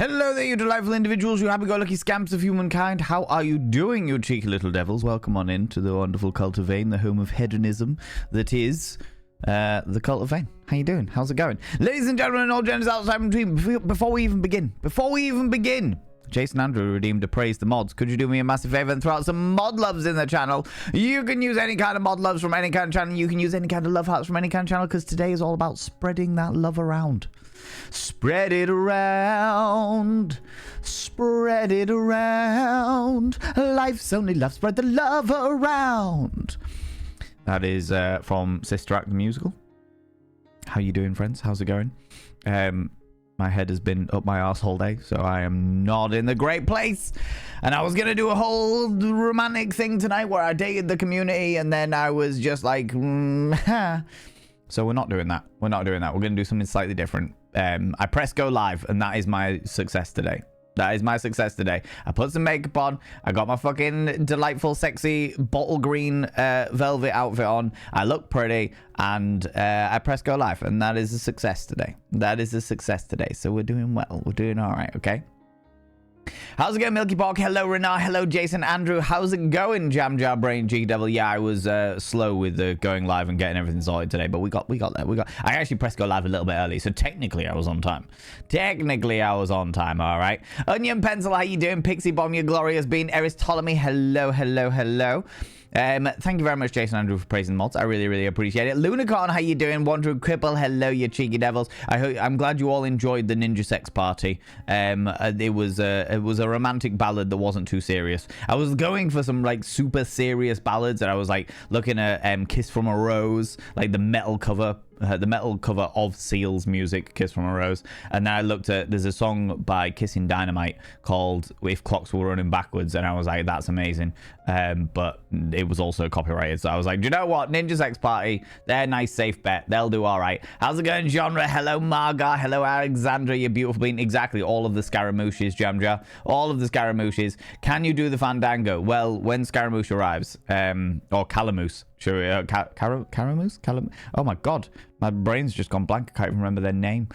Hello there, you delightful individuals, you happy-go-lucky scamps of humankind. How are you doing, you cheeky little devils? Welcome on in to the wonderful cult of Vane, the home of hedonism that is the cult of Vane. How you doing? How's it going? Ladies and gentlemen, and all genders outside between, before we even begin, Jason Andrew redeemed to praise the mods. Could you do me a massive favor and throw out some mod loves in the channel? You can use any kind of mod loves from any kind of channel. You can use any kind of love hearts from any kind of channel, because today is all about spreading that love around. Spread it around. Spread it around. Life's only love. Spread the love around. That is from Sister Act the Musical. How you doing, friends? How's it going? My head has been up my arse all day, so I am not in the great place. And I was going to do a whole romantic thing tonight where I dated the community, and then I was just like, So we're not doing that. We're not doing that. We're going to do something slightly different. I pressed go live, and that is my success today. That is my success today. I put some makeup on. I got my fucking delightful, sexy, bottle green velvet outfit on. I look pretty, and I pressed go live, and that is a success today. That is a success today. So we're doing well. We're doing all right, okay? How's it going, Milky Pork? Hello, Renard. Hello, Jason Andrew. How's it going, Jam Jar Brain G Devil? Yeah, I was slow with going live and getting everything sorted today, but we got there. I actually pressed go live a little bit early, so technically I was on time. All right. Onion Pencil, how you doing? Pixie Bomb, you glorious bean. Eris Ptolemy, hello. Thank you very much, Jason Andrew, for praising the mods. I really appreciate it. Lunicorn, how you doing? Wandering Cripple, hello, you cheeky devils. I'm glad you all enjoyed the Ninja Sex Party. It was a romantic ballad that wasn't too serious. I was going for some like super serious ballads, and I was like looking at Kiss from a Rose, like the metal cover of Seal's music, Kiss from a Rose. And then I looked at, there's a song by Kissing Dynamite called If Clocks Were Running Backwards, and I was like, that's amazing. But it was also copyrighted, so I was like, do you know what, Ninja Sex Party, they're a nice safe bet, they'll do all right. How's it going, Genre? Hello, Marga. Hello, Alexandra, you beautiful bean. Exactly, all of the Scaramouches, Jamja, all of the Scaramouches. Can you do the Fandango? Well, when Scaramouche arrives, or Calamoose. Sure, Caramoose? Oh my god, my brain's just gone blank. I can't even remember their name.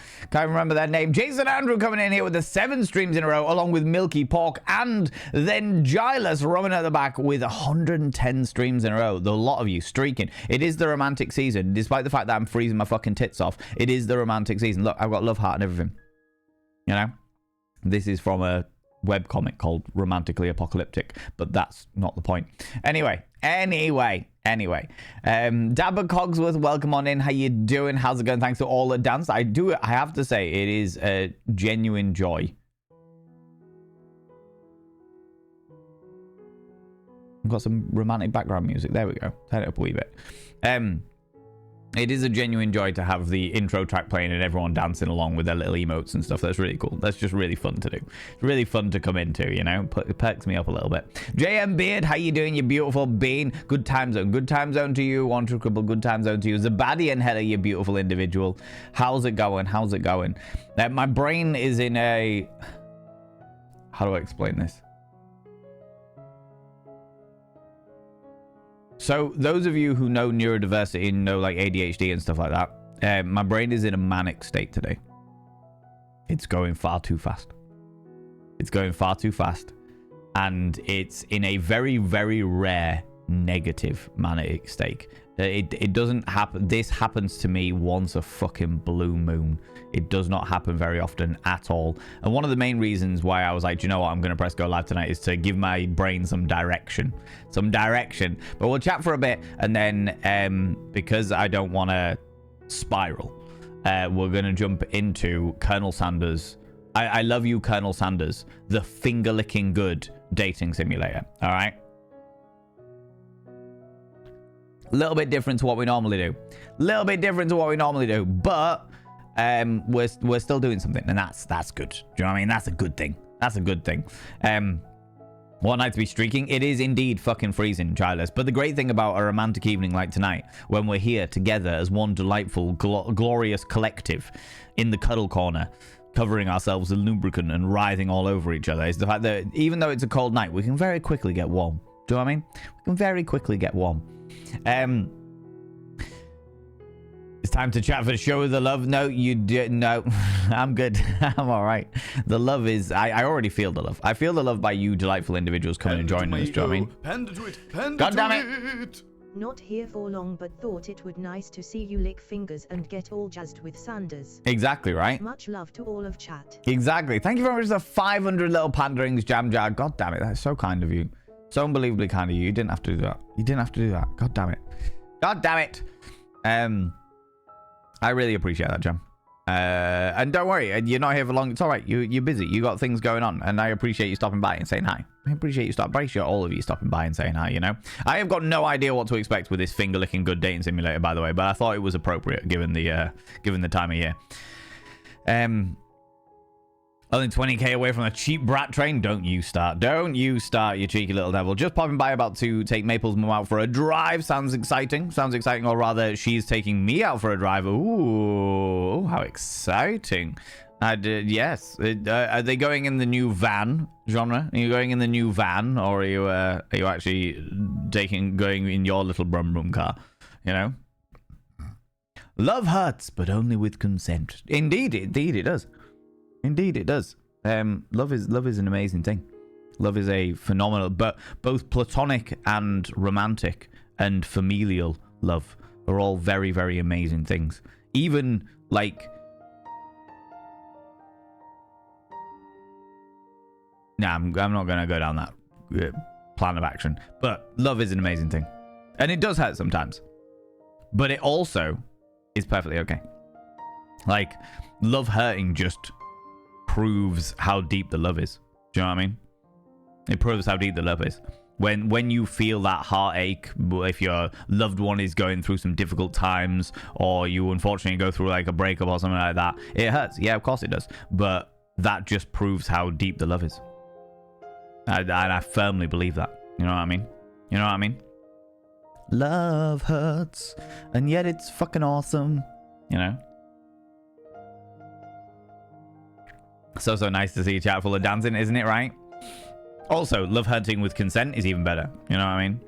Jason Andrew coming in here with the 7 streams in a row, along with Milky Pork, and then Gilus running at the back with 110 streams in a row. A lot of you streaking. It is the romantic season, despite the fact that I'm freezing my fucking tits off. It is the romantic season. Look, I've got love heart and everything. You know, this is from a webcomic called Romantically Apocalyptic, but that's not the point. Anyway, Dabber Cogsworth, welcome on in. How you doing? How's it going? Thanks to all that danced. I have to say, it is a genuine joy. I've got some romantic background music. There we go. Turn it up a wee bit. It is a genuine joy to have the intro track playing and everyone dancing along with their little emotes and stuff. That's really cool. That's just really fun to do. It's really fun to come into, you know. It perks me up a little bit. JM Beard, how you doing, you beautiful bean? Good time zone. Good time zone to you. Want to cripple. Good time zone to you. Zabadian Heller, you beautiful individual. How's it going? My brain is in a... How do I explain this? So those of you who know neurodiversity and know like ADHD and stuff like that, my brain is in a manic state today. It's going far too fast. And it's in a very, very rare negative manic state. It doesn't happen. This happens to me once a fucking blue moon. It does not happen very often at all. And one of the main reasons why I was like, do you know what, I'm going to press go live tonight is to give my brain some direction. But we'll chat for a bit, and then because I don't want to spiral, we're going to jump into Colonel Sanders. I love you, Colonel Sanders, the finger-licking good dating simulator. All right. A little bit different to what we normally do. But we're still doing something, and that's good. Do you know what I mean? That's a good thing. One night to be streaking. It is indeed fucking freezing, childless. But the great thing about a romantic evening like tonight, when we're here together as one delightful, glorious collective in the cuddle corner, covering ourselves in lubricant and writhing all over each other, is the fact that even though it's a cold night, we can very quickly get warm. Do you know what I mean? We can very quickly get warm. It's Time to chat for the show with the love. No, you didn't. No, I'm good. I'm all right. The love is... I already feel the love. I feel the love by you delightful individuals coming and joining us. Do you know what I mean? Panda to it. Panda God damn it. Not here for long, but thought it would nice to see you lick fingers and get all jazzed with Sanders. Exactly, right? Much love to all of chat. Exactly. Thank you very much for the 500 little panderings, Jam Jar. God damn it. That's so kind of you. So unbelievably kind of you. You didn't have to do that. You didn't have to do that. God damn it. God damn it. I really appreciate that, Jam. And don't worry, you're not here for long. It's all right. You're busy. You got things going on, and I appreciate you stopping by and saying hi. I appreciate all of you stopping by and saying hi. You know, I have got no idea what to expect with this finger licking good dating simulator, by the way, but I thought it was appropriate given the time of year. Only 20k away from a cheap brat train. Don't you start, you cheeky little devil. Just popping by, about to take Maple's mum out for a drive. Sounds exciting, or rather she's taking me out for a drive. Ooh, how exciting. Yes. Are they going in the new van genre? Are you going in the new van, or are you actually going in your little brum brum car? You know? Love hurts, but only with consent. Indeed it does. Indeed it does. Love is an amazing thing. Love is a phenomenal, but both platonic and romantic and familial love are all very, very amazing things. Even like... Nah, I'm not going to go down that plan of action. But love is an amazing thing. And it does hurt sometimes. But it also is perfectly okay. Like, love hurting just proves how deep the love is. Do you know what I mean? It proves how deep the love is. When you feel that heartache, if your loved one is going through some difficult times, or you unfortunately go through like a breakup or something like that, it hurts. Yeah, of course it does. But that just proves how deep the love is. And I firmly believe that. You know what I mean? You know what I mean? Love hurts, and yet it's fucking awesome. You know? So nice to see a chat full of dancing, isn't it, right? Also, love hunting with consent is even better. You know what I mean?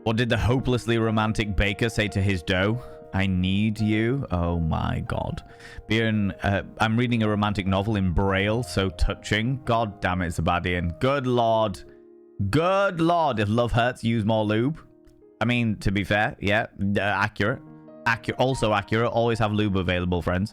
What did the hopelessly romantic baker say to his dough? I need you. Oh my god. I'm reading a romantic novel in Braille, so touching. God damn it, Sabadian. Good lord. Good lord. If love hurts, use more lube. I mean, to be fair, yeah, accurate. Also accurate. Always have lube available, friends.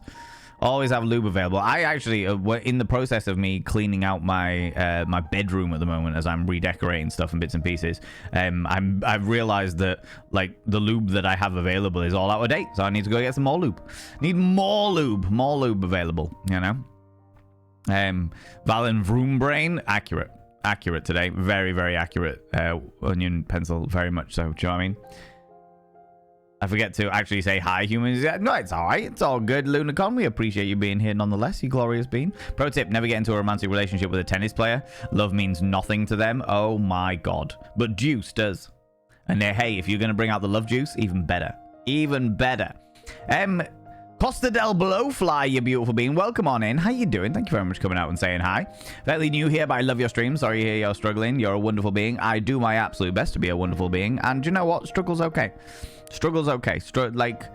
Always have lube available. I actually, in the process of me cleaning out my my bedroom at the moment as I'm redecorating stuff and bits and pieces, I've realized that like the lube that I have available is all out of date, so I need to go get some more lube. Need more lube available. You know. Valen Vroom Brain, accurate today, very very accurate. Onion pencil, very much so. Do you know what I mean? I forget to actually say hi, humans. No, it's all right. It's all good, Lunacon. We appreciate you being here nonetheless, you glorious being. Pro tip, never get into a romantic relationship with a tennis player. Love means nothing to them. Oh, my God. But juice does. And hey, if you're going to bring out the love juice, even better. Even better. Costa del Blowfly, you beautiful being. Welcome on in. How you doing? Thank you very much for coming out and saying hi. Fairly new here, but I love your stream. Sorry to hear you're struggling. You're a wonderful being. I do my absolute best to be a wonderful being. And you know what? Struggle's okay. Struggle's okay. Like,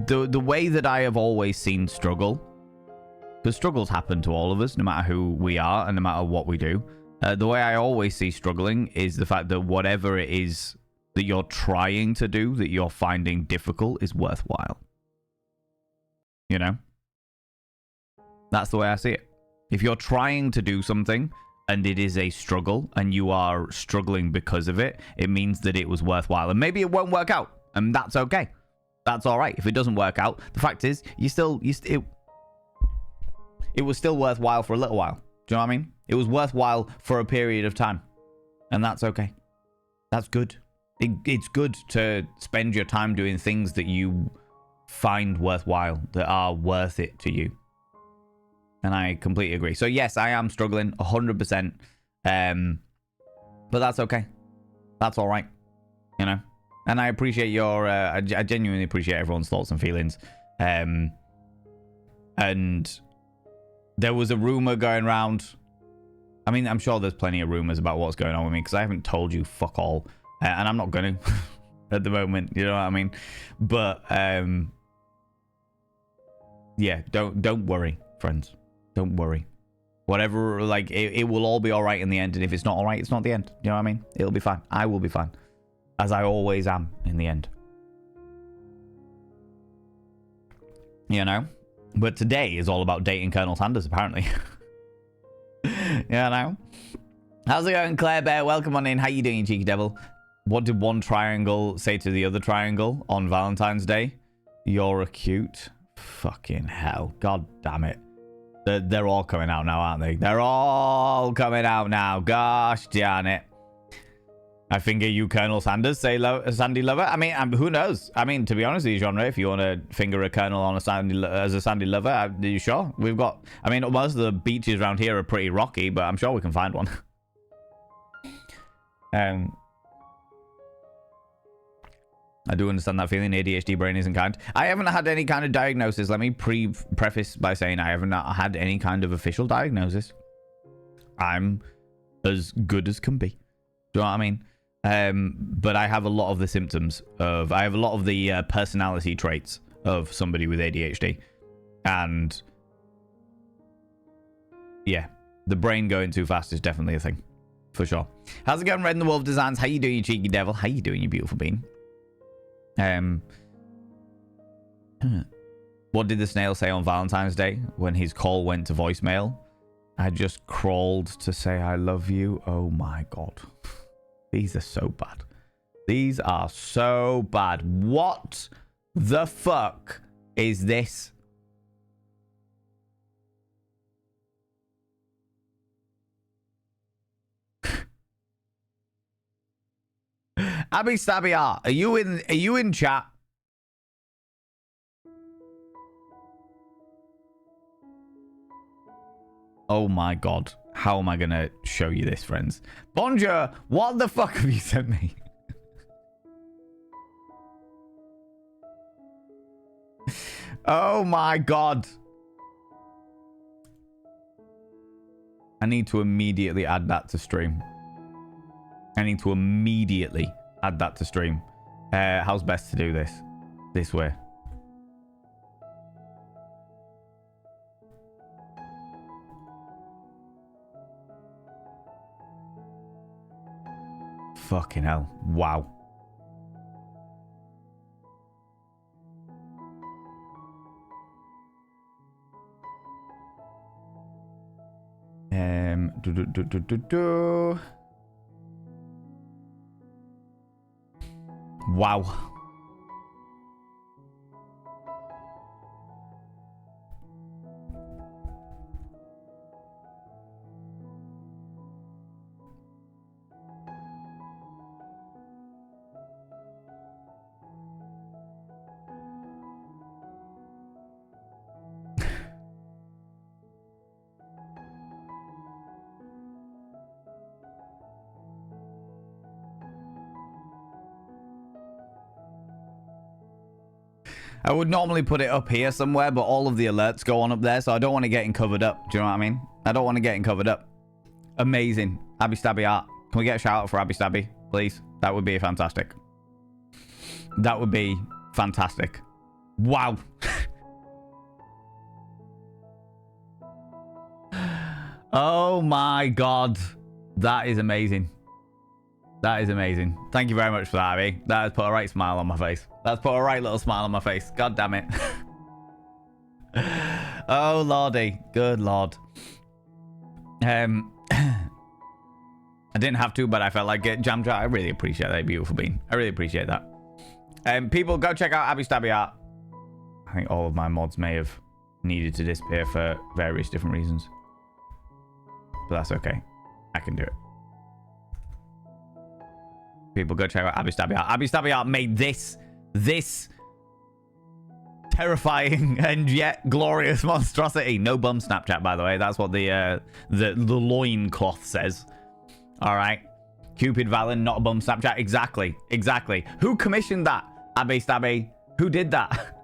the way that I have always seen struggle, because struggles happen to all of us, no matter who we are and no matter what we do. The way I always see struggling is the fact that whatever it is that you're trying to do, that you're finding difficult, is worthwhile. You know? That's the way I see it. If you're trying to do something and it is a struggle and you are struggling because of it, it means that it was worthwhile. And maybe it won't work out, and that's okay. That's all right. If it doesn't work out, the fact is, it was still worthwhile for a little while. Do you know what I mean? It was worthwhile for a period of time, and that's okay. That's good. It's good to spend your time doing things that you find worthwhile, that are worth it to you. And I completely agree. So yes, I am struggling 100%. But that's okay. That's all right. You know? And I appreciate your... I genuinely appreciate everyone's thoughts and feelings. And there was a rumor going around. I mean, I'm sure there's plenty of rumors about what's going on with me, because I haven't told you fuck all. And I'm not going to. at the moment. You know what I mean? But yeah, don't worry, friends. Don't worry. Whatever, like, it will all be all right in the end. And if it's not all right, it's not the end. You know what I mean? It'll be fine. I will be fine, as I always am in the end. You know? But today is all about dating Colonel Sanders, apparently. You know? How's it going, Claire Bear? Welcome on in. How you doing, you cheeky devil? What did one triangle say to the other triangle on Valentine's Day? You're a cute. Fucking hell. God damn it. They're all coming out now, aren't they? They're all coming out now. Gosh darn it. I finger you, Colonel Sanders, say Sandy Lover. I mean, who knows? I mean, to be honest with you, genre, if you want to finger a Colonel on as a Sandy Lover, are you sure? We've got... I mean, most of the beaches around here are pretty rocky, but I'm sure we can find one. I do understand that feeling. ADHD brain isn't kind. I haven't had any kind of diagnosis. Let me preface by saying I haven't had any kind of official diagnosis. I'm as good as can be. Do you know what I mean? But I have a lot of the symptoms of... I have a lot of the personality traits of somebody with ADHD. And... yeah. The brain going too fast is definitely a thing. For sure. How's it going, Red and the Wolf Designs? How you doing, you cheeky devil? How you doing, you beautiful bean? What did the snail say on Valentine's Day when his call went to voicemail? I just crawled to say I love you. Oh my god. These are so bad. These are so bad. What the fuck is this? Abby Stabby Art, are you in chat? Oh my god. How am I gonna show you this, friends? Bonjour, what the fuck have you sent me? Oh my god. I need to immediately add that to stream. I need to immediately add that to stream. How's best to do this? This way. Fucking hell. Wow. Wow. I would normally put it up here somewhere, but all of the alerts go on up there, so I don't want to get in covered up. Do you know what I mean? I don't want to get in covered up. Amazing. Abby Stabby Art. Can we get a shout out for Abby Stabby, please? That would be fantastic. That would be fantastic. Wow. Oh my god. That is amazing. That is amazing. Thank you very much for that, Abby. That has put a right smile on my face. That's put a right little smile on my face. God damn it. Oh, lordy. Good lord. I didn't have to, but I felt like it. Jam Jar, I really appreciate that, beautiful bean. I really appreciate that. People, go check out Abby Stabby Art. I think all of my mods may have needed to disappear for various different reasons. But that's okay. I can do it. People, go check out Abby Stabby Art. Abby Stabby Art made this terrifying and yet glorious monstrosity. No bum Snapchat, by the way. That's what the loin cloth says. All right. Cupid Valen, not a bum Snapchat. Exactly. Exactly. Who commissioned that? Abby Stabby. Who did that?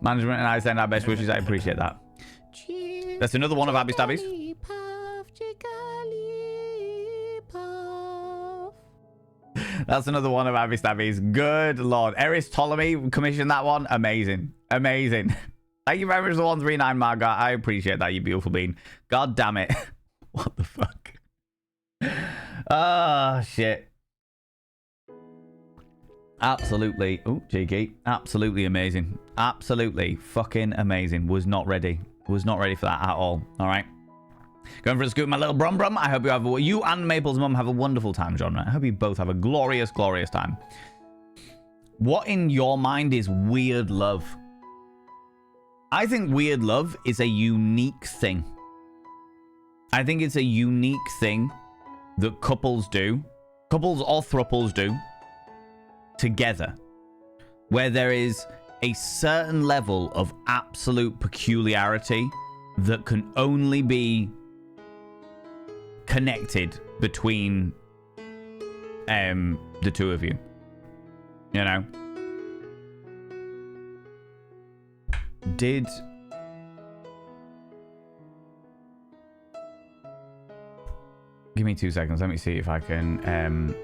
Management and I send our best wishes. I appreciate that. That's another one of Abby Stabby's. That's another one of Abby Stabby's. Good lord. Eris Ptolemy commissioned that one. Amazing. Amazing. Thank you very much for the 139, Margaret. I appreciate that, you beautiful bean. God damn it. What the fuck? Oh, shit. Absolutely. Oh, cheeky. Absolutely amazing. Absolutely fucking amazing. Was not ready. Was not ready for that at all. All right. Going for a scoop, my little brum brum. I hope you and Maple's mum have a wonderful time, John. I hope you both have a glorious, glorious time. What in your mind is weird love? I think weird love is a unique thing. I think it's a unique thing that couples do, couples or thruples do, together, where there is a certain level of absolute peculiarity that can only be connected between the two of you. You know? Give me 2 seconds. Let me see if I can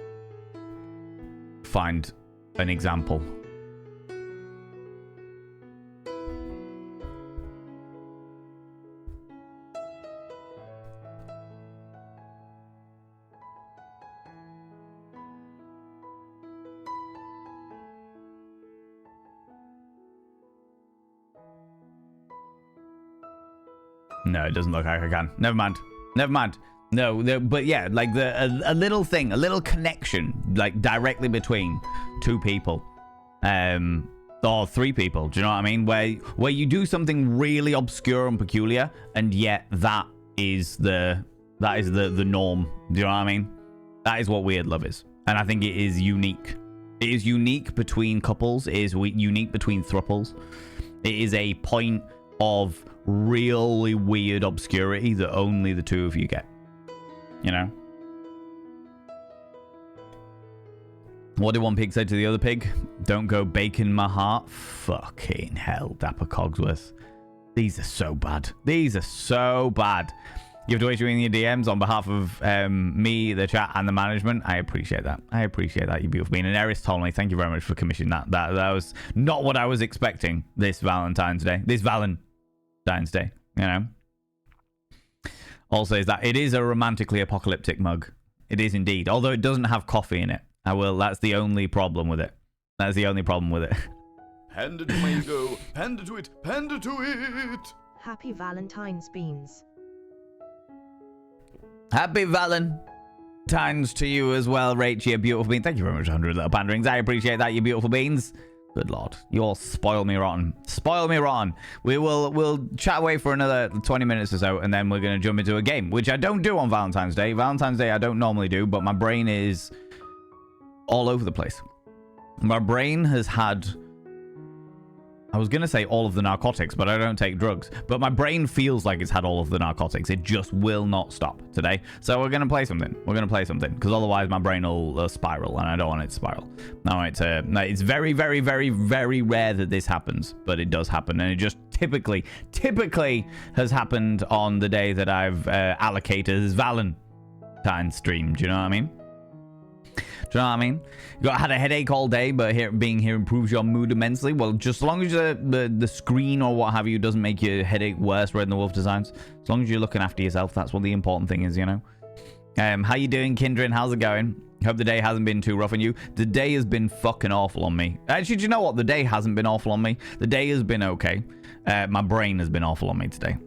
find an example. No, it doesn't look like I can. Never mind. Never mind. No, but yeah, like a little thing, a little connection, like directly between two people, or three people. Do you know what I mean? Where you do something really obscure and peculiar, and yet that is the norm. Do you know what I mean? That is what weird love is, and I think it is unique. It is unique between couples. It is unique between thruples. It is a point of really weird obscurity that only the two of you get. You know? What did one pig say to the other pig? Don't go baking my heart. Fucking hell, Dapper Cogsworth. These are so bad. These are so bad. You have to wait in your DMs on behalf of me, the chat, and the management. I appreciate that. I appreciate that, you beautiful being. And Eris Ptolemy, thank you very much for commissioning that. That was not what I was expecting this Valentine's Day. This Valentine's Day, you know? Also, is that it is a romantically apocalyptic mug. It is indeed. Although it doesn't have coffee in it. That's the only problem with it. That's the only problem with it. Panda to mango. Panda to it. Panda to it. Happy Valentine's beans. Happy Valentine's to you as well, Rach, you beautiful bean. Thank you very much, 100 little panderings. I appreciate that, you beautiful beans. Good lord, you all spoil me rotten. Spoil me rotten. We'll chat away for another 20 minutes or so, and then we're going to jump into a game, which I don't do on Valentine's Day. Valentine's Day I don't normally do, but my brain is all over the place. My brain has had... I was going to say all of the narcotics, but I don't take drugs. But my brain feels like it's had all of the narcotics. It just will not stop today. So we're going to play something. We're going to play something. Because otherwise my brain will spiral. And I don't want it to spiral. I want it to... It's very, very, very, very rare that this happens. But it does happen. And it just typically has happened on the day that I've allocated as VALEN-tines stream. Do you know what I mean? Do you know what I mean? You had a headache all day, but being here improves your mood immensely. Well, just as long as the screen or what have you doesn't make your headache worse, Red and the Wolf Designs. As long as you're looking after yourself, that's what the important thing is, you know? How you doing, Kindred? How's it going? Hope the day hasn't been too rough on you. The day has been fucking awful on me. Actually, do you know what? The day hasn't been awful on me. The day has been okay. My brain has been awful on me today.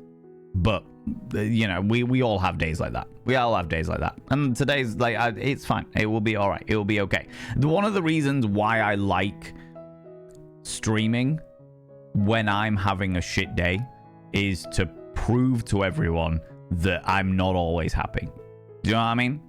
But... you know, we all have days like that. We all have days like that. And today's like, it's fine. It will be all right. It will be okay. One of the reasons why I like streaming when I'm having a shit day is to prove to everyone that I'm not always happy. Do you know what I mean?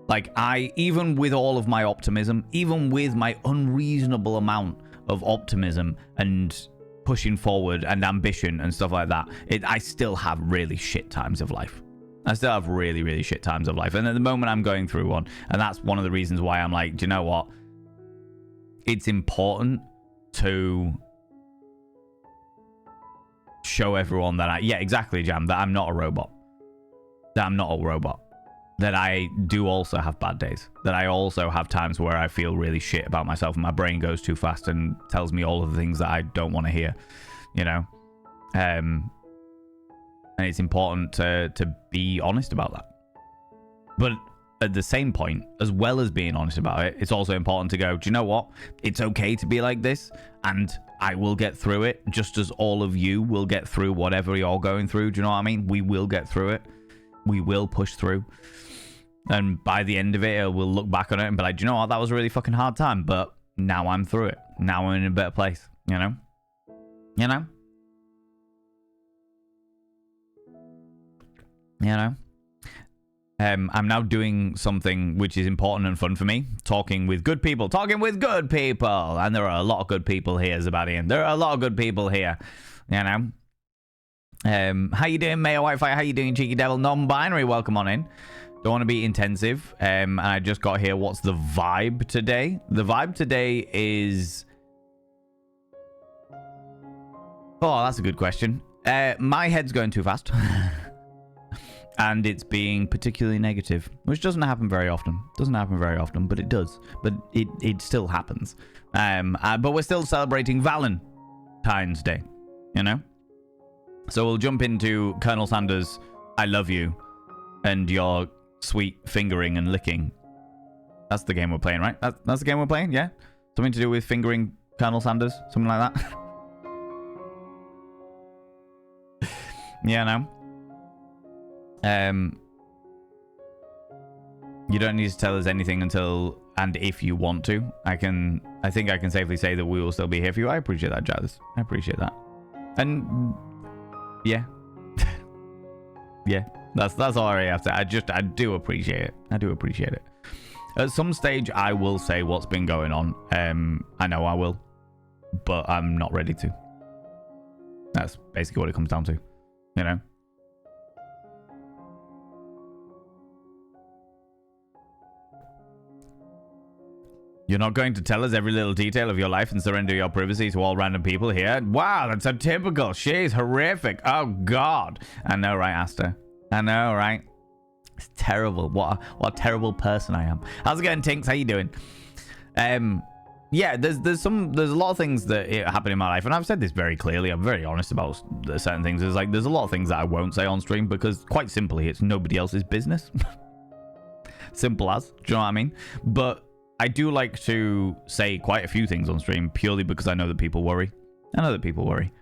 Like, even with all of my optimism, even with my unreasonable amount of optimism and pushing forward and ambition and stuff like that, I still have really shit times of life. I still have really, really shit times of life. And at the moment I'm going through one. And that's one of the reasons why I'm like, do you know what? It's important to show everyone that yeah, exactly, Jam, that I'm not a robot. That I'm not a robot. that I do also have bad days. That I also have times where I feel really shit about myself and my brain goes too fast and tells me all of the things that I don't want to hear, you know? And it's important to be honest about that. But at the same point, as well as being honest about it, it's also important to go, do you know what? It's okay to be like this, and I will get through it, just as all of you will get through whatever you're going through. Do you know what I mean? We will get through it. We will push through. And by the end of it, we'll look back on it and be like, do you know what? That was a really fucking hard time, but now I'm through it. Now I'm in a better place, you know? You know? You know? I'm now doing something which is important and fun for me. Talking with good people. Talking with good people. And there are a lot of good people here, Zabadian. There are a lot of good people here. You know? How you doing, Mayor Whitefire? How you doing, Cheeky Devil? Non-binary, welcome on in. Don't want to be intensive. And I just got here. What's the vibe today? The vibe today is... Oh, that's a good question. My head's going too fast. And it's being particularly negative, which doesn't happen very often. Doesn't happen very often, but it does. But it still happens. But we're still celebrating VALEN-tines Day, you know? So we'll jump into Colonel Sanders' I love you and your sweet fingering and licking. That's the game we're playing, right? That's the game we're playing, yeah? Something to do with fingering Colonel Sanders? Something like that? Yeah, no. You don't need to tell us anything until and if you want to. I think I can safely say that we will still be here for you. I appreciate that, Jazz. I appreciate that. And yeah. Yeah. That's all I have to. I do appreciate it. I do appreciate it. At some stage I will say what's been going on. I know I will. But I'm not ready to. That's basically what it comes down to. You know? You're not going to tell us every little detail of your life and surrender your privacy to all random people here? Wow, that's so typical. She's horrific. Oh, God. I know, right, Asta? I know, right? It's terrible. What a terrible person I am. How's it going, Tinks? How you doing? Yeah, there's a lot of things that happen in my life, and I've said this very clearly. I'm very honest about certain things. There's a lot of things that I won't say on stream because, quite simply, it's nobody else's business. Simple as. Do you know what I mean? But I do like to say quite a few things on stream purely because I know that people worry. I know that people worry.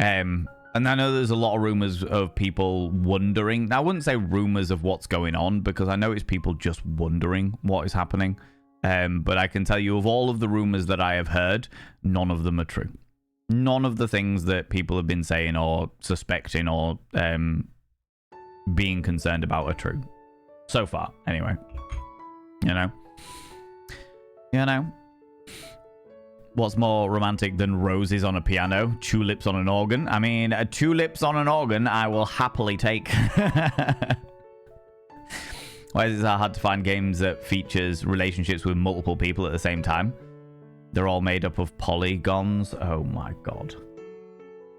And I know there's a lot of rumors of people wondering. Now, I wouldn't say rumors of what's going on because I know it's people just wondering what is happening. But I can tell you of all of the rumors that I have heard, none of them are true. None of the things that people have been saying or suspecting or being concerned about are true. So far, anyway. You know? You know? What's more romantic than roses on a piano, tulips on an organ? I mean, tulips on an organ I will happily take. Why is it so hard to find games that features relationships with multiple people at the same time? They're all made up of polygons. Oh my god.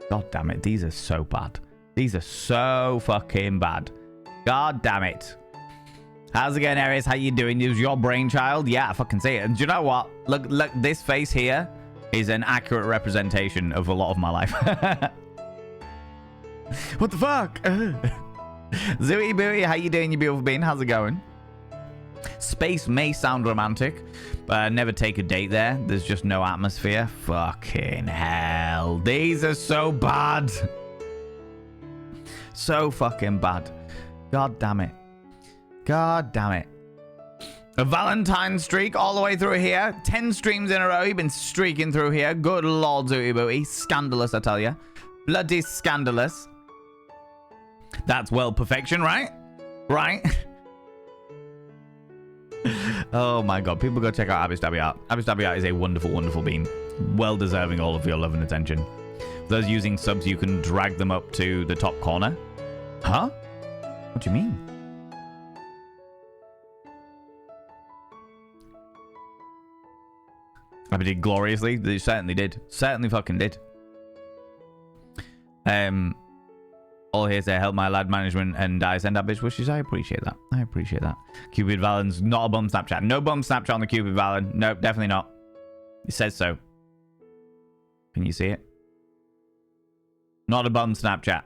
God damn it. These are so bad. These are so fucking bad. God damn it. How's it going, Aries? How you doing? It was your brainchild? Yeah, I fucking see it. And do you know what? Look, this face here is an accurate representation of a lot of my life. What the fuck? Zooey Booey, how you doing, you beautiful being? How's it going? Space may sound romantic, but I never take a date there. There's just no atmosphere. Fucking hell. These are so bad. So fucking bad. God damn it. God damn it. A Valentine streak all the way through here. 10 streams in a row. You've been streaking through here. Good lord, Zooey Booey. Scandalous, I tell you. Bloody scandalous. That's world perfection, right? Right? Oh my god. People go check out Abby Stabby Art. Abby Stabby Art is a wonderful, wonderful bean. Well deserving all of your love and attention. For those using subs, you can drag them up to the top corner. Huh? What do you mean? I did gloriously. They certainly did. Certainly fucking did. All here to help my lad management, and I send out bitch wishes. I appreciate that. I appreciate that. Cupid Valen's not a bum Snapchat. No bum Snapchat on the Cupid Valen. Nope, definitely not. It says so. Can you see it? Not a bum Snapchat.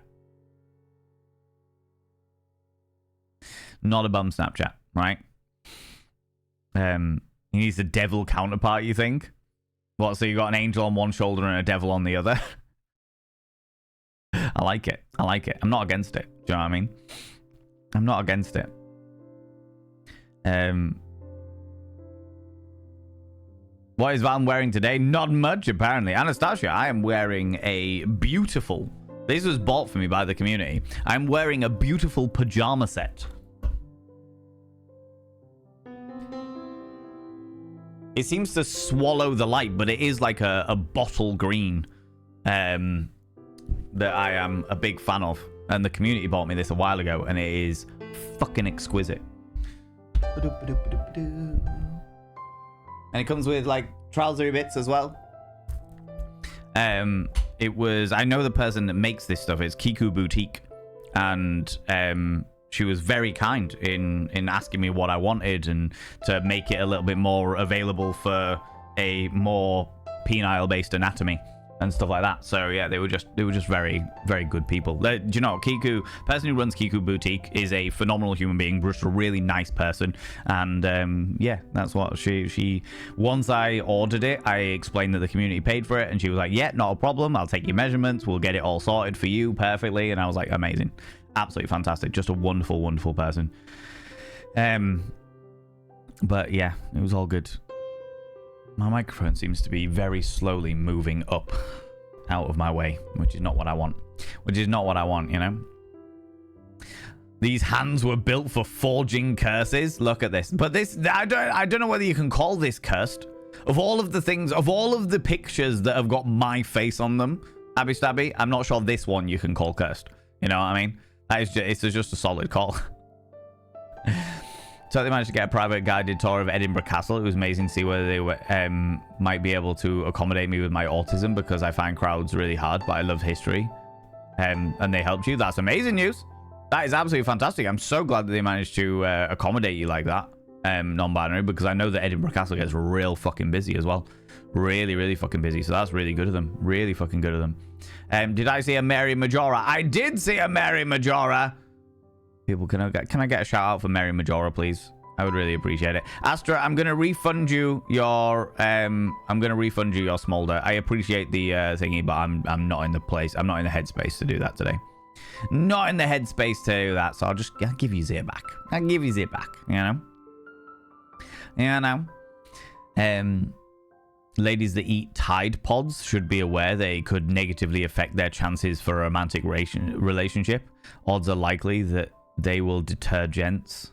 Not a bum Snapchat, right? He needs a devil counterpart, you think? What, so you got an angel on one shoulder and a devil on the other? I like it. I like it. I'm not against it. Do you know what I mean? I'm not against it. What is Valen wearing today? Not much, apparently. Anastasia, I am wearing a beautiful... This was bought for me by the community. I'm wearing a beautiful pajama set. It seems to swallow the light, but it is like a bottle green that I am a big fan of. And the community bought me this a while ago, and it is fucking exquisite. And it comes with like trousery bits as well. It was, I know the person that makes this stuff is Kiku Boutique, and she was very kind in asking me what I wanted and to make it a little bit more available for a more penile based anatomy and stuff like that. So yeah, they were just very, very good people. Do you know, Kiku, person who runs Kiku Boutique, is a phenomenal human being, just a really nice person. And yeah, that's what she once I ordered it, I explained that the community paid for it, and she was like, yeah, not a problem, I'll take your measurements, we'll get it all sorted for you perfectly. And I was like, amazing, absolutely fantastic, just a wonderful, wonderful person. But yeah, it was all good. My microphone seems to be very slowly moving up out of my way, which is not what I want. Which is not what I want, you know? These hands were built for forging curses. Look at this. But this, I don't know whether you can call this cursed. Of all of the things, of all of the pictures that have got my face on them, Abby Stabby, I'm not sure this one you can call cursed. You know what I mean? That is it's just a solid call. So they managed to get a private guided tour of Edinburgh Castle. It was amazing to see whether they were, might be able to accommodate me with my autism, because I find crowds really hard, but I love history. And they helped you. That's amazing news. That is absolutely fantastic. I'm so glad that they managed to accommodate you like that, non-binary, because I know that Edinburgh Castle gets real fucking busy as well. Really, really fucking busy. So that's really good of them. Really fucking good of them. Did I see a Mary Majora? I did see a Mary Majora. People, can I get a shout out for Mary Majora, please? I would really appreciate it. Astra, I'm gonna refund you your smolder. I appreciate the thingy, but I'm not in the place. I'm not in the headspace to do that today. Not in the headspace to do that. So I'll give you zero back. I'll give you zero back. You know. You know. Ladies that eat Tide Pods should be aware they could negatively affect their chances for a romantic relationship. Odds are likely that they will deter gents.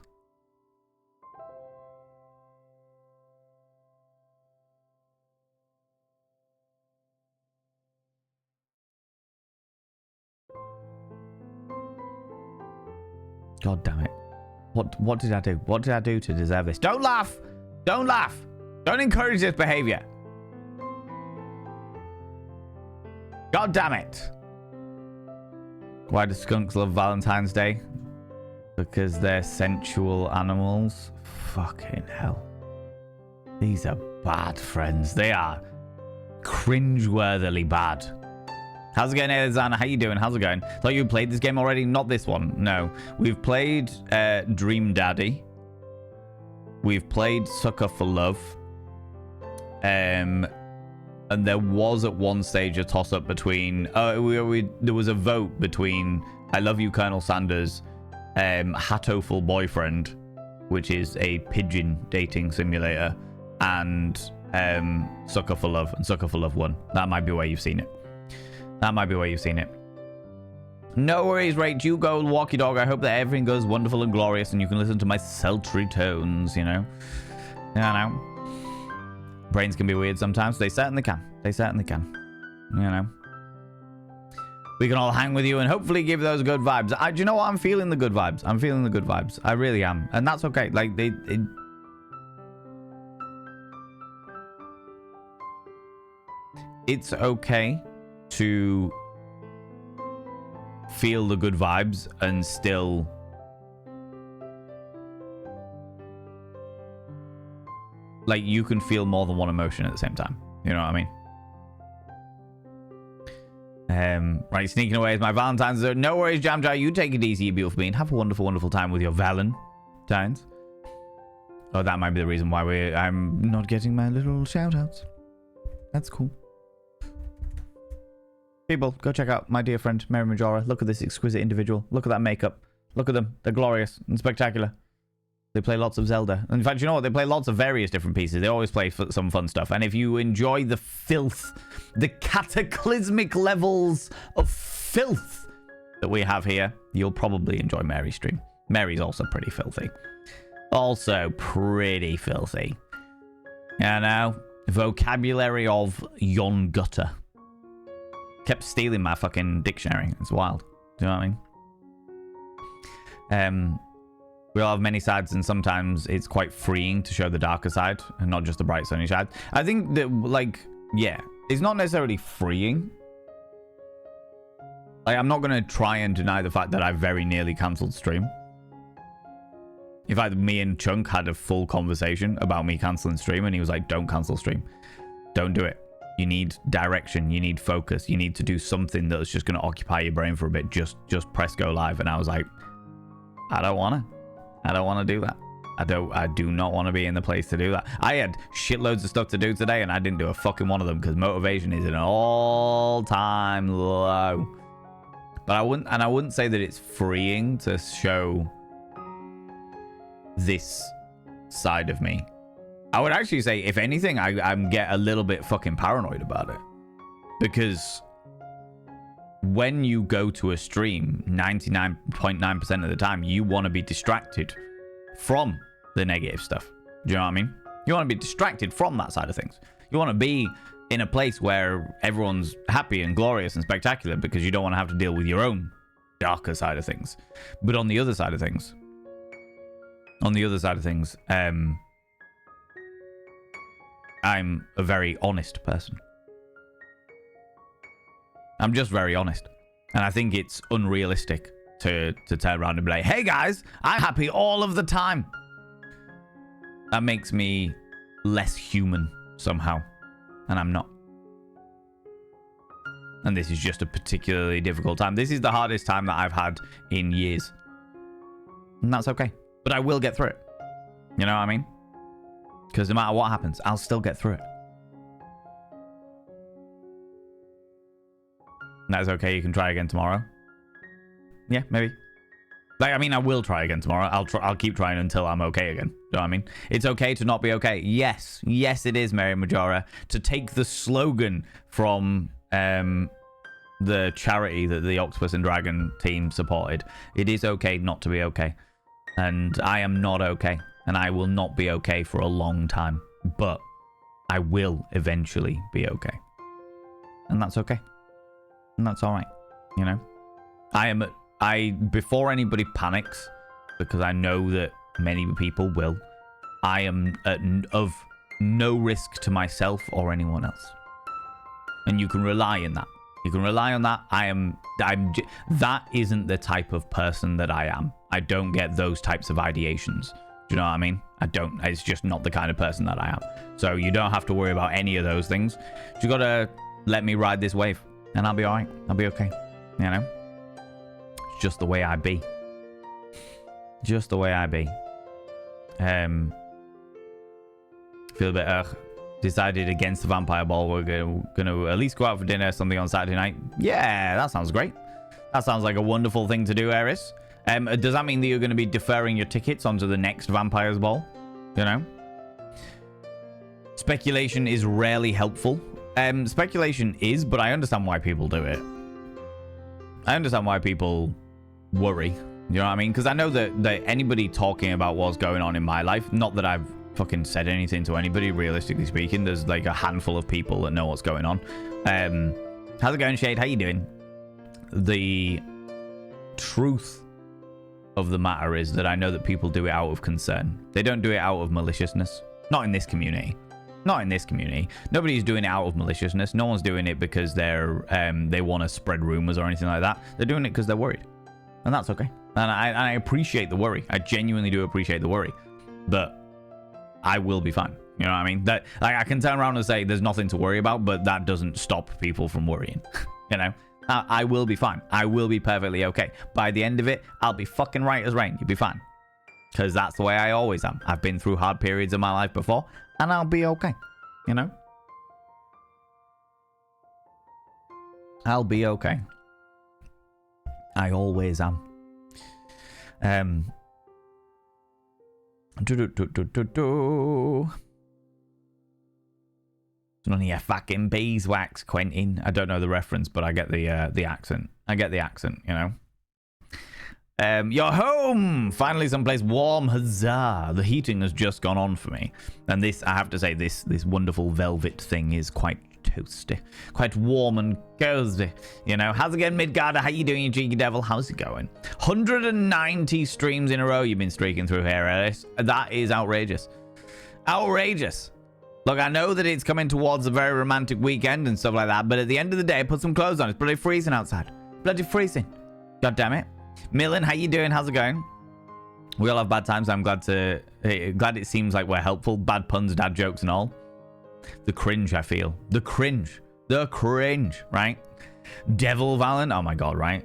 God damn it. What did I do? What did I do to deserve this? Don't laugh! Don't laugh! Don't encourage this behavior! God damn it! Why do skunks love Valentine's Day? Because they're sensual animals? Fucking hell. These are bad friends. They are cringeworthily bad. How's it going, Alexander? How you doing? How's it going? Thought you played this game already? Not this one. No. We've played Dream Daddy. We've played Sucker for Love. And there was at one stage a toss-up between... there was a vote between I Love You, Colonel Sanders, Hatoful Boyfriend, which is a pigeon dating simulator, and Sucker for Love. And Sucker for Love won. That might be where you've seen it. That might be where you've seen it. No worries, Rach. You go, walkie dog. I hope that everything goes wonderful and glorious, and you can listen to my sultry tones, you know? Yeah, know. Brains can be weird sometimes. They certainly can. They certainly can. You know. We can all hang with you and hopefully give those good vibes. Do you know what? I'm feeling the good vibes. I'm feeling the good vibes. I really am. And that's okay. Like, it's okay to feel the good vibes and still like you can feel more than one emotion at the same time. You know what I mean? Right, sneaking away is my Valentine's. No worries, Jam Jar. You take it easy, you beautiful being. Have a wonderful, wonderful time with your Valentines. Oh, that might be the reason why I'm not getting my little shout-outs. That's cool. People, go check out my dear friend, Mary Majora. Look at this exquisite individual. Look at that makeup. Look at them. They're glorious and spectacular. They play lots of Zelda. In fact, you know what? They play lots of various different pieces. They always play some fun stuff. And if you enjoy the filth, the cataclysmic levels of filth that we have here, you'll probably enjoy Mary's stream. Mary's also pretty filthy. Also pretty filthy. You know, vocabulary of yon gutter. Kept stealing my fucking dictionary. It's wild. Do you know what I mean? We all have many sides, and sometimes it's quite freeing to show the darker side and not just the bright sunny side. I think that, like, yeah, it's not necessarily freeing. Like, I'm not going to try and deny the fact that I very nearly cancelled stream. In fact, me and Chunk had a full conversation about me cancelling stream, and he was like, don't cancel stream. Don't do it. You need direction. You need focus. You need to do something that's just going to occupy your brain for a bit. Just press go live. And I was like, I don't want to. I don't want to do that. I do not want to be in the place to do that. I had shitloads of stuff to do today, and I didn't do a fucking one of them because motivation is at an all-time low. But I wouldn't say that it's freeing to show this side of me. I would actually say, if anything, I'm get a little bit fucking paranoid about it. Because when you go to a stream, 99.9% of the time, you want to be distracted from the negative stuff. Do you know what I mean? You want to be distracted from that side of things. You want to be in a place where everyone's happy and glorious and spectacular because you don't want to have to deal with your own darker side of things. But on the other side of things, I'm a very honest person. I'm just very honest. And I think it's unrealistic to turn around and be like, hey guys, I'm happy all of the time. That makes me less human somehow. And I'm not. And this is just a particularly difficult time. This is the hardest time that I've had in years. And that's okay. But I will get through it. You know what I mean? Because no matter what happens, I'll still get through it. That's okay. You can try again tomorrow. Yeah, maybe. Like, I mean, I will try again tomorrow. I'll keep trying until I'm okay again. Do you know what I mean? It's okay to not be okay. Yes. Yes, it is, Mary Majora. To take the slogan from the charity that the Octopus and Dragon team supported. It is okay not to be okay. And I am not okay. And I will not be okay for a long time. But I will eventually be okay. And that's okay. And that's all right, you know. Before anybody panics, because I know that many people will, I am of no risk to myself or anyone else, and you can rely on that. You can rely on that. That isn't the type of person that I am. I don't get those types of ideations. Do you know what I mean? I don't. It's just not the kind of person that I am. So you don't have to worry about any of those things. You gotta let me ride this wave. And I'll be alright. I'll be okay. You know? It's just the way I be. Just the way I be. Feel a bit decided against the vampire ball. We're gonna at least go out for dinner, something on Saturday night. Yeah, that sounds great. That sounds like a wonderful thing to do, Eris. Does that mean that you're going to be deferring your tickets onto the next Vampires Ball? You know? Speculation is rarely helpful. Speculation is, but I understand why people do it. I understand why people worry. You know what I mean? Because I know that anybody talking about what's going on in my life, not that I've fucking said anything to anybody, realistically speaking, there's like a handful of people that know what's going on. How's it going, Shade? How you doing? The truth of the matter is that I know that people do it out of concern. They don't do it out of maliciousness. Not in this community. Not in this community. Nobody's doing it out of maliciousness. No one's doing it because they want to spread rumors or anything like that. They're doing it because they're worried. And that's okay. And I appreciate the worry. I genuinely do appreciate the worry. But I will be fine. You know what I mean? That, like, I can turn around and say there's nothing to worry about, but that doesn't stop people from worrying. You know? I will be fine. I will be perfectly okay. By the end of it, I'll be fucking right as rain. You'll be fine. Because that's the way I always am. I've been through hard periods of my life before, and I'll be okay. You know? I'll be okay. I always am. None of your fucking beeswax, Quentin. I don't know the reference, but I get the accent. I get the accent, you know. You're home! Finally someplace warm, huzzah! The heating has just gone on for me. And this, I have to say, this wonderful velvet thing is quite toasty. Quite warm and cozy. You know, how's it going, Midgarder? How you doing, you cheeky devil? How's it going? 190 streams in a row you've been streaking through here, Alice. That is outrageous. Outrageous. Look, I know that it's coming towards a very romantic weekend and stuff like that, but at the end of the day, put some clothes on. It's bloody freezing outside. Bloody freezing. God damn it. Millen, how you doing? How's it going? We all have bad times. I'm glad it seems like we're helpful. Bad puns, dad jokes and all. The cringe, I feel. The cringe. The cringe, right? Devil Valen. Oh my god, right?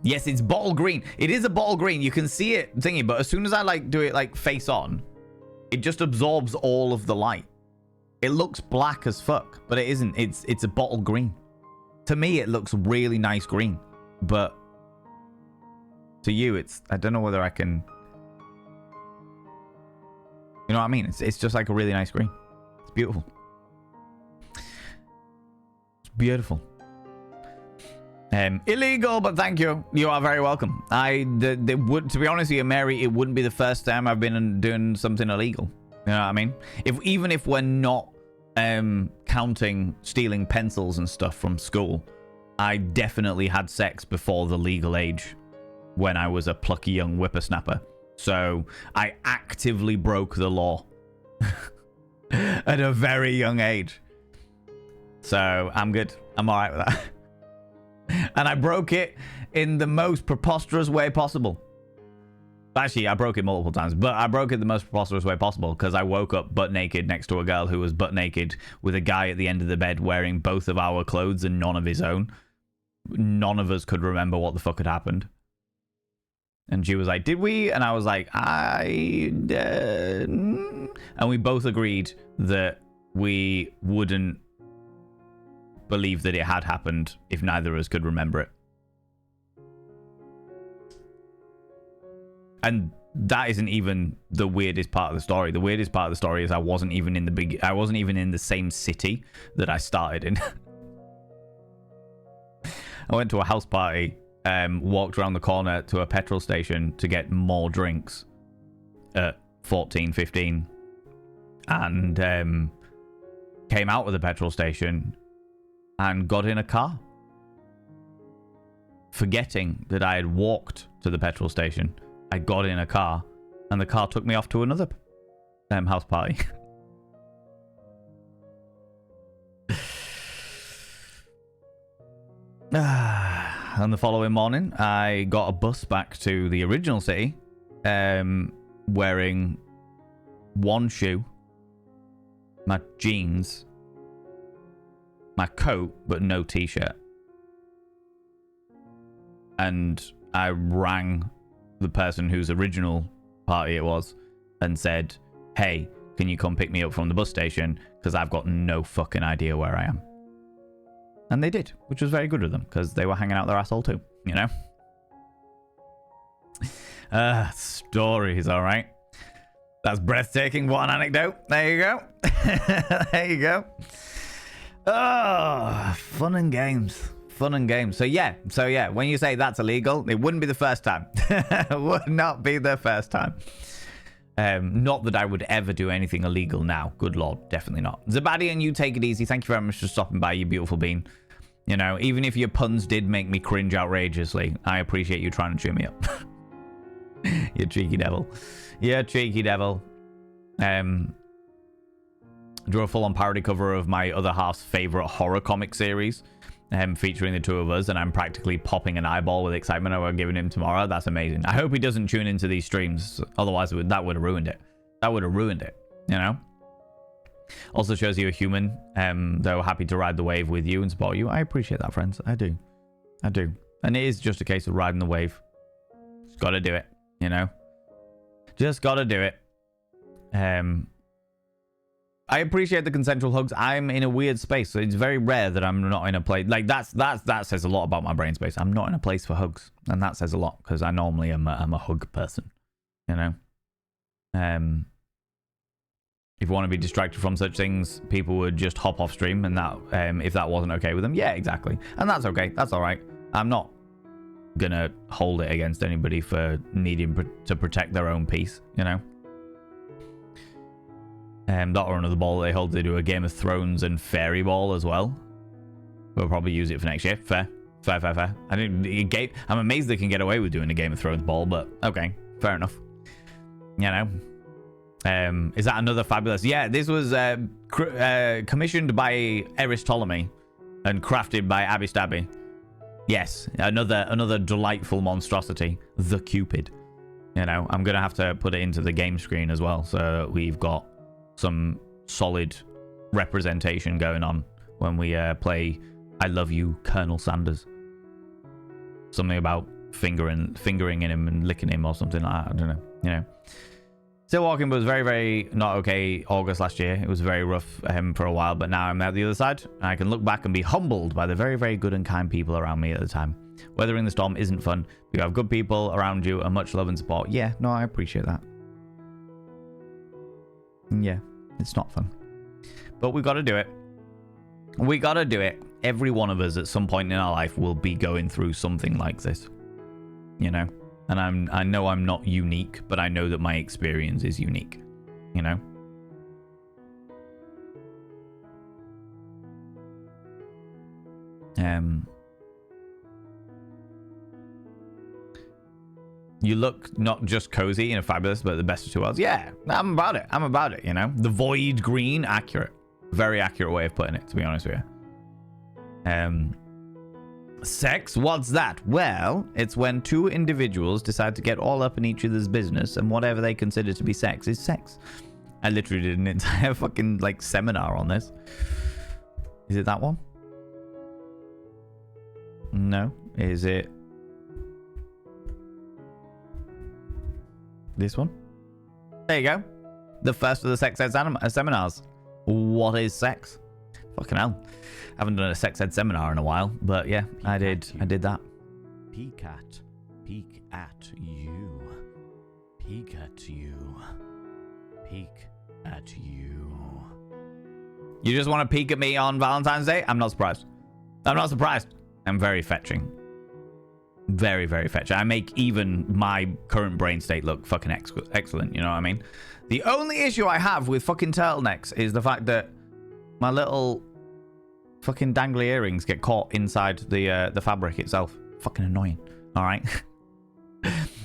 Yes, it's bottle green. It is a bottle green. You can see it thingy, but as soon as I like do it like face on, it just absorbs all of the light. It looks black as fuck, but it isn't. It's a bottle green. To me, it looks really nice green, but to you, it's, I don't know whether I can, you know what I mean? It's just like a really nice green. It's beautiful. It's beautiful. Illegal, but thank you. You are very welcome. To be honest with you, Mary, it wouldn't be the first time I've been doing something illegal. You know what I mean? Even if we're not counting stealing pencils and stuff from school, I definitely had sex before the legal age when I was a plucky young whippersnapper. So I actively broke the law at a very young age. So I'm good. I'm all right with that. And I broke it in the most preposterous way possible. Actually, I broke it multiple times, but I broke it the most preposterous way possible because I woke up butt naked next to a girl who was butt naked with a guy at the end of the bed wearing both of our clothes and none of his own. None of us could remember what the fuck had happened. And she was like, did we? And I was like, I did. And we both agreed that we wouldn't believe that it had happened if neither of us could remember it. And that isn't even the weirdest part of the story. The weirdest part of the story is I wasn't even in the same city that I started in. I went to a house party, walked around the corner to a petrol station to get more drinks at 14, 15, and came out of the petrol station and got in a car, forgetting that I had walked to the petrol station. I got in a car, and the car took me off to another house party. And the following morning, I got a bus back to the original city, wearing one shoe, my jeans, my coat, but no t-shirt. And I rang the person whose original party it was and said, hey, can you come pick me up from the bus station? Because I've got no fucking idea where I am. And they did, which was very good of them, because they were hanging out their asshole too, you know? Stories, all right. That's breathtaking. What an anecdote. There you go. There you go. Oh, fun and games. Fun and games. So yeah, when you say that's illegal, it wouldn't be the first time. It would not be the first time. Not that I would ever do anything illegal now. Good lord, definitely not. Zabadian, you take it easy. Thank you very much for stopping by, you beautiful bean. You know, even if your puns did make me cringe outrageously, I appreciate you trying to cheer me up. You cheeky devil. You cheeky devil. drew a full-on parody cover of my other half's favorite horror comic series, featuring the two of us, and I'm practically popping an eyeball with excitement over giving him tomorrow. That's amazing. I hope he doesn't tune into these streams, otherwise that would have ruined it. That would have ruined it, you know? Also shows you a human, though happy to ride the wave with you and support you. I appreciate that, friends. I do. And it is just a case of riding the wave. Just gotta do it, you know? Just gotta do it. I appreciate the consensual hugs. I'm in a weird space, so it's very rare that I'm not in a place like that says a lot about my brain space. I'm not in a place for hugs, and that says a lot because I normally am a hug person, you know. If you want to be distracted from such things, people would just hop off stream, and that if that wasn't okay with them, yeah, exactly, and that's okay. That's all right. I'm not gonna hold it against anybody for needing to protect their own peace, you know. That or another ball they hold. They do a Game of Thrones and fairy ball as well. We'll probably use it for next year. Fair. I'm amazed they can get away with doing a Game of Thrones ball, but okay, fair enough. You know. Is that another fabulous? Yeah, this was commissioned by Eris Ptolemy and crafted by Abby Stabby. Yes, another delightful monstrosity, the Cupid. You know, I'm gonna have to put it into the game screen as well, so we've got some solid representation going on when we play I Love You, Colonel Sanders. Something about fingering in him and licking him or something like that. I don't know. You know. Still walking, but was very, very not okay August last year. It was very rough for a while, but now I'm out the other side. And I can look back and be humbled by the very, very good and kind people around me at the time. Weathering the storm isn't fun. You have good people around you and much love and support. Yeah, no, I appreciate that. Yeah, it's not fun. But we got to do it. We got to do it. Every one of us at some point in our life will be going through something like this. You know? And I know I'm not unique, but I know that my experience is unique. You know? You look not just cozy and fabulous, but the best of two worlds. Yeah, I'm about it. I'm about it, you know? The void green, accurate. Very accurate way of putting it, to be honest with you. Sex? What's that? Well, it's when two individuals decide to get all up in each other's business, and whatever they consider to be sex is sex. I literally did an entire fucking, like, seminar on this. Is it that one? No. Is it this one? There you go. The first of the sex ed seminars. What is sex? Fucking hell. Haven't done a sex ed seminar in a while, but yeah, I did that. Peek at you. Peek at you. Peek at you. You just want to peek at me on Valentine's Day? I'm not surprised. I'm not surprised. I'm very fetching. Very, very fetching. I make even my current brain state look fucking excellent, you know what I mean? The only issue I have with fucking turtlenecks is the fact that my little fucking dangly earrings get caught inside the fabric itself. Fucking annoying. All right.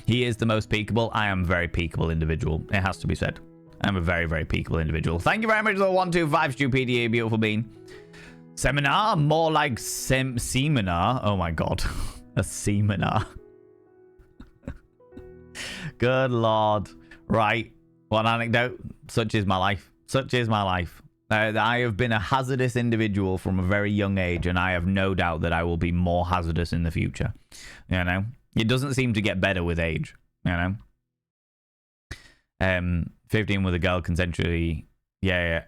He is the most peakable. I am a very peakable individual. It has to be said. I'm a very, very peakable individual. Thank you very much for the 125 stupidity, beautiful bean. Seminar? More like seminar. Oh my god. A seminar. Good lord. Right. One anecdote. Such is my life. Such is my life. I have been a hazardous individual from a very young age, and I have no doubt that I will be more hazardous in the future. You know? It doesn't seem to get better with age. You know? 15 with a girl consensually. Yeah.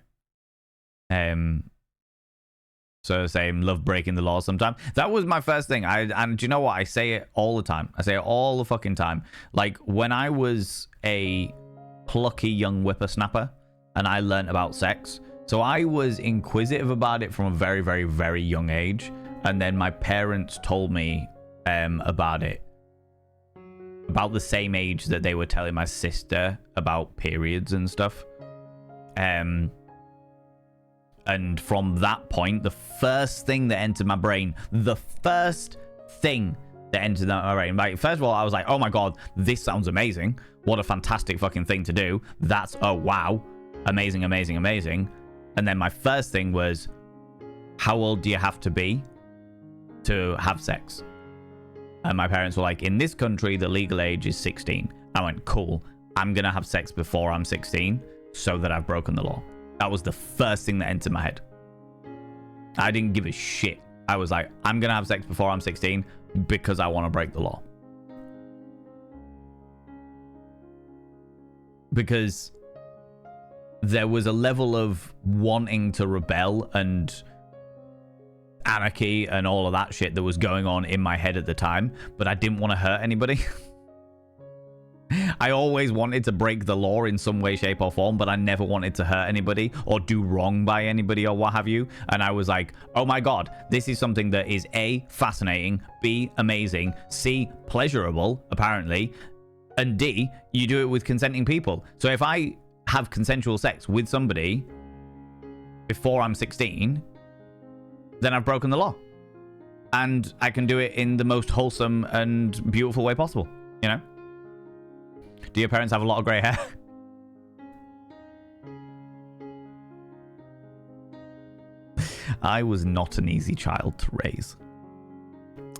So same, love breaking the law sometimes. That was my first thing. And do you know what? I say it all the time. I say it all the fucking time. Like, when I was a plucky young whippersnapper and I learnt about sex, so I was inquisitive about it from a very, very, very young age. And then my parents told me about it about the same age that they were telling my sister about periods and stuff. And from that point, the first thing that entered my brain, like, first of all, I was like, oh my god, this sounds amazing. What a fantastic fucking thing to do. That's, oh wow. Amazing, amazing, amazing. And then my first thing was, how old do you have to be to have sex? And my parents were like, in this country, the legal age is 16. I went, cool. I'm going to have sex before I'm 16 so that I've broken the law. That was the first thing that entered my head. I didn't give a shit. I was like, I'm going to have sex before I'm 16 because I want to break the law. Because there was a level of wanting to rebel and anarchy and all of that shit that was going on in my head at the time, but I didn't want to hurt anybody. I always wanted to break the law in some way, shape, or form, but I never wanted to hurt anybody or do wrong by anybody or what have you. And I was like, oh my god, this is something that is A, fascinating, B, amazing, C, pleasurable, apparently, and D, you do it with consenting people. So if I have consensual sex with somebody before I'm 16, then I've broken the law. And I can do it in the most wholesome and beautiful way possible, you know? Do your parents have a lot of grey hair? I was not an easy child to raise.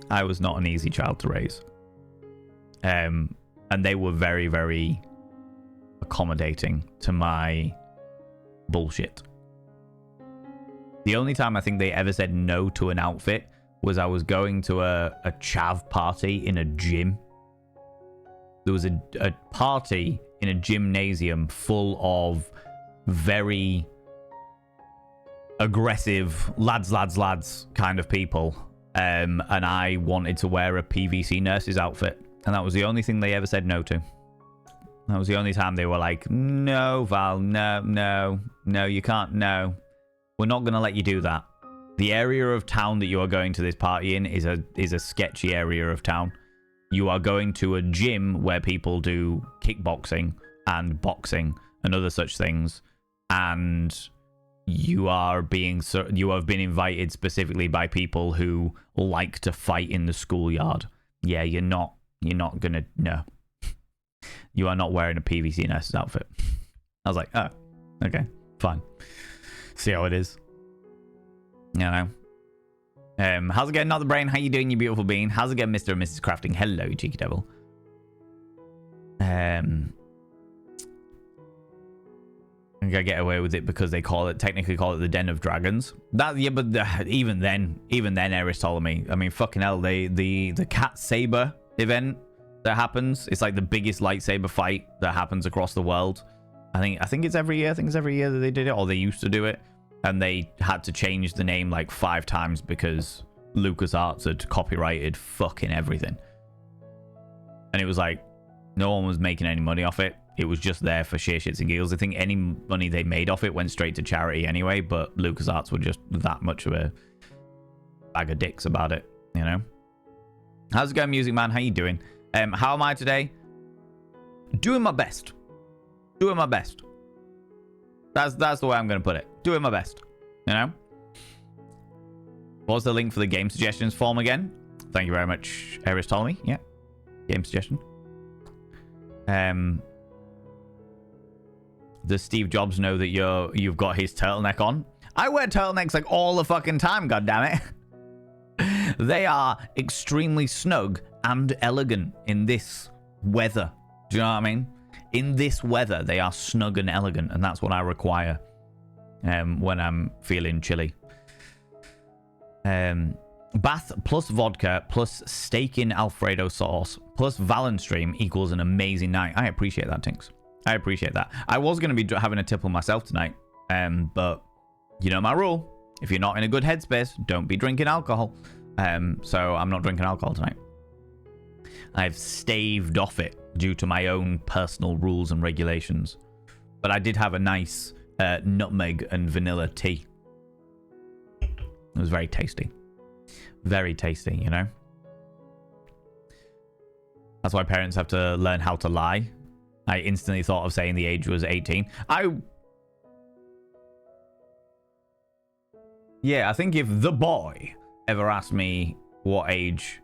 I was not an easy child to raise. And they were very, very accommodating to my bullshit. The only time I think they ever said no to an outfit was I was going to a chav party in a gym. There was a party in a gymnasium full of very aggressive lads kind of people. And I wanted to wear a PVC nurse's outfit. And that was the only thing they ever said no to. That was the only time they were like, no, Val, no, you can't, no. We're not going to let you do that. The area of town that you are going to this party in is a sketchy area of town. You are going to a gym where people do kickboxing and boxing and other such things. And you have been invited specifically by people who like to fight in the schoolyard. Yeah, you're not going to, no. You are not wearing a PVC nurse's outfit. I was like, oh, okay, fine. See how it is. You know. How's it going, Not the Brain? How you doing, you beautiful being? How's it going, Mr. and Mrs. Crafting? Hello, you cheeky devil. I think I get away with it because they technically call it the Den of Dragons. But even then, Eris told me. I mean, fucking hell, the Cat Saber event that happens. It's like the biggest lightsaber fight that happens across the world. I think it's every year. I think it's every year that they did it, or they used to do it. And they had to change the name like 5 times because LucasArts had copyrighted fucking everything. And it was like, no one was making any money off it. It was just there for sheer shits and giggles. I think any money they made off it went straight to charity anyway, but LucasArts were just that much of a bag of dicks about it, you know? How's it going, Music Man? How you doing? How am I today? Doing my best. Doing my best. That's the way I'm going to put it. Doing my best. You know? What's the link for the game suggestions form again? Thank you very much, Eris told me. Yeah. Game suggestion. Does Steve Jobs know that you've got his turtleneck on? I wear turtlenecks like all the fucking time, goddammit. They are extremely snug and elegant in this weather. Do you know what I mean? In this weather, they are snug and elegant, and that's what I require when I'm feeling chilly. Bath plus vodka plus steak in Alfredo sauce plus VALEN-stream equals an amazing night. I appreciate that, Tinks. I appreciate that. I was going to be having a tipple myself tonight, but you know my rule. If you're not in a good headspace, don't be drinking alcohol. So I'm not drinking alcohol tonight. I've staved off it due to my own personal rules and regulations. But I did have a nice nutmeg and vanilla tea. It was very tasty. Very tasty, you know? That's why parents have to learn how to lie. I instantly thought of saying the age was 18. Yeah, I think if the boy ever asked me what age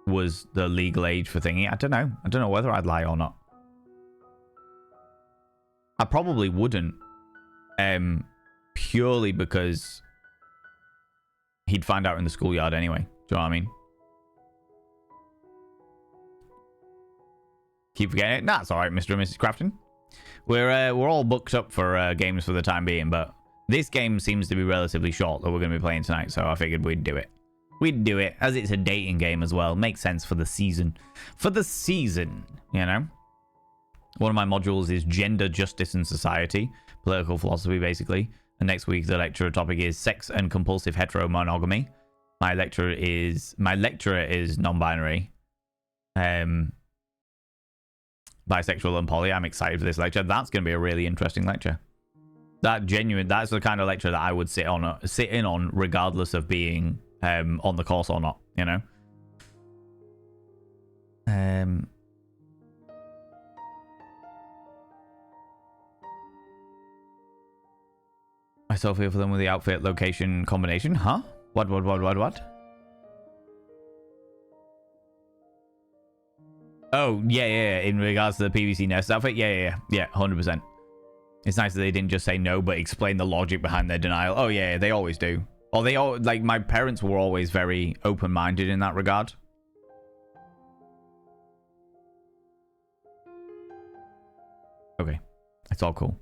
was the legal age for thingy, I don't know. I don't know whether I'd lie or not. I probably wouldn't. purely because he'd find out in the schoolyard anyway. Do you know what I mean? Keep forgetting it. Nah, it's all right, Mr. and Mrs. Crafton. We're all booked up for games for the time being, but this game seems to be relatively short that we're going to be playing tonight, so I figured we'd do it. We'd do it, as it's a dating game as well. Makes sense for the season. For the season, you know? One of my modules is Gender, Justice and Society. Political philosophy, basically. And next week, the lecture topic is Sex and Compulsive Heteromonogamy. My lecturer is non-binary. Bisexual and poly. I'm excited for this lecture. That's going to be a really interesting lecture. That's the kind of lecture that I would sit in on regardless of being on the course or not, you know? I still feel for them with the outfit location combination. Huh? What? Oh, yeah. In regards to the PVC Nest outfit, yeah, 100%. It's nice that they didn't just say no, but explain the logic behind their denial. Oh, yeah, they always do. Or they all, like, my parents were always very open-minded in that regard. Okay, it's all cool.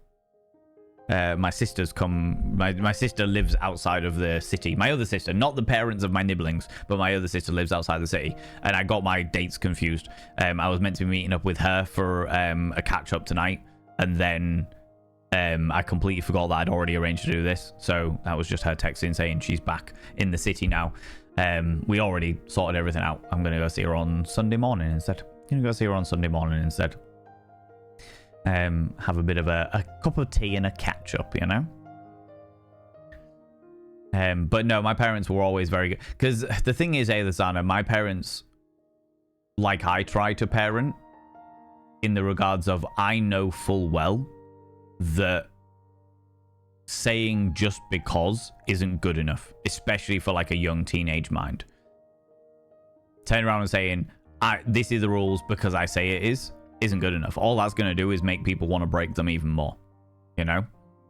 My sister's come. My sister lives outside of the city. My other sister, not the parents of my nibblings, but my other sister lives outside the city, and I got my dates confused. I was meant to be meeting up with her for a catch up tonight, and then I completely forgot that I'd already arranged to do this. So that was just her texting saying she's back in the city now. We already sorted everything out. I'm gonna go see her on Sunday morning instead. Have a bit of a cup of tea and a catch up, you know. But no, my parents were always very good, because the thing is, Lasana, my parents, like I try to parent, in the regards of I know full well that saying just because isn't good enough, especially for like a young teenage mind. Turning around and saying this is the rules because I say it isn't good enough. All that's going to do is make people want to break them even more, you know?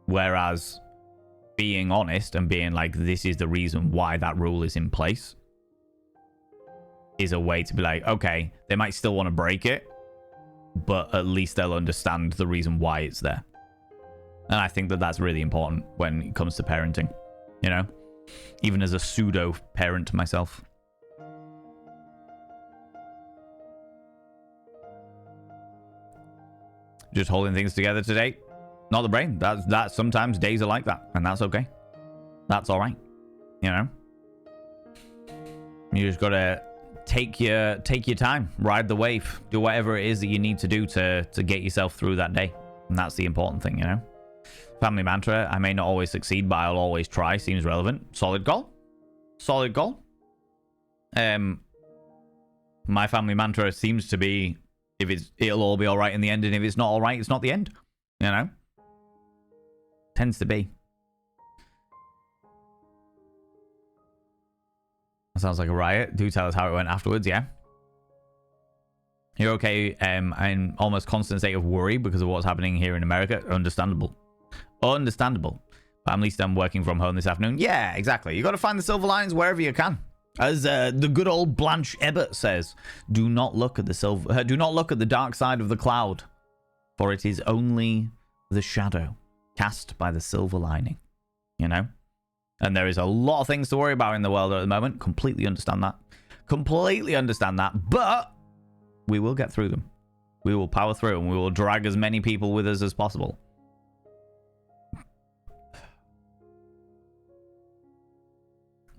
Whereas being honest and being like, this is the reason why that rule is in place, is a way to be like, okay, they might still want to break it, but at least they'll understand the reason why it's there. And I think that that's really important when it comes to parenting, you know? Even as a pseudo parent myself. Just holding things together today. Not the brain. That's sometimes days are like that, and that's okay. That's all right. You know. You just gotta take your time, ride the wave, do whatever it is that you need to do to get yourself through that day, and that's the important thing, you know. Family mantra: I may not always succeed, but I'll always try. Seems relevant. Solid goal. Solid goal. My family mantra seems to be, it'll all be all right in the end, and if it's not all right, it's not the end. You know? Tends to be. That sounds like a riot. Do tell us how it went afterwards, yeah? You're okay. I'm in almost constant state of worry because of what's happening here in America. Understandable. Understandable. But at least I'm working from home this afternoon. Yeah, exactly. You got to find the silver linings wherever you can. As the good old Blanche Ebert says, do not look at the dark side of the cloud, for it is only the shadow cast by the silver lining. You know? And there is a lot of things to worry about in the world at the moment. Completely understand that. Completely understand that. But we will get through them. We will power through, and we will drag as many people with us as possible.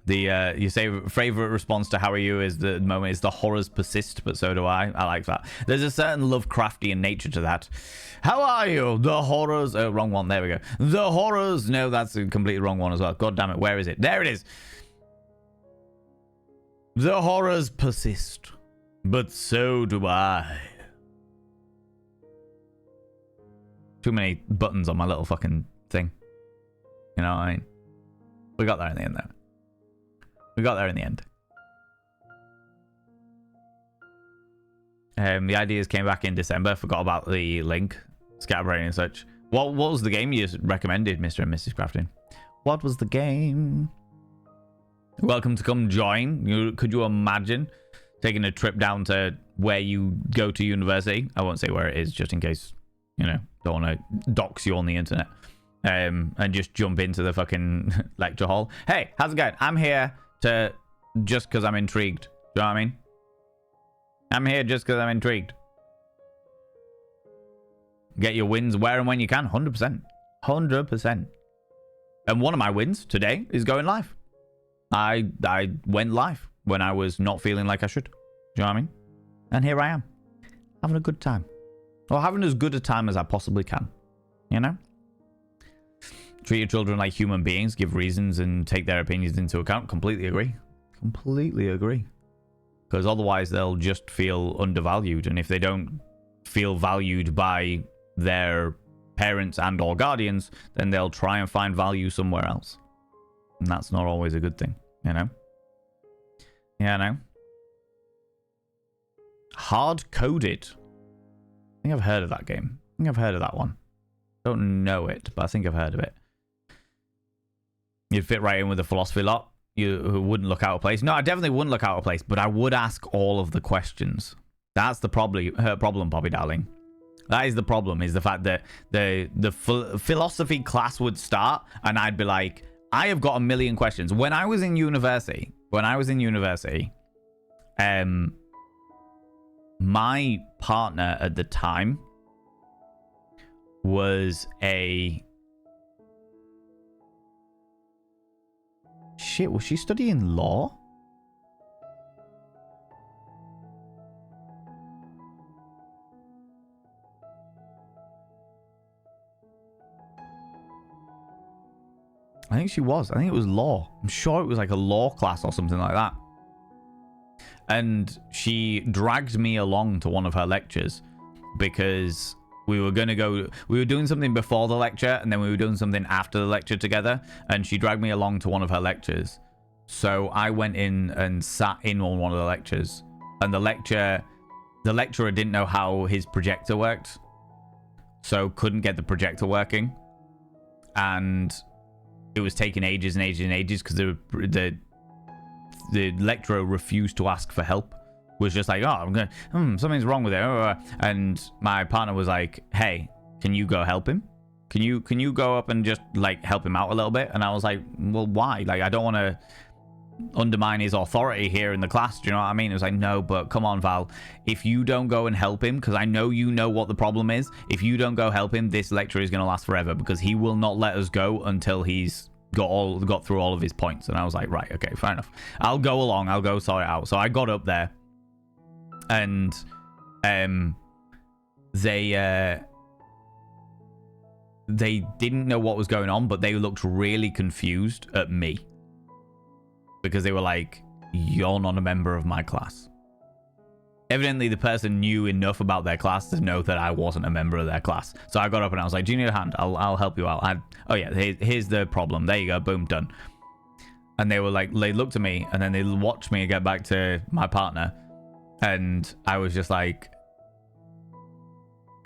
Your favorite response to how are you is the moment is the horrors persist, but so do I. I like that. There's a certain Lovecraftian nature to that. How are you? The horrors. Oh, wrong one. There we go. The horrors. No, that's a completely wrong one as well. God damn it. Where is it? There it is. The horrors persist, but so do I. Too many buttons on my little fucking thing. You know what I mean? We got there in the end, though. We got there in the end. The ideas came back in December. Forgot about the link. Scatterbrain and such. What was the game you recommended, Mr. and Mrs. Crafton? What was the game? Welcome to come join. Could you imagine taking a trip down to where you go to university? I won't say where it is, just in case, you know, don't want to dox you on the internet. And just jump into the fucking lecture hall. Hey, how's it going? I'm here to just because I'm intrigued. Do you know what I mean? I'm here just because I'm intrigued. Get your wins where and when you can. 100%. 100%. And one of my wins today is going live. I went live when I was not feeling like I should. Do you know what I mean? And here I am. Having a good time. Or having as good a time as I possibly can. You know? Treat your children like human beings. Give reasons and take their opinions into account. Completely agree. Completely agree. Because otherwise they'll just feel undervalued. And if they don't feel valued by their parents and or guardians, then they'll try and find value somewhere else. And that's not always a good thing, you know? Yeah, I know. Hard-coded. I think I've heard of that game. I think I've heard of that one. Don't know it, but I think I've heard of it. You'd fit right in with the philosophy lot. You wouldn't look out of place. No, I definitely wouldn't look out of place, but I would ask all of the questions. That's the problem, Poppy darling. That is the problem, is the fact that the philosophy class would start and I'd be like, I have got a million questions. When I was in university, my partner at the time was a... Shit, was she studying law? I think she was. I think it was law. I'm sure it was like a law class or something like that. And she dragged me along to one of her lectures because we were going to go... We were doing something before the lecture and then we were doing something after the lecture together. And she dragged me along to one of her lectures. So I went in and sat in on one of the lectures. And the lecturer didn't know how his projector worked. So couldn't get the projector working. And... it was taking ages and ages and ages because the lecturer refused to ask for help. Was just like, oh, something's wrong with it. And my partner was like, hey, can you go help him? Can you go up and just like help him out a little bit? And I was like, well, why? Like, I don't want to undermine his authority here in the class. Do you know what I mean? It was like, no, but come on, Val. If you don't go and help him, because I know you know what the problem is. If you don't go help him, this lecture is going to last forever because he will not let us go until he's got through all of his points. And I was like, right, okay, fair enough. I'll go along. I'll go sort it out. So I got up there and they didn't know what was going on, but they looked really confused at me. Because they were like, you're not a member of my class. Evidently, the person knew enough about their class to know that I wasn't a member of their class. So I got up and I was like, do you need a hand? I'll help you out. Oh yeah, here's the problem. There you go. Boom, done. And they were like, they looked at me and then they watched me get back to my partner. And I was just like,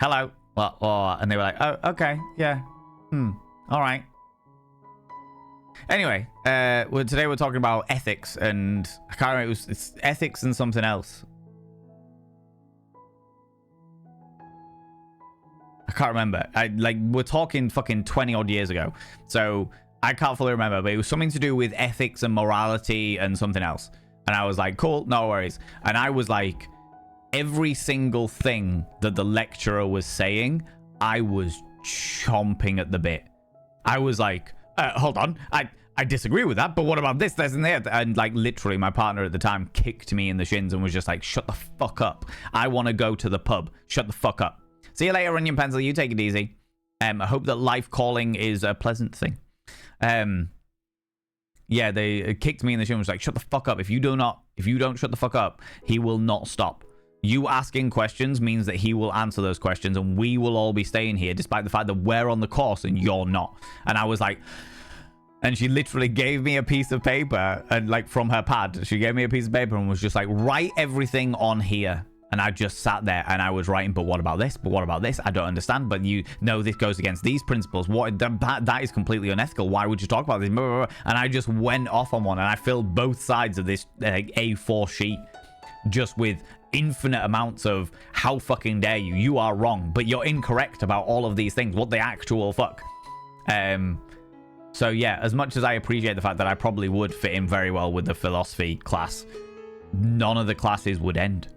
hello. And they were like, oh, okay. Yeah. All right. Anyway, today we're talking about ethics and I can't remember, it's ethics and something else. I can't remember. We're talking fucking 20 odd years ago. So I can't fully remember, but it was something to do with ethics and morality and something else. And I was like, cool, no worries. And I was like, every single thing that the lecturer was saying, I was chomping at the bit. I was like, hold on, I disagree with that, but what about this, and that? And like literally my partner at the time kicked me in the shins and was just like, shut the fuck up. I want to go to the pub. Shut the fuck up. See you later, Onion Pencil. You take it easy. I hope that life calling is a pleasant thing. Yeah, they kicked me in the shin and was like, shut the fuck up. If you don't shut the fuck up, he will not stop. You asking questions means that he will answer those questions and we will all be staying here despite the fact that we're on the course and you're not. And I was like... And she literally gave me a piece of paper and like from her pad, she gave me a piece of paper and was just like, write everything on here. And I just sat there and I was writing, but what about this? But what about this? I don't understand. But you know, this goes against these principles. That is completely unethical. Why would you talk about this? And I just went off on one, and I filled both sides of this A4 sheet just with infinite amounts of how fucking dare you? You are wrong, but you're incorrect about all of these things. What the actual fuck? So yeah, as much as I appreciate the fact that I probably would fit in very well with the philosophy class, none of the classes would end.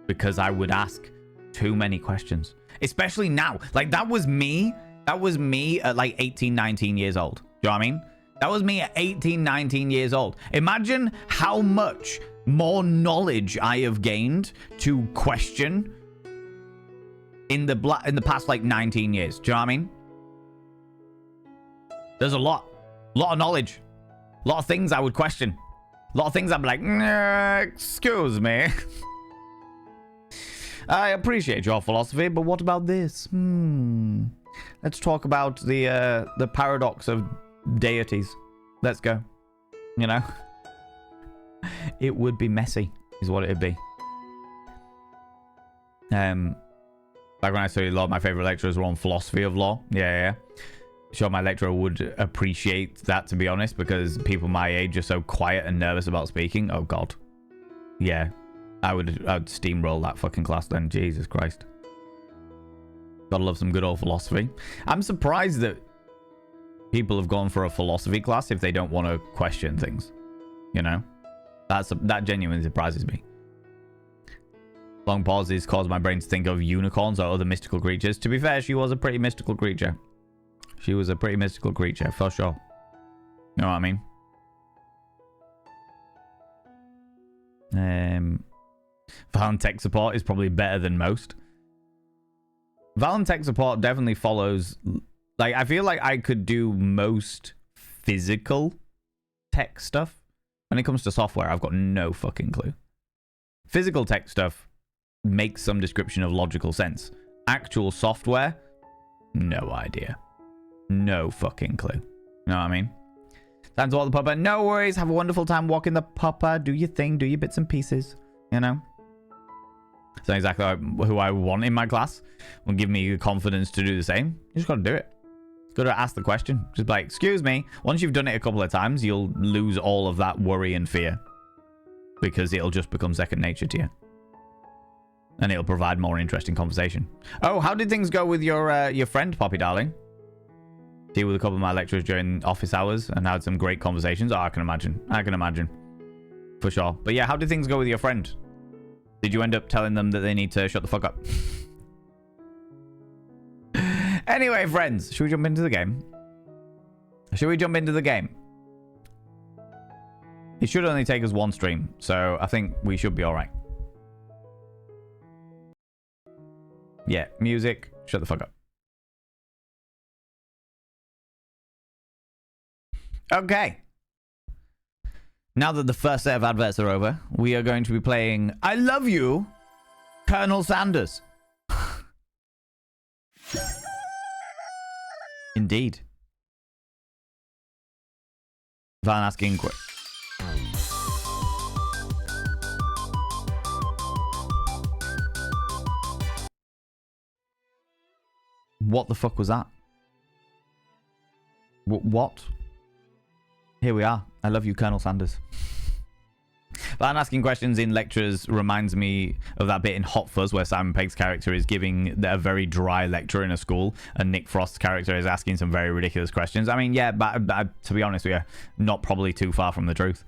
Because I would ask too many questions. Especially now. Like, that was me at like 18, 19 years old. Do you know what I mean? That was me at 18, 19 years old. Imagine how much more knowledge I have gained to question in the past like 19 years. Do you know what I mean? There's a lot of knowledge. A lot of things I would question. A lot of things I'd be like, excuse me. I appreciate your philosophy, but what about this? Let's talk about the paradox of deities. Let's go. You know? It would be messy, is what it'd be. Back when I studied law, my favorite lecturers were on philosophy of law. Yeah. Sure, my lecturer would appreciate that, to be honest, because people my age are so quiet and nervous about speaking. Oh, God. Yeah. I'd steamroll that fucking class then. Jesus Christ. Gotta love some good old philosophy. I'm surprised that people have gone for a philosophy class if they don't want to question things. You know? That genuinely surprises me. Long pauses cause my brain to think of unicorns or other mystical creatures. To be fair, she was a pretty mystical creature. She was a pretty mystical creature, for sure. You know what I mean? Valen tech support is probably better than most. Valen tech support definitely follows... Like, I feel like I could do most physical tech stuff. When it comes to software, I've got no fucking clue. Physical tech stuff makes some description of logical sense. Actual software, no idea. No fucking clue. You know what I mean? Time to walk the pupper. No worries. Have a wonderful time walking the pupper. Do your thing. Do your bits and pieces. You know? It's not exactly who I want in my class. Will give me the confidence to do the same. You just got to do it. Got to ask the question. Just be like, excuse me. Once you've done it a couple of times, you'll lose all of that worry and fear. Because it'll just become second nature to you. And it'll provide more interesting conversation. Oh, how did things go with your friend, Poppy darling? Deal with a couple of my lecturers during office hours and had some great conversations. Oh, I can imagine. I can imagine. For sure. But yeah, how did things go with your friend? Did you end up telling them that they need to shut the fuck up? Anyway, friends, should we jump into the game? Should we jump into the game? It should only take us one stream, so I think we should be alright. Yeah, music. Shut the fuck up. Okay. Now that the first set of adverts are over, we are going to be playing I Love You, Colonel Sanders. Indeed. Van asking... What the fuck was that? What? Here we are. I love you, Colonel Sanders. Van asking questions in lectures reminds me of that bit in Hot Fuzz where Simon Pegg's character is giving a very dry lecture in a school and Nick Frost's character is asking some very ridiculous questions. I mean, yeah, but to be honest with you, not probably too far from the truth.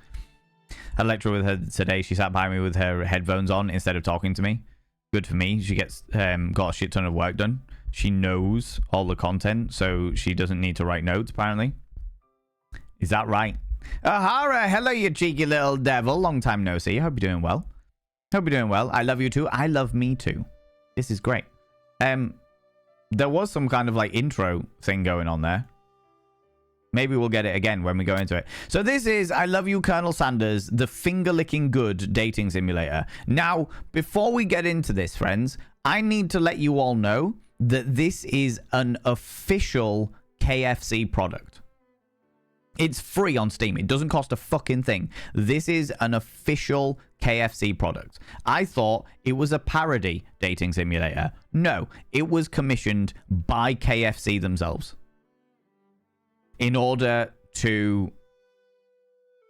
Had a lecture with her today. She sat by me with her headphones on instead of talking to me. Good for me. She gets got a shit ton of work done. She knows all the content, so she doesn't need to write notes, apparently. Is that right? Ahara, hello, you cheeky little devil. Long time no see. Hope you're doing well. Hope you're doing well. I love you too. I love me too. This is great. There was some kind of like intro thing going on there. Maybe we'll get it again when we go into it. So this is I Love You, Colonel Sanders, the finger-licking good dating simulator. Now, before we get into this, friends, I need to let you all know that this is an official KFC product. It's free on Steam. It doesn't cost a fucking thing. This is an official KFC product. I thought it was a parody dating simulator. No, it was commissioned by KFC themselves. In order to,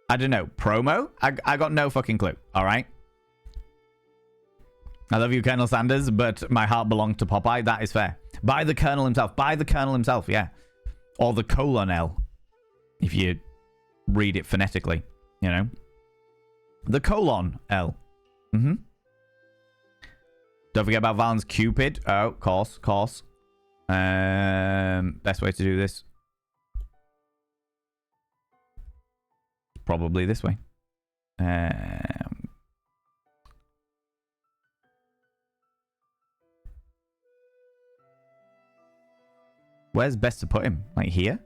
I don't know, promo? I got no fucking clue, all right? I love you, Colonel Sanders, but my heart belongs to Popeye. That is fair. By the Colonel himself. By the Colonel himself, yeah. Or the Colonel, if you read it phonetically, you know. The colon L. Mm-hmm. Don't forget about Valen's Cupid. Oh, course. Best way to do this. Probably this way. Where's best to put him? Like here?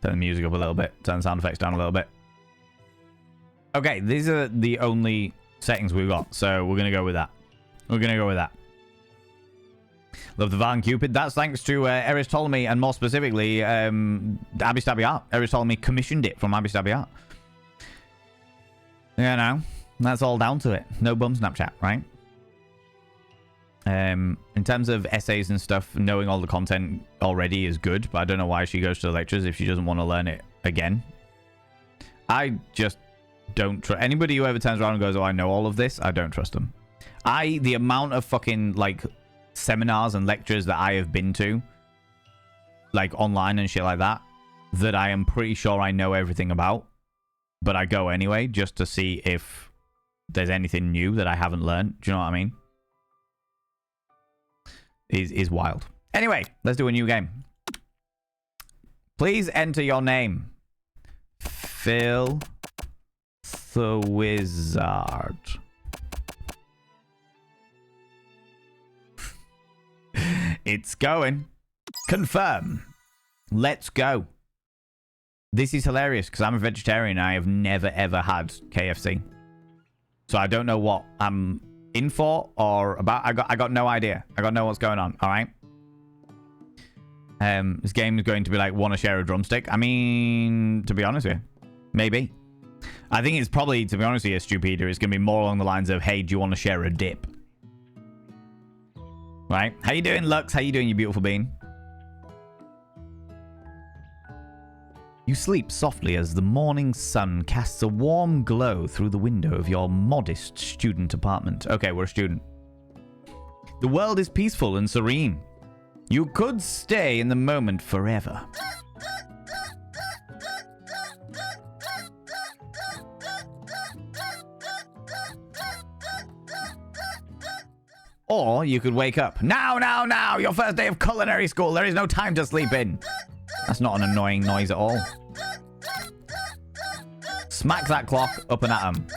Turn the music up a little bit. Turn the sound effects down a little bit. Okay, these are the only settings we've got, so we're going to go with that. We're going to go with that. Love the Valen Cupid. That's thanks to Eris Ptolemy, and more specifically, Abby Stabby Art. Eris Ptolemy commissioned it from Abby Stabby Art. You know, that's all down to it. No bum Snapchat, right? In terms of essays and stuff, knowing all the content already is good, but I don't know why she goes to the lectures if she doesn't want to learn it again. I just don't trust anybody who ever turns around and goes, oh, I know all of this. I don't trust them. The amount of fucking, like, seminars and lectures that I have been to, like, online and shit like that, that I am pretty sure I know everything about, but I go anyway just to see if there's anything new that I haven't learned. Do you know what I mean? Is wild. Anyway, let's do a new game. Please enter your name. Phil the Wizard. It's going. Confirm. Let's go. This is hilarious because I'm a vegetarian and I have never ever had KFC. So I don't know what I'm in for or about. I got no idea. I got no what's going on. All right. This game is going to be like, want to share a drumstick? I mean, to be honest with you, maybe. I think it's probably, to be honest with you, Stupider, it's going to be more along the lines of, hey, do you want to share a dip? Right? How you doing, Lux? How you doing, you beautiful bean? You sleep softly as the morning sun casts a warm glow through the window of your modest student apartment. Okay, we're a student. The world is peaceful and serene. You could stay in the moment forever. Or you could wake up. Now! Your first day of culinary school. There is no time to sleep in. That's not an annoying noise at all. Smack that clock up and at 'em.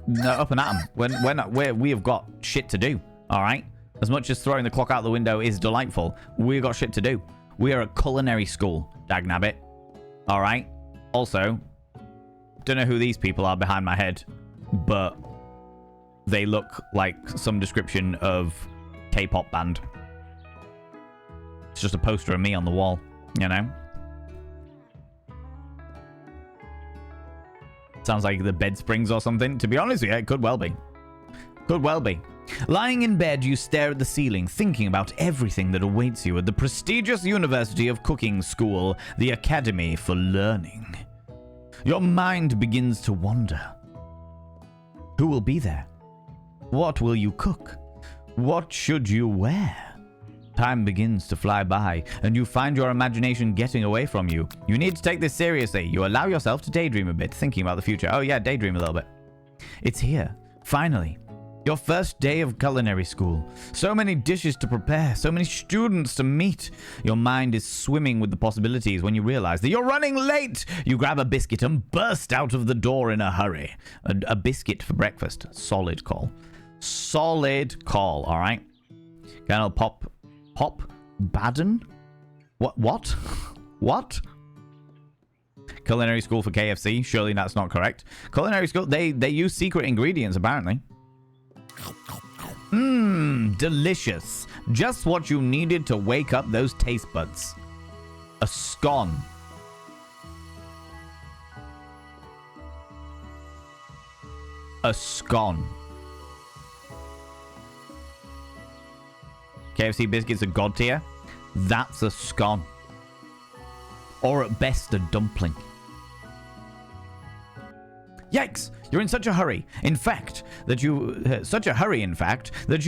No, up and at 'em. We have got shit to do. All right? As much as throwing the clock out the window is delightful, we've got shit to do. We are a culinary school, dagnabbit. All right? Also, don't know who these people are behind my head, but they look like some description of K-pop band. It's just a poster of me on the wall, you know? Sounds like the bed springs or something. To be honest with you, it could well be. Could well be. Lying in bed, you stare at the ceiling, thinking about everything that awaits you at the prestigious University of Cooking School, the Academy for Learning. Your mind begins to wander. Who will be there? What will you cook? What should you wear? Time begins to fly by, and you find your imagination getting away from you. You need to take this seriously. You allow yourself to daydream a bit, thinking about the future. Oh yeah, daydream a little bit. It's here, finally. Your first day of culinary school. So many dishes to prepare, so many students to meet. Your mind is swimming with the possibilities when you realize that you're running late. You grab a biscuit and burst out of the door in a hurry. A biscuit for breakfast. Solid call. Solid call, all right? Colonel Pop Baden? What? What? What? Culinary school for KFC? Surely that's not correct. Culinary school, they use secret ingredients, apparently. Mmm, delicious. Just what you needed to wake up those taste buds. A scone. A scone. KFC biscuits are god tier. That's a scone. Or at best a dumpling. Yikes! You're in such a hurry. In fact, that you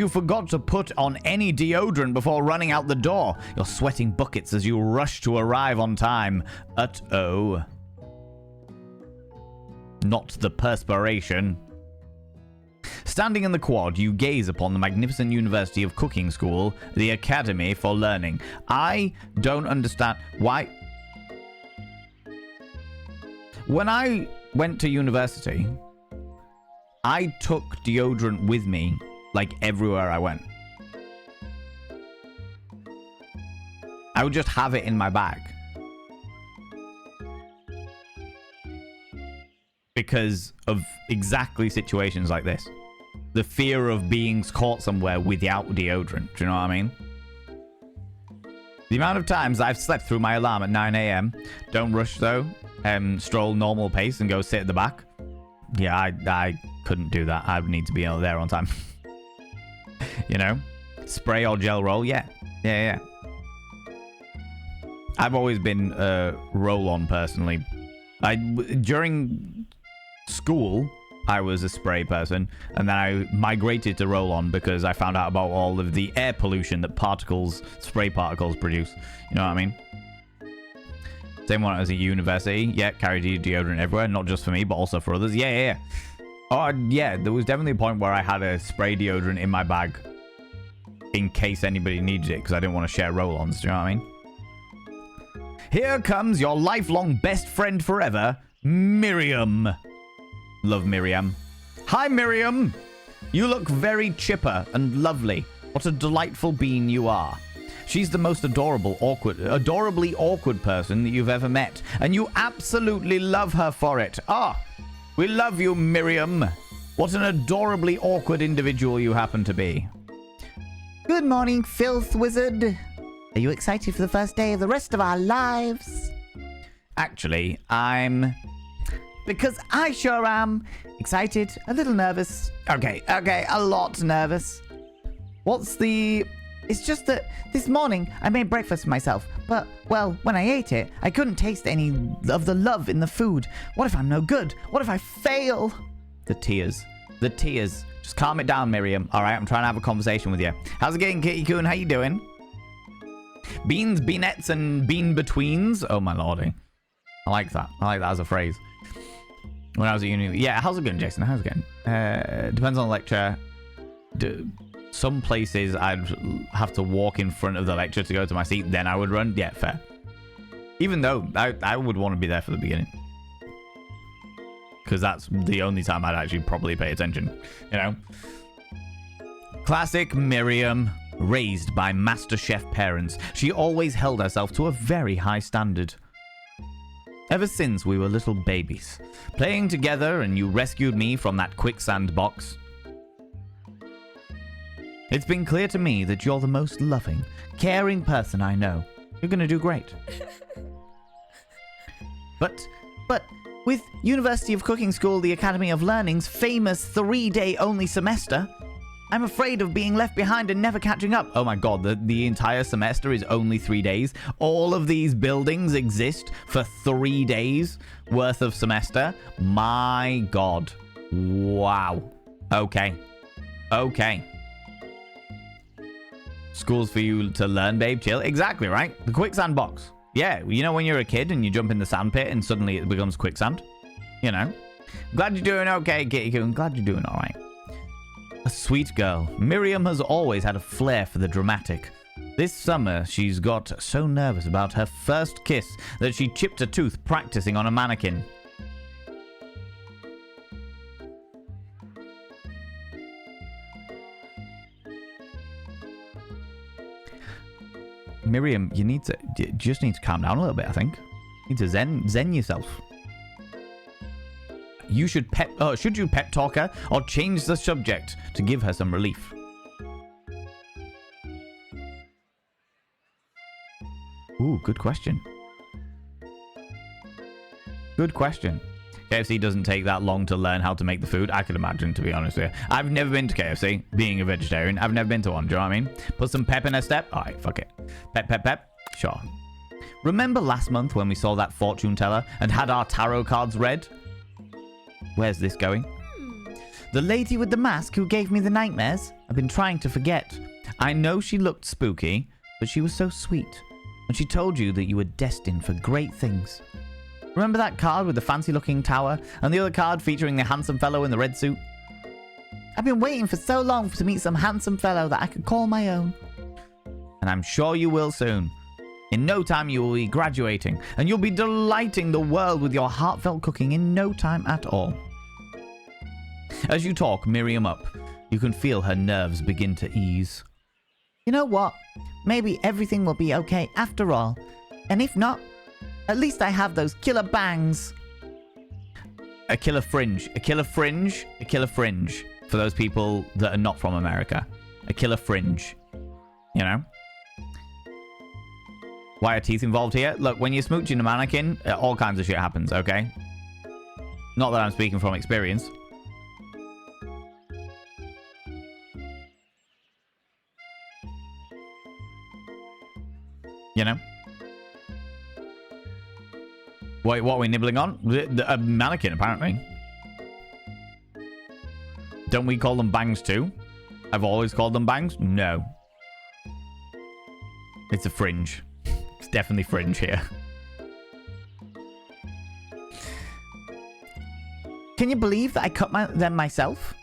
forgot to put on any deodorant before running out the door. You're sweating buckets as you rush to arrive on time. Uh-oh. Not the perspiration. Standing in the quad, you gaze upon the magnificent University of Cooking School, the Academy for Learning. I don't understand why. When I went to university, I took deodorant with me, like, everywhere I went. I would just have it in my bag. Because of exactly situations like this. The fear of being caught somewhere without deodorant. Do you know what I mean? The amount of times I've slept through my alarm at 9 a.m. Don't rush, though. Stroll normal pace and go sit at the back. Yeah, I couldn't do that. I would need to be out there on time. You know? Spray or gel roll, yeah. Yeah. I've always been a roll-on, personally. During school, I was a spray person, and then I migrated to roll-on because I found out about all of the air pollution that spray particles produce. You know what I mean? Same one as a university. Yeah, carry deodorant everywhere. Not just for me, but also for others. Yeah. Oh, yeah. There was definitely a point where I had a spray deodorant in my bag in case anybody needed it, because I didn't want to share roll-ons. Do you know what I mean? Here comes your lifelong best friend forever, Miriam. Love Miriam. Hi, Miriam. You look very chipper and lovely. What a delightful being you are. She's the most adorably awkward person that you've ever met, and you absolutely love her for it. We love you, Miriam. What an adorably awkward individual you happen to be. Good morning, filth wizard. Are you excited for the first day of the rest of our lives? Actually, because I sure am excited, a little nervous. Okay, a lot nervous. It's just that this morning I made breakfast for myself, but, well, when I ate it, I couldn't taste any of the love in the food. What if I'm no good? What if I fail? The tears. Just calm it down, Miriam. All right, I'm trying to have a conversation with you. How's it going, Kitty-kun? How you doing? Beans, beanettes, and bean-betweens. Oh, my lordy. I like that as a phrase. When I was at uni. Yeah, how's it going, Jason? How's it going? Depends on the lecture. Some places I'd have to walk in front of the lecture to go to my seat, then I would run. Yeah, fair. Even though I would want to be there for the beginning. Because that's the only time I'd actually probably pay attention. You know? Classic Miriam. Raised by Master Chef parents, she always held herself to a very high standard. Ever since we were little babies, playing together and you rescued me from that quicksand box, it's been clear to me that you're the most loving, caring person I know. You're gonna do great. But with University of Cooking School, the Academy of Learning's famous 3-day only semester, I'm afraid of being left behind and never catching up. Oh my god, the entire semester is only 3 days. All of these buildings exist for 3 days worth of semester. My god. Wow. Okay. School's for you to learn, babe. Chill. Exactly, right? The quicksand box. Yeah, you know when you're a kid and you jump in the sand pit and suddenly it becomes quicksand? You know? Glad you're doing okay, Kitty-kun. Glad you're doing alright. A sweet girl, Miriam has always had a flair for the dramatic. This summer, she's got so nervous about her first kiss that she chipped a tooth practicing on a mannequin. Miriam, you just need to calm down a little bit, I think. You need to zen yourself. You should should you pep talk her or change the subject to give her some relief? Ooh, good question. Good question. KFC doesn't take that long to learn how to make the food. I could imagine, to be honest with you. I've never been to KFC, being a vegetarian. I've never been to one, do you know what I mean? Put some pep in a step. All right, fuck it. Pep, pep, pep. Sure. Remember last month when we saw that fortune teller and had our tarot cards read? Where's this going? The lady with the mask who gave me the nightmares? I've been trying to forget. I know she looked spooky, but she was so sweet. And she told you that you were destined for great things. Remember that card with the fancy-looking tower and the other card featuring the handsome fellow in the red suit? I've been waiting for so long to meet some handsome fellow that I could call my own. And I'm sure you will soon. In no time you will be graduating, and you'll be delighting the world with your heartfelt cooking in no time at all. As you talk Miriam up, you can feel her nerves begin to ease. You know what? Maybe everything will be okay after all. And if not, at least I have those killer bangs. A killer fringe. A killer fringe. A killer fringe. For those people that are not from America. A killer fringe. You know? Why are teeth involved here? Look, when you're smooching a mannequin, all kinds of shit happens, okay? Not that I'm speaking from experience. You know? Wait, what are we nibbling on? A mannequin, apparently. Don't we call them bangs too? I've always called them bangs? No. It's a fringe. It's definitely fringe here. Can you believe that I cut them myself?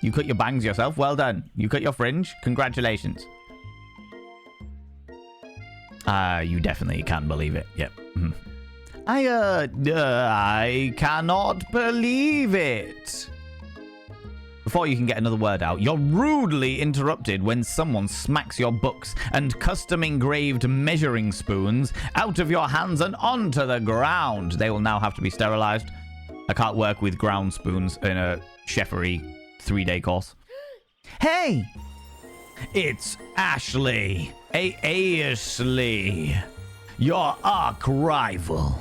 You cut your bangs yourself? Well done. You cut your fringe? Congratulations. You definitely can believe it. Yep. Mm-hmm. I cannot believe it. Before you can get another word out, you're rudely interrupted when someone smacks your books and custom engraved measuring spoons out of your hands and onto the ground. They will now have to be sterilized. I can't work with ground spoons in a chefery 3-day course. Hey! It's Ashley. Ashley. Your arch rival.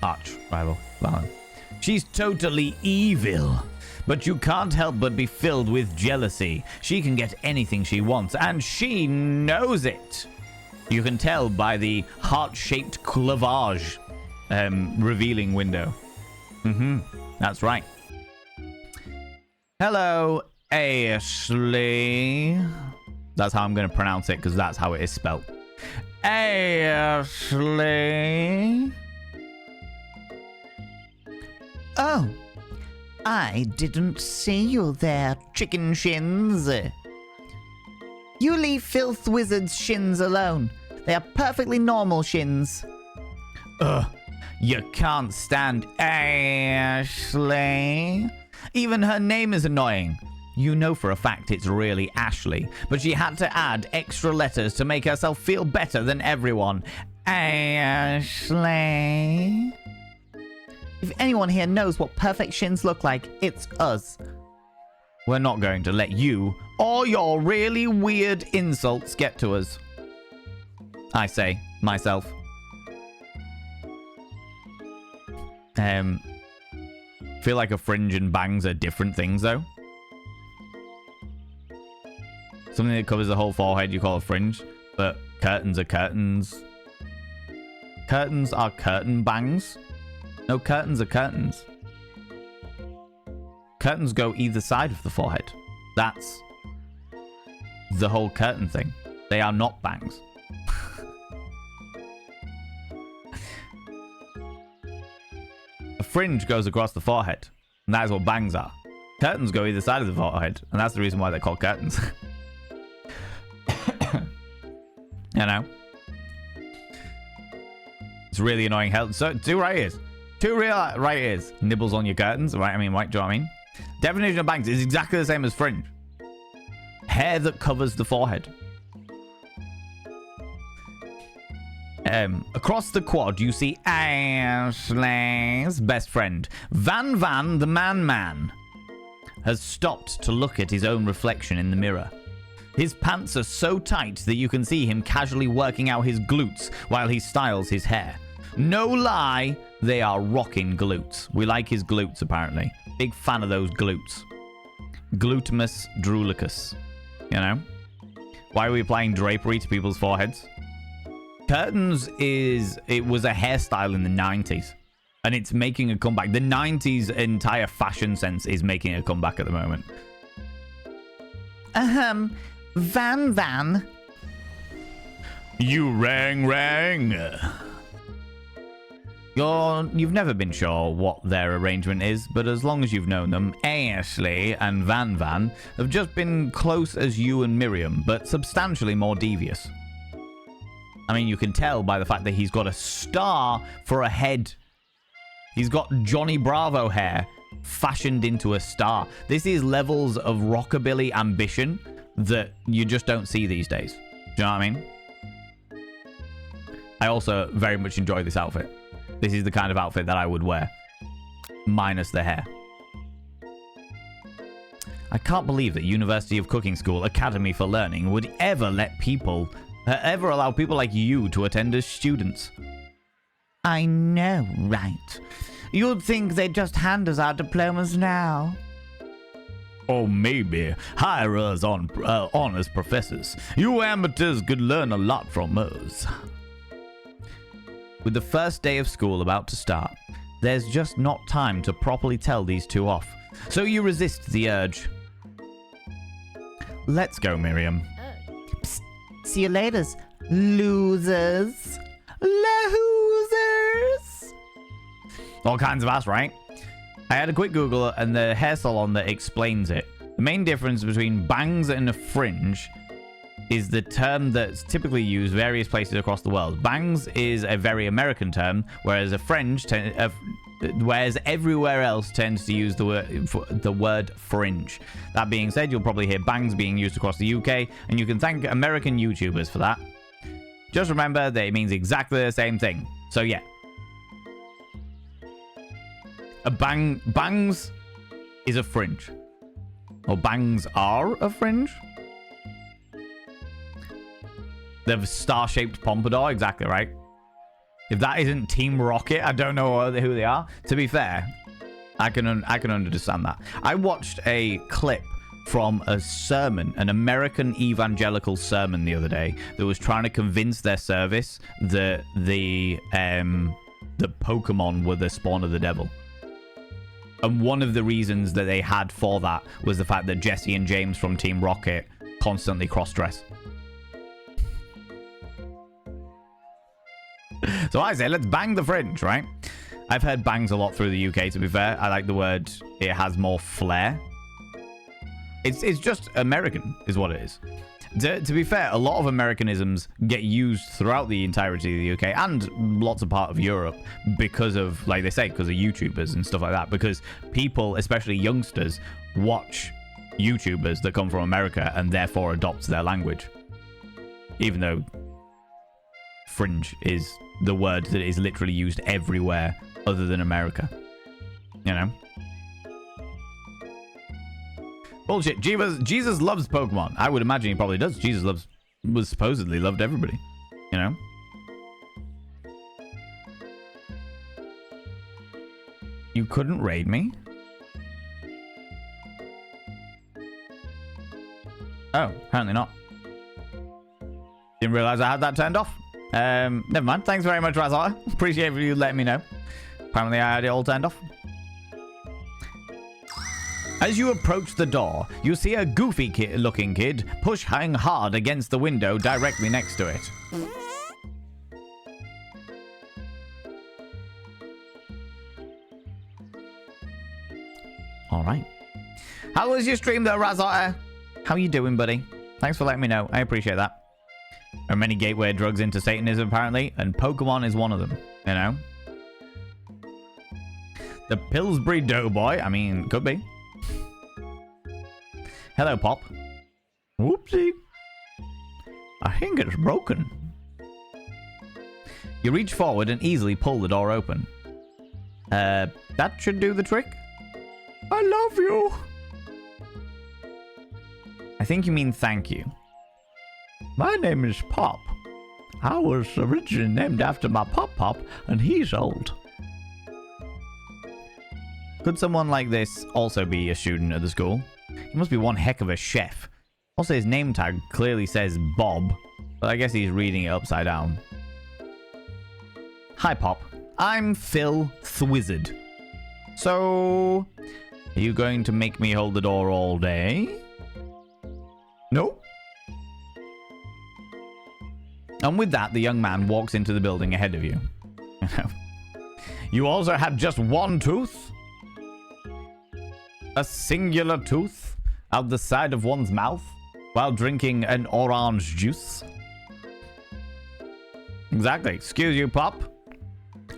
Valen. She's totally evil. But you can't help but be filled with jealousy. She can get anything she wants, and she knows it. You can tell by the heart-shaped clavage revealing window. That's right. Hello, Ashley. That's how I'm going to pronounce it, because that's how it is spelled. Ashley. Oh. I didn't see you there, chicken shins. You leave Filth Wizard's shins alone. They are perfectly normal shins. Ugh, you can't stand Ashley. Even her name is annoying. You know for a fact it's really Ashley, but she had to add extra letters to make herself feel better than everyone. Ashley. If anyone here knows what perfect shins look like, it's us. We're not going to let you or your really weird insults get to us. I say, myself. Feel like a fringe and bangs are different things, though. Something that covers the whole forehead you call a fringe, but curtains are curtains. Curtains are curtain bangs. No, curtains are curtains. Curtains go either side of the forehead. That's the whole curtain thing. They are not bangs. A fringe goes across the forehead, and that is what bangs are. Curtains go either side of the forehead, and that's the reason why they're called curtains. You know? It's really annoying. Hell, so, two right ears. Two real right ears. Nibbles on your curtains, right? I mean, right, do you know what I mean? Definition of bangs is exactly the same as fringe. Hair that covers the forehead. Across the quad, you see Ashley's best friend. Van the man has stopped to look at his own reflection in the mirror. His pants are so tight that you can see him casually working out his glutes while he styles his hair. No lie, they are rocking glutes. We like his glutes, apparently. Big fan of those glutes. Glutimus drulicus. You know? Why are we applying drapery to people's foreheads? Curtains it was a hairstyle in the 90s. And it's making a comeback. The 90s entire fashion sense is making a comeback at the moment. Van. You rang. You've never been sure what their arrangement is, but as long as you've known them, Ashley and Van have just been close as you and Miriam, but substantially more devious. I mean, you can tell by the fact that he's got a star for a head. He's got Johnny Bravo hair fashioned into a star. This is levels of rockabilly ambition that you just don't see these days. Do you know what I mean? I also very much enjoy this outfit. This is the kind of outfit that I would wear. Minus the hair. I can't believe that University of Cooking School Academy for Learning would ever allow people like you to attend as students. I know, right? You'd think they'd just hand us our diplomas now. Or maybe hire us on as professors. You amateurs could learn a lot from us. With the first day of school about to start, there's just not time to properly tell these two off. So you resist the urge. Let's go, Miriam. Psst, see you later, losers. All kinds of ass, right? I had a quick Google and the hair salon that explains it. The main difference between bangs and a fringe is the term that's typically used various places across the world. Bangs is a very American term, whereas whereas everywhere else tends to use the word fringe. That being said, you'll probably hear bangs being used across the UK, and you can thank American YouTubers for that. Just remember that it means exactly the same thing. So yeah. Bangs is a fringe. Or bangs are a fringe. The star-shaped pompadour, exactly right. If that isn't Team Rocket, I don't know who they are. To be fair, I can understand that. I watched a clip from a sermon, an American evangelical sermon the other day that was trying to convince their service that the Pokemon were the spawn of the devil. And one of the reasons that they had for that was the fact that Jesse and James from Team Rocket constantly cross-dress. So I say, let's bang the fringe, right? I've heard bangs a lot through the UK, to be fair. I like the word, it has more flair. It's just American, is what it is. To be fair, a lot of Americanisms get used throughout the entirety of the UK and lots of part of Europe because of, like they say, because of YouTubers and stuff like that. Because people, especially youngsters, watch YouTubers that come from America and therefore adopt their language. Even though fringe is the word that is literally used everywhere other than America. You know? Bullshit. Jesus loves Pokemon. I would imagine he probably does. Jesus was supposedly loved everybody. You know? You couldn't raid me? Oh, apparently not. Didn't realize I had that turned off. Never mind. Thanks very much, Razar. Appreciate you letting me know. Apparently I had it all turned off. As you approach the door, you see a goofy-looking kid pushing hard against the window directly next to it. All right. How was your stream, though, Razar? How you doing, buddy? Thanks for letting me know. I appreciate that. There are many gateway drugs into Satanism, apparently, and Pokemon is one of them, you know? The Pillsbury Doughboy, I mean, could be. Hello, Pop. Whoopsie. I think it's broken. You reach forward and easily pull the door open. That should do the trick. I love you. I think you mean thank you. My name is Pop. I was originally named after my Pop, and he's old. Could someone like this also be a student at the school? He must be one heck of a chef. Also, his name tag clearly says Bob, but I guess he's reading it upside down. Hi, Pop. I'm Phil Thwizzard. So, are you going to make me hold the door all day? No. And with that, the young man walks into the building ahead of you. You also had just one tooth? A singular tooth out the side of one's mouth while drinking an orange juice? Exactly. Excuse you, Pop.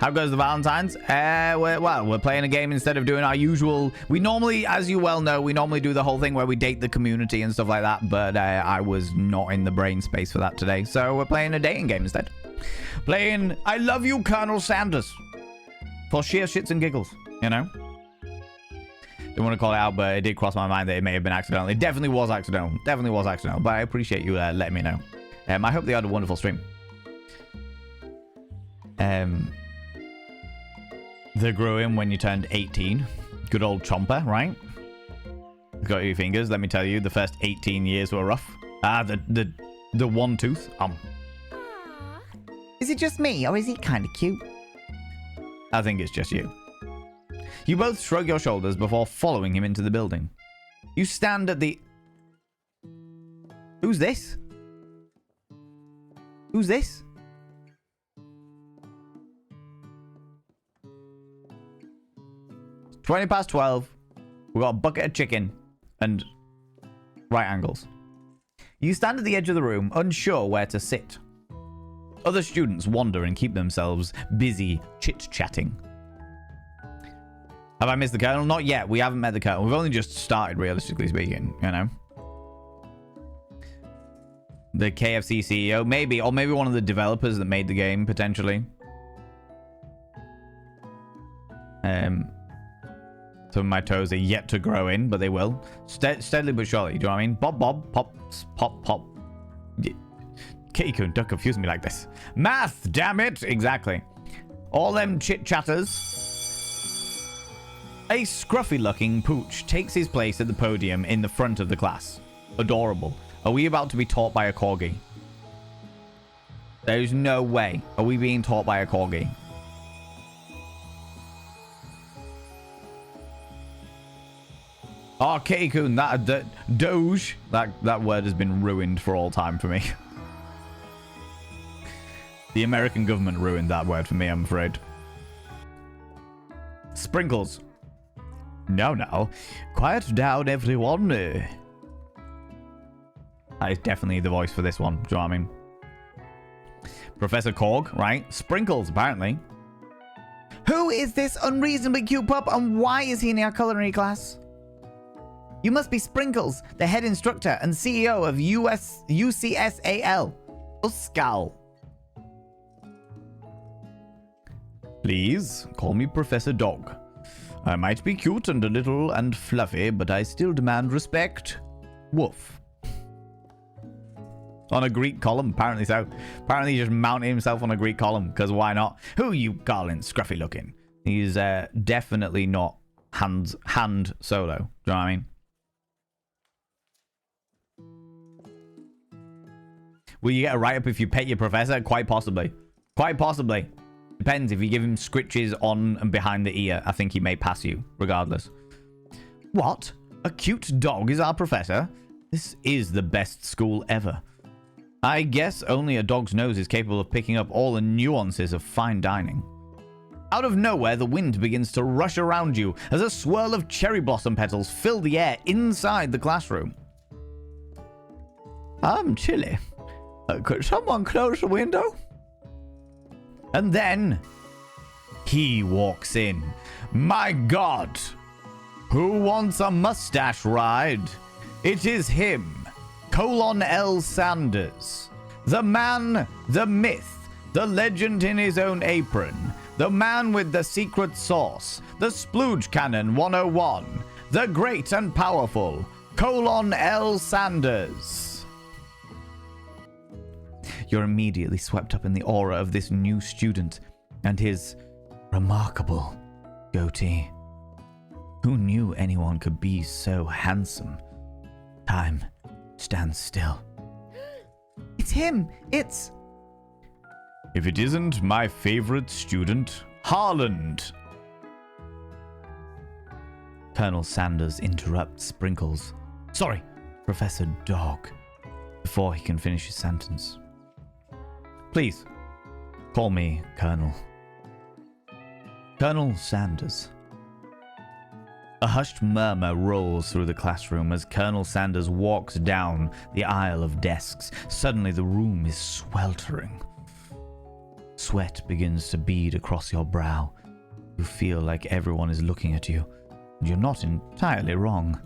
How goes the Valentines? We're playing a game instead of doing our usual... We normally, as you well know, we normally do the whole thing where we date the community and stuff like that, but I was not in the brain space for that today, so we're playing a dating game instead. Playing I Love You, Colonel Sanders. For sheer shits and giggles, you know? Didn't want to call it out, but it did cross my mind that it may have been accidental. It definitely was accidental. Definitely was accidental, but I appreciate you letting me know. I hope they had a wonderful stream. They grew in when you turned 18. Good old chomper, right? Got your fingers. Let me tell you, the first 18 years were rough. The one tooth. Is it just me, or is he kind of cute? I think it's just you. You both shrug your shoulders before following him into the building. You stand at the... Who's this? Who's this? It's 20 past 12. We've got a bucket of chicken and right angles. You stand at the edge of the room, unsure where to sit. Other students wander and keep themselves busy chit-chatting. Have I missed the Colonel? Not yet. We haven't met the Colonel. We've only just started, realistically speaking, you know. The KFC CEO, maybe. Or maybe one of the developers that made the game, potentially. Some of my toes are yet to grow in, but they will. Steadily but surely, do you know what I mean? Bob, pops, pop. Kitty-kun, don't confuse me like this. Math, damn it! Exactly. All them chit-chatters. A scruffy-looking pooch takes his place at the podium in the front of the class. Adorable. Are we about to be taught by a corgi? There's no way. Are we being taught by a corgi? Oh, Kitty-kun, that Doge, that word has been ruined for all time for me. The American government ruined that word for me, I'm afraid. Sprinkles. No. Quiet down, everyone. That is definitely the voice for this one. Do you know what I mean? Professor Korg, right? Sprinkles, apparently. Who is this unreasonably cute pup, and why is he in our culinary class? You must be Sprinkles, the head instructor and CEO of UCSAL. Uskal. Please, call me Professor Dog. I might be cute and a little and fluffy, but I still demand respect. Woof. On a Greek column, apparently so. Apparently he just mounted himself on a Greek column, because why not? Who you calling scruffy looking? He's definitely not hand solo. Do you know what I mean? Will you get a write-up if you pet your professor? Quite possibly. Quite possibly. Depends. If you give him scritches on and behind the ear, I think he may pass you, regardless. What? A cute dog is our professor? This is the best school ever. I guess only a dog's nose is capable of picking up all the nuances of fine dining. Out of nowhere, the wind begins to rush around you as a swirl of cherry blossom petals fill the air inside the classroom. I'm chilly. Could someone close the window? And then he walks in. My God! Who wants a mustache ride? It is him, Colon L. Sanders. The man, the myth, the legend in his own apron, the man with the secret sauce, the splooge cannon 101, the great and powerful L. Sanders. You're immediately swept up in the aura of this new student and his remarkable goatee. Who knew anyone could be so handsome? Time stands still. It's him! It's... If it isn't my favorite student, Harland. Colonel Sanders interrupts Sprinkles. Sorry, Professor Dog. Before he can finish his sentence. Please, call me Colonel. Colonel Sanders. A hushed murmur rolls through the classroom as Colonel Sanders walks down the aisle of desks. Suddenly the room is sweltering. Sweat begins to bead across your brow. You feel like everyone is looking at you. And you're not entirely wrong.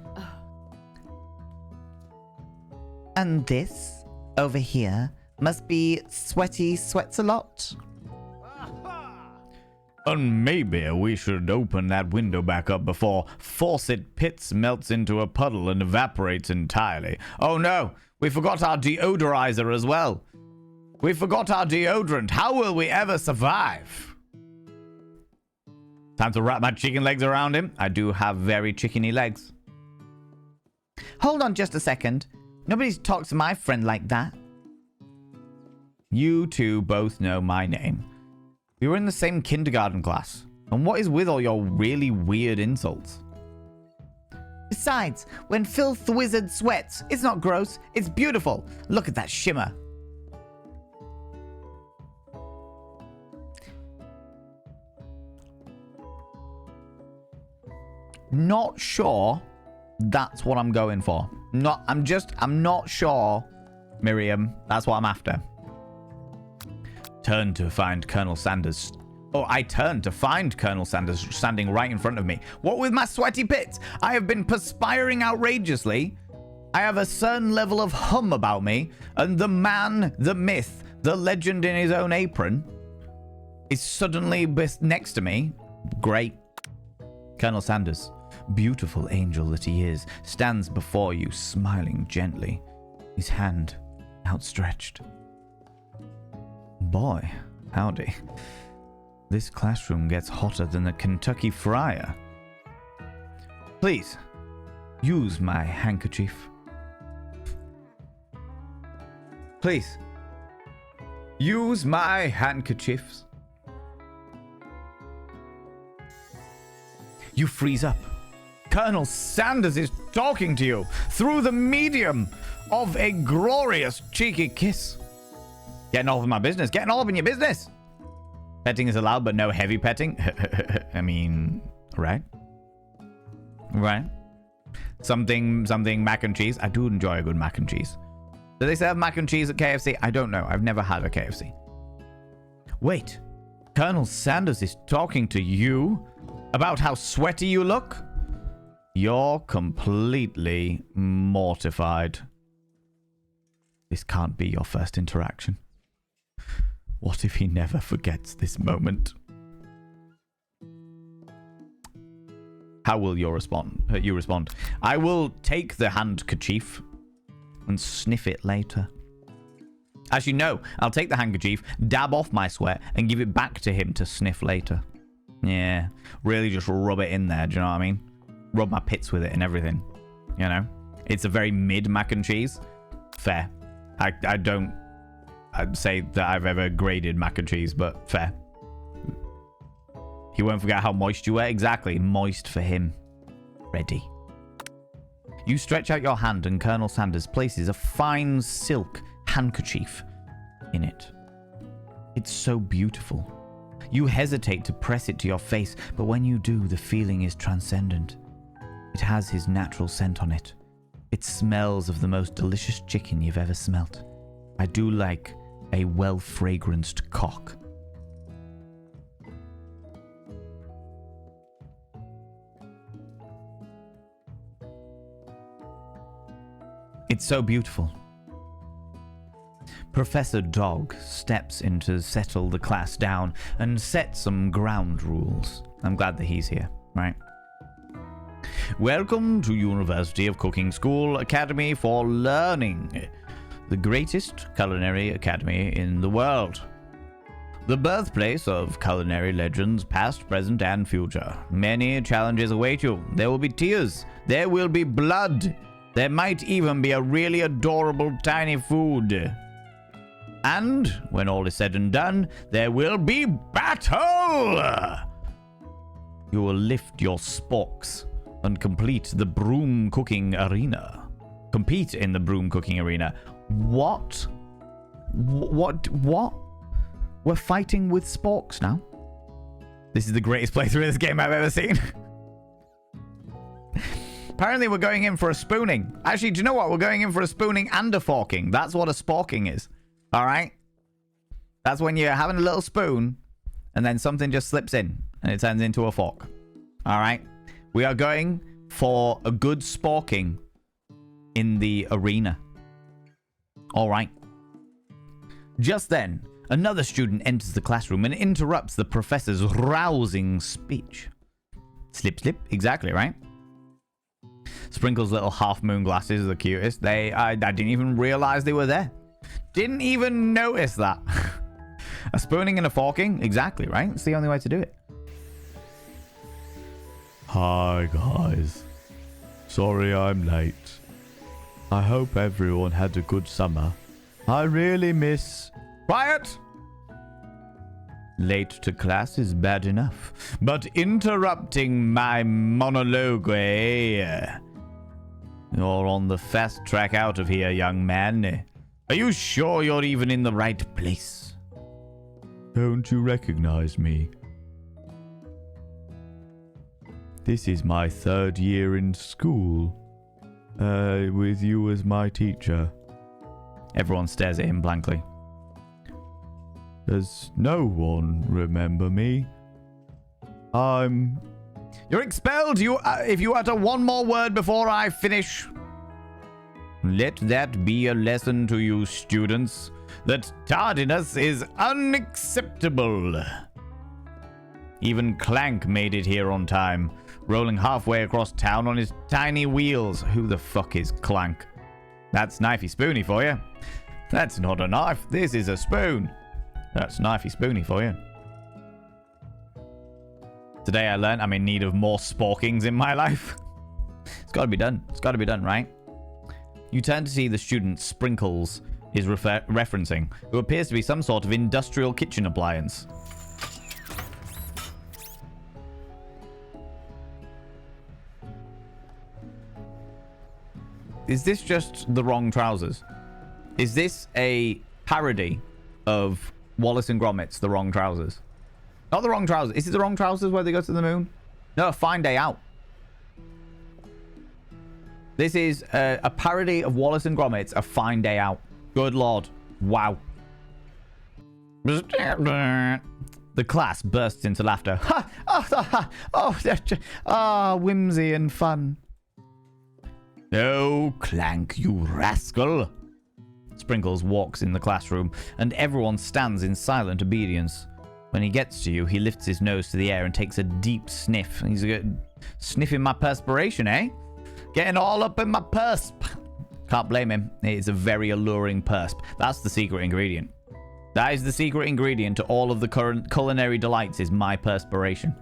And this, over here, must be Sweaty Sweats-a-Lot. And maybe we should open that window back up before Faucet Pitts melts into a puddle and evaporates entirely. Oh no, we forgot our deodorizer as well. We forgot our deodorant. How will we ever survive? Time to wrap my chicken legs around him. I do have very chickeny legs. Hold on just a second. Nobody talks to my friend like that. You two both know my name. We were in the same kindergarten class. And what is with all your really weird insults? Besides, when Filth the Wizard sweats, it's not gross, it's beautiful. Look at that shimmer. Not sure that's what I'm going for. I'm not sure, Miriam. That's what I'm after. Turn to find Colonel Sanders. Oh, I turned to find Colonel Sanders standing right in front of me. What with my sweaty pits? I have been perspiring outrageously. I have a certain level of hum about me. And the man, the myth, the legend in his own apron is suddenly next to me. Great. Colonel Sanders, beautiful angel that he is, stands before you smiling gently, his hand outstretched. Boy, howdy. This classroom gets hotter than a Kentucky Friar. Please, use my handkerchief. Please, use my handkerchiefs. You freeze up. Colonel Sanders is talking to you through the medium of a glorious cheeky kiss. Getting all of my business. Getting all up in your business. Petting is allowed, but no heavy petting. I mean, right? Right. Something mac and cheese. I do enjoy a good mac and cheese. Do they serve mac and cheese at KFC? I don't know. I've never had a KFC. Wait. Colonel Sanders is talking to you about how sweaty you look? You're completely mortified. This can't be your first interaction. What if he never forgets this moment? How will you respond? I will take the handkerchief and sniff it later. As you know, I'll take the handkerchief, dab off my sweat, and give it back to him to sniff later. Yeah, really just rub it in there, do you know what I mean? Rub my pits with it and everything, you know? It's a very mid mac and cheese. Fair. I'd say that I've ever graded mac and cheese, but fair. He won't forget how moist you were. Exactly, moist for him. Ready. You stretch out your hand and Colonel Sanders places a fine silk handkerchief in it. It's so beautiful. You hesitate to press it to your face, but when you do, the feeling is transcendent. It has his natural scent on it. It smells of the most delicious chicken you've ever smelt. I do like a well-fragranced cock. It's so beautiful. Professor Dog steps in to settle the class down and set some ground rules. I'm glad that he's here, right? Welcome to University of Cooking School Academy for Learning, the greatest culinary academy in the world. The birthplace of culinary legends past, present, and future. Many challenges await you. There will be tears. There will be blood. There might even be a really adorable tiny food. And, when all is said and done, there will be battle! You will lift your sporks and complete the broom cooking arena. Compete in the broom cooking arena. What? What? We're fighting with sporks now? This is the greatest playthrough of this game I've ever seen. Apparently we're going in for a spooning. Actually, do you know what? We're going in for a spooning and a forking. That's what a sporking is. Alright? That's when you're having a little spoon and then something just slips in and it turns into a fork. Alright? We are going for a good sporking in the arena. Alright. Just then, another student enters the classroom and interrupts the professor's rousing speech. Slip, slip. Exactly, right? Sprinkle's little half-moon glasses are the cutest. I didn't even realize they were there. Didn't even notice that. A spooning and a forking? Exactly, right? It's the only way to do it. Hi, guys. Sorry I'm late. I hope everyone had a good summer. I really miss... Quiet! Late to class is bad enough, but interrupting my monologue, eh? You're on the fast track out of here, young man. Are you sure you're even in the right place? Don't you recognize me? This is my 3rd year in school. With you as my teacher. Everyone stares at him blankly. Does no one remember me? You're expelled! If you utter one more word before I finish. Let that be a lesson to you, students, that tardiness is unacceptable. Even Clank made it here on time, rolling halfway across town on his tiny wheels. Who the fuck is Clank? That's Knifey Spoony for you. That's not a knife, this is a spoon. That's Knifey Spoony for you. Today I learned I'm in need of more sporkings in my life. It's got to be done. It's got to be done, right? You turn to see the student Sprinkles is referencing, who appears to be some sort of industrial kitchen appliance. Is this just the wrong trousers? Is this a parody of Wallace and Gromit's The Wrong Trousers? Not The Wrong Trousers. Is it The Wrong Trousers where they go to the moon? No, A Fine Day Out. This is a parody of Wallace and Gromit's A Fine Day Out. Good lord. Wow. The class bursts into laughter. Ha! Oh, whimsy and fun. Oh, Clank, you rascal. Sprinkles walks in the classroom, and everyone stands in silent obedience. When he gets to you, he lifts his nose to the air and takes a deep sniff. He's sniffing my perspiration, eh? Getting all up in my persp. Can't blame him. It's a very alluring persp. That's the secret ingredient. That is the secret ingredient to all of the current culinary delights is my perspiration.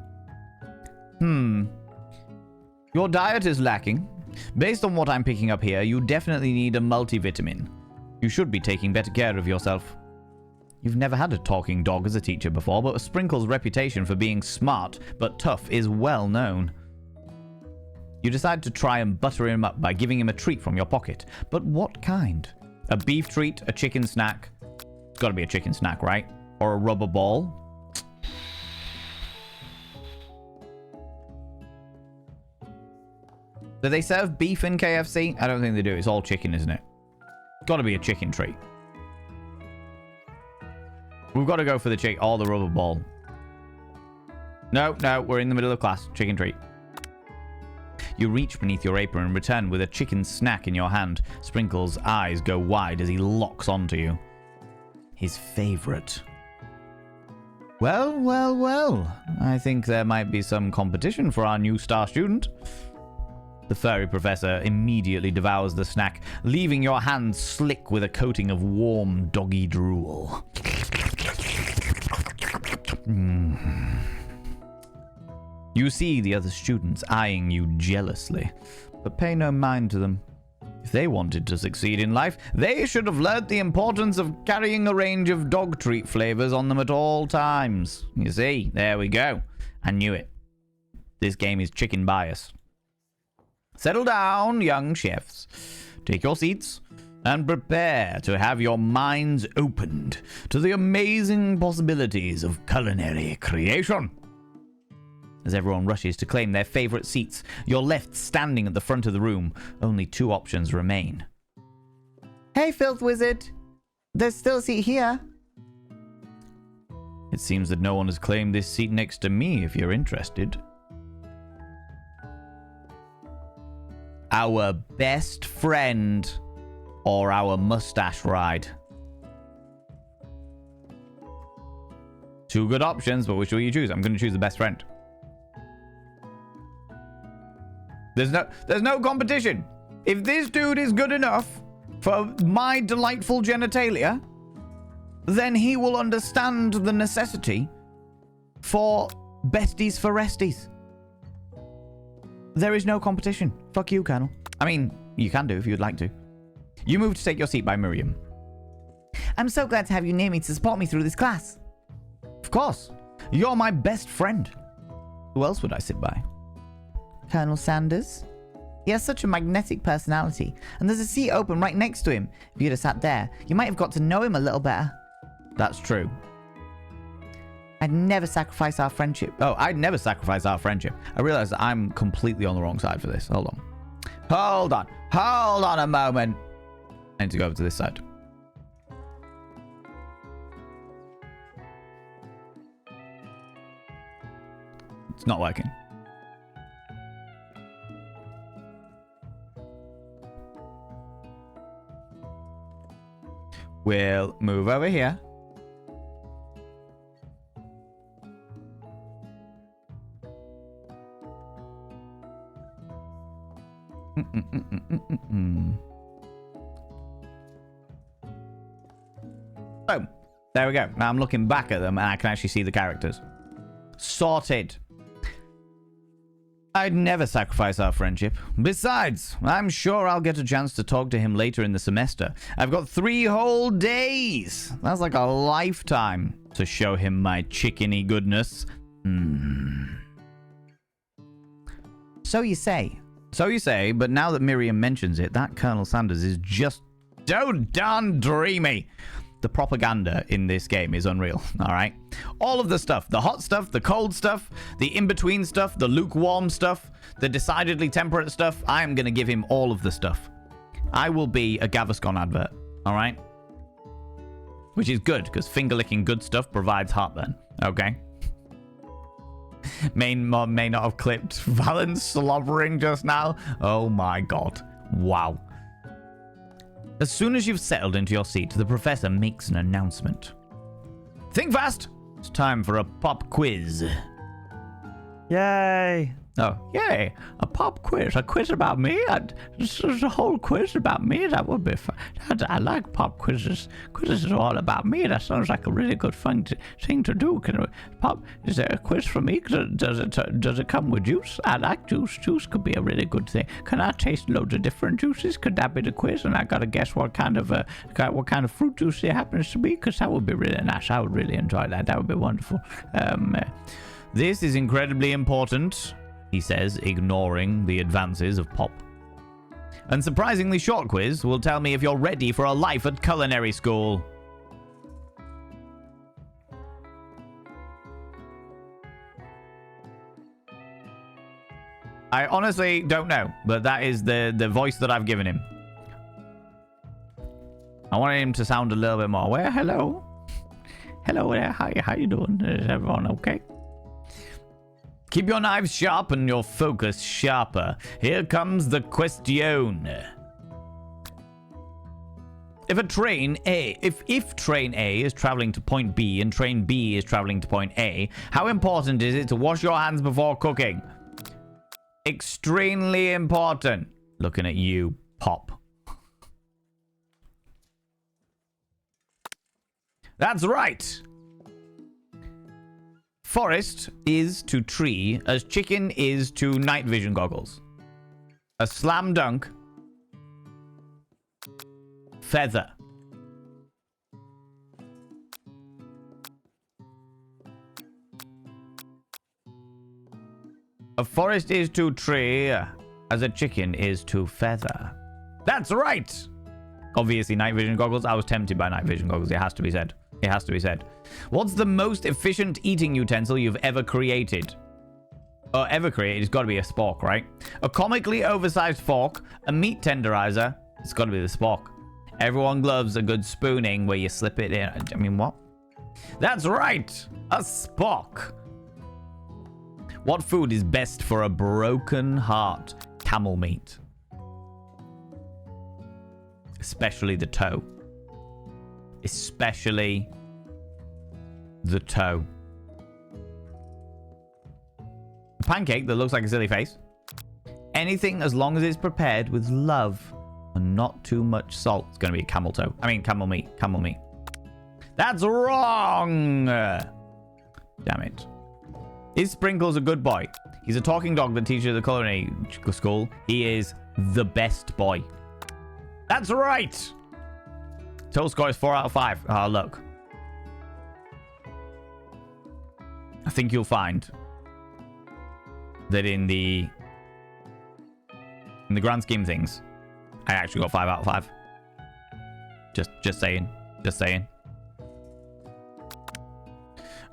Your diet is lacking. Based on what I'm picking up here, you definitely need a multivitamin. You should be taking better care of yourself. You've never had a talking dog as a teacher before, but Sprinkle's reputation for being smart but tough is well known. You decide to try and butter him up by giving him a treat from your pocket. But what kind? A beef treat? A chicken snack? It's got to be a chicken snack, right? Or a rubber ball? Do they serve beef in KFC? I don't think they do. It's all chicken, isn't it? Got to be a chicken treat. We've got to go for the chick or the rubber ball. No, we're in the middle of class. Chicken treat. You reach beneath your apron and return with a chicken snack in your hand. Sprinkle's eyes go wide as he locks onto you. his favorite. Well, well, well. I think there might be some competition for our new star student. The furry professor immediately devours the snack, leaving your hands slick with a coating of warm doggy drool. You see the other students eyeing you jealously, but pay no mind to them. If they wanted to succeed in life, they should have learnt the importance of carrying a range of dog treat flavors on them at all times. You see, there we go. I knew it. This game is chicken bias. Settle down, young chefs. Take your seats and prepare to have your minds opened to the amazing possibilities of culinary creation. As everyone rushes to claim their favorite seats, you're left standing at the front of the room. Only two options remain. Hey, Filth Wizard. There's still a seat here. It seems that no one has claimed this seat next to me, if you're interested. Our best friend or our mustache ride? Two good options, but which will you choose? I'm going to choose the best friend. There's no competition. If this dude is good enough for my delightful genitalia, then he will understand the necessity for besties for resties. There is no competition. Fuck you, Colonel. I mean, you can do if you'd like to. You move to take your seat by Miriam. I'm so glad to have you near me to support me through this class. Of course. You're my best friend. Who else would I sit by? Colonel Sanders. He has such a magnetic personality, and there's a seat open right next to him. If you'd have sat there, you might have got to know him a little better. That's true. I'd never sacrifice our friendship. Oh, I'd never sacrifice our friendship. I realize that I'm completely on the wrong side for this. Hold on. Hold on a moment. I need to go over to this side. It's not working. We'll move over here. Boom. There we go. Now I'm looking back at them and I can actually see the characters. Sorted. I'd never sacrifice our friendship. Besides, I'm sure I'll get a chance to talk to him later in the semester. I've got 3 whole days. That's like a lifetime to show him my chickeny goodness. So you say. So you say, but now that Miriam mentions it, that Colonel Sanders is just so darn dreamy. The propaganda in this game is unreal, all right? All of the stuff, the hot stuff, the cold stuff, the in-between stuff, the lukewarm stuff, the decidedly temperate stuff, I am going to give him all of the stuff. I will be a Gaviscon advert, all right? Which is good, because finger-licking good stuff provides heartburn, okay? May not have clipped Valen slobbering just now. Oh my god. Wow. As soon as you've settled into your seat, the professor makes an announcement. Think fast! It's time for a pop quiz. Yay! Oh, yay! A pop quiz. A quiz about me? There's a whole quiz about me? That would be fun. I like pop quizzes. Quizzes are all about me. That sounds like a really good fun thing to do. Is there a quiz for me? Does it come with juice? I like juice. Juice could be a really good thing. Can I taste loads of different juices? Could that be the quiz? And I gotta guess what kind of fruit juice it happens to be? Because that would be really nice. I would really enjoy that. That would be wonderful. This is incredibly important, he says, ignoring the advances of Pop. And surprisingly short quiz will tell me if you're ready for a life at culinary school. I honestly don't know, but that is the voice that I've given him. I wanted him to sound a little bit more. Well, hello. Hello there. How you doing? Is everyone okay? Keep your knives sharp and your focus sharper. Here comes the question. If train A is traveling to point B and train B is traveling to point A, how important is it to wash your hands before cooking? Extremely important. Looking at you, Pop. That's right. Forest is to tree as chicken is to night vision goggles. A slam dunk. Feather. A forest is to tree as a chicken is to feather. That's right. Obviously, night vision goggles. I was tempted by night vision goggles. It has to be said. It has to be said. What's the most efficient eating utensil you've ever created? It's got to be a spork, right? A comically oversized fork, a meat tenderizer. It's got to be the spork. Everyone loves a good spooning where you slip it in. I mean, what? That's right. A spork. What food is best for a broken heart? Camel meat. Especially the toe. Especially the toe. A pancake that looks like a silly face. Anything as long as it's prepared with love and not too much salt. It's going to be a camel toe. I mean, camel meat. Camel meat. That's wrong. Damn it. Is Sprinkles a good boy? He's a talking dog that teaches at the culinary school. He is the best boy. That's right. Total score is 4 out of 5. Oh, look. I think you'll find that in the grand scheme of things, I actually got 5 out of 5. Just saying. Just saying.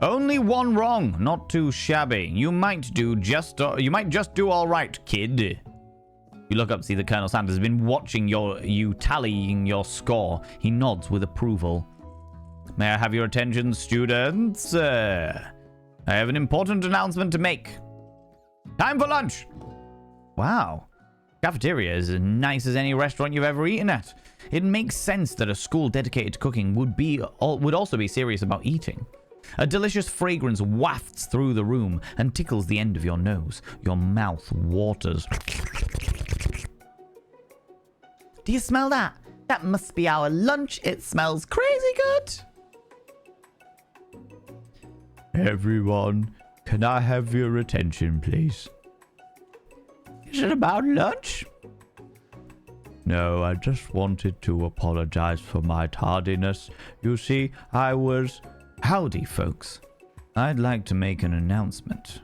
Only one wrong. Not too shabby. You might just do all right, kid. You look up, see that Colonel Sanders has been watching you tallying your score. He nods with approval. May I have your attention, students? I have an important announcement to make. Time for lunch. Wow. Cafeteria is as nice as any restaurant you've ever eaten at. It makes sense that a school dedicated to cooking would also be serious about eating. A delicious fragrance wafts through the room and tickles the end of your nose. Your mouth waters. Do you smell that? That must be our lunch. It smells crazy good. Everyone, can I have your attention, please? Is it about lunch? No, I just wanted to apologize for my tardiness. You see, I was... Howdy, folks. I'd like to make an announcement.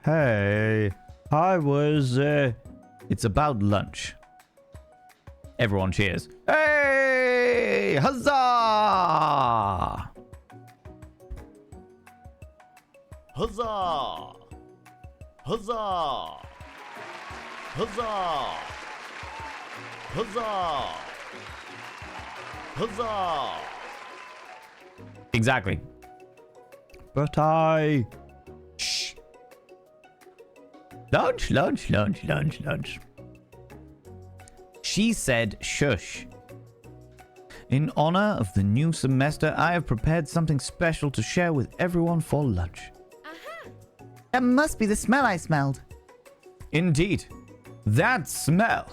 Hey, I was... It's about lunch. Everyone cheers. Hey! Huzzah! Huzzah! Huzzah! Huzzah! Huzzah! Huzzah! Exactly. But I... Shh. Lunch, lunch, lunch, lunch, lunch. She said shush. In honor of the new semester, I have prepared something special to share with everyone for lunch. Uh-huh. That must be the smell I smelled. Indeed. That smell.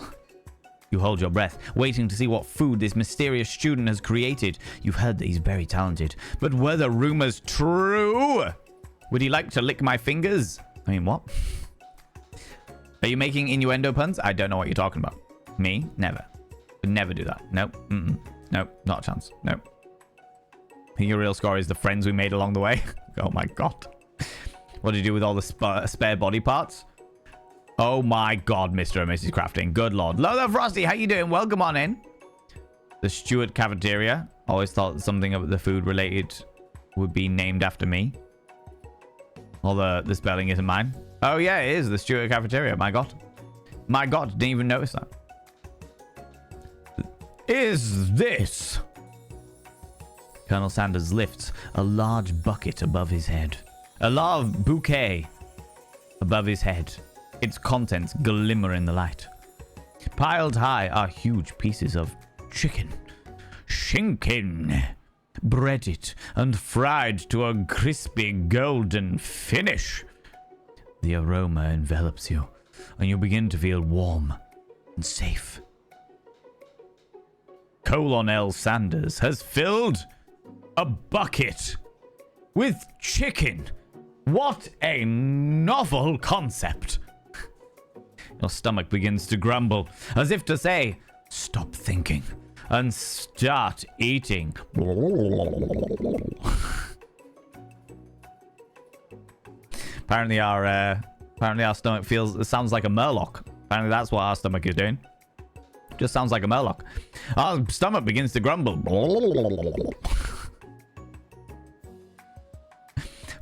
You hold your breath, waiting to see what food this mysterious student has created. You've heard that he's very talented. But were the rumors true? Would he like to lick my fingers? I mean, what? Are you making innuendo puns? I don't know what you're talking about. Me? Never. Would never do that. Nope. Nope. Not a chance. Nope. I think your real score is the friends we made along the way. Oh my god. What did you do with all the spare body parts? Oh my god, Mr. and Mrs. Crafting. Good lord. Lola Frosty, how you doing? Welcome on in. The Stewart Cafeteria. Always thought something of the food related would be named after me. Although the spelling isn't mine. Oh yeah, it is the Stewart Cafeteria. My god. My god, didn't even notice that. Is this? Colonel Sanders lifts a large bucket above his head. A large bouquet above his head. Its contents glimmer in the light. Piled high are huge pieces of chicken. Shinken. Bread it and fried to a crispy golden finish. The aroma envelops you, and you begin to feel warm and safe. Colonel Sanders has filled a bucket with chicken. What a novel concept. Your stomach begins to grumble, as if to say, stop thinking and start eating. Apparently our stomach sounds like a murloc. Apparently that's what our stomach is doing. Just sounds like a murloc. Our stomach begins to grumble.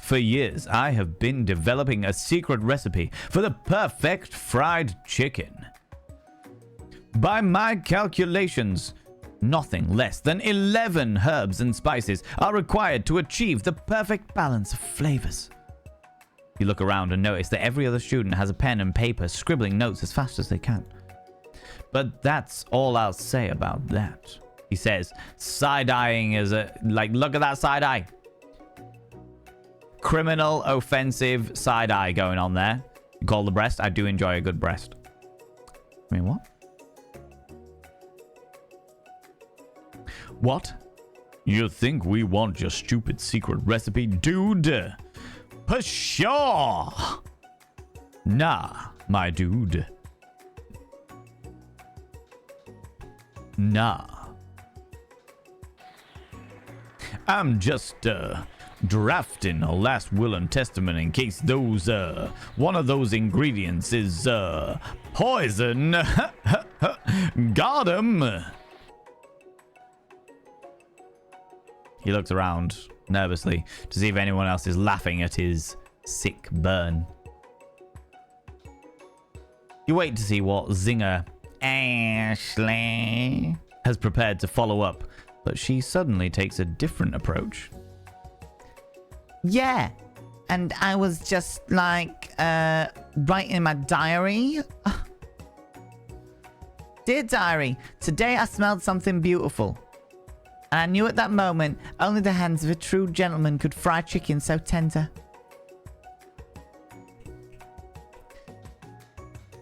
For years, I have been developing a secret recipe for the perfect fried chicken. By my calculations, nothing less than 11 herbs and spices are required to achieve the perfect balance of flavors. You look around and notice that every other student has a pen and paper scribbling notes as fast as they can. But that's all I'll say about that. He says, side-eyeing is look at that side-eye. Criminal, offensive side-eye going on there. You call the breast? I do enjoy a good breast. I mean, what? What? You think we want your stupid secret recipe, dude? Pshaw! Nah, my dude. Nah. I'm just, drafting a last will and testament in case those, one of those ingredients is, poison. Got him! He looks around nervously to see if anyone else is laughing at his sick burn. You wait to see what Zinger Ashley has prepared to follow up, but she suddenly takes a different approach. Yeah, and I was just like, writing in my diary. Dear diary, today I smelled something beautiful. And I knew at that moment only the hands of a true gentleman could fry chicken so tender.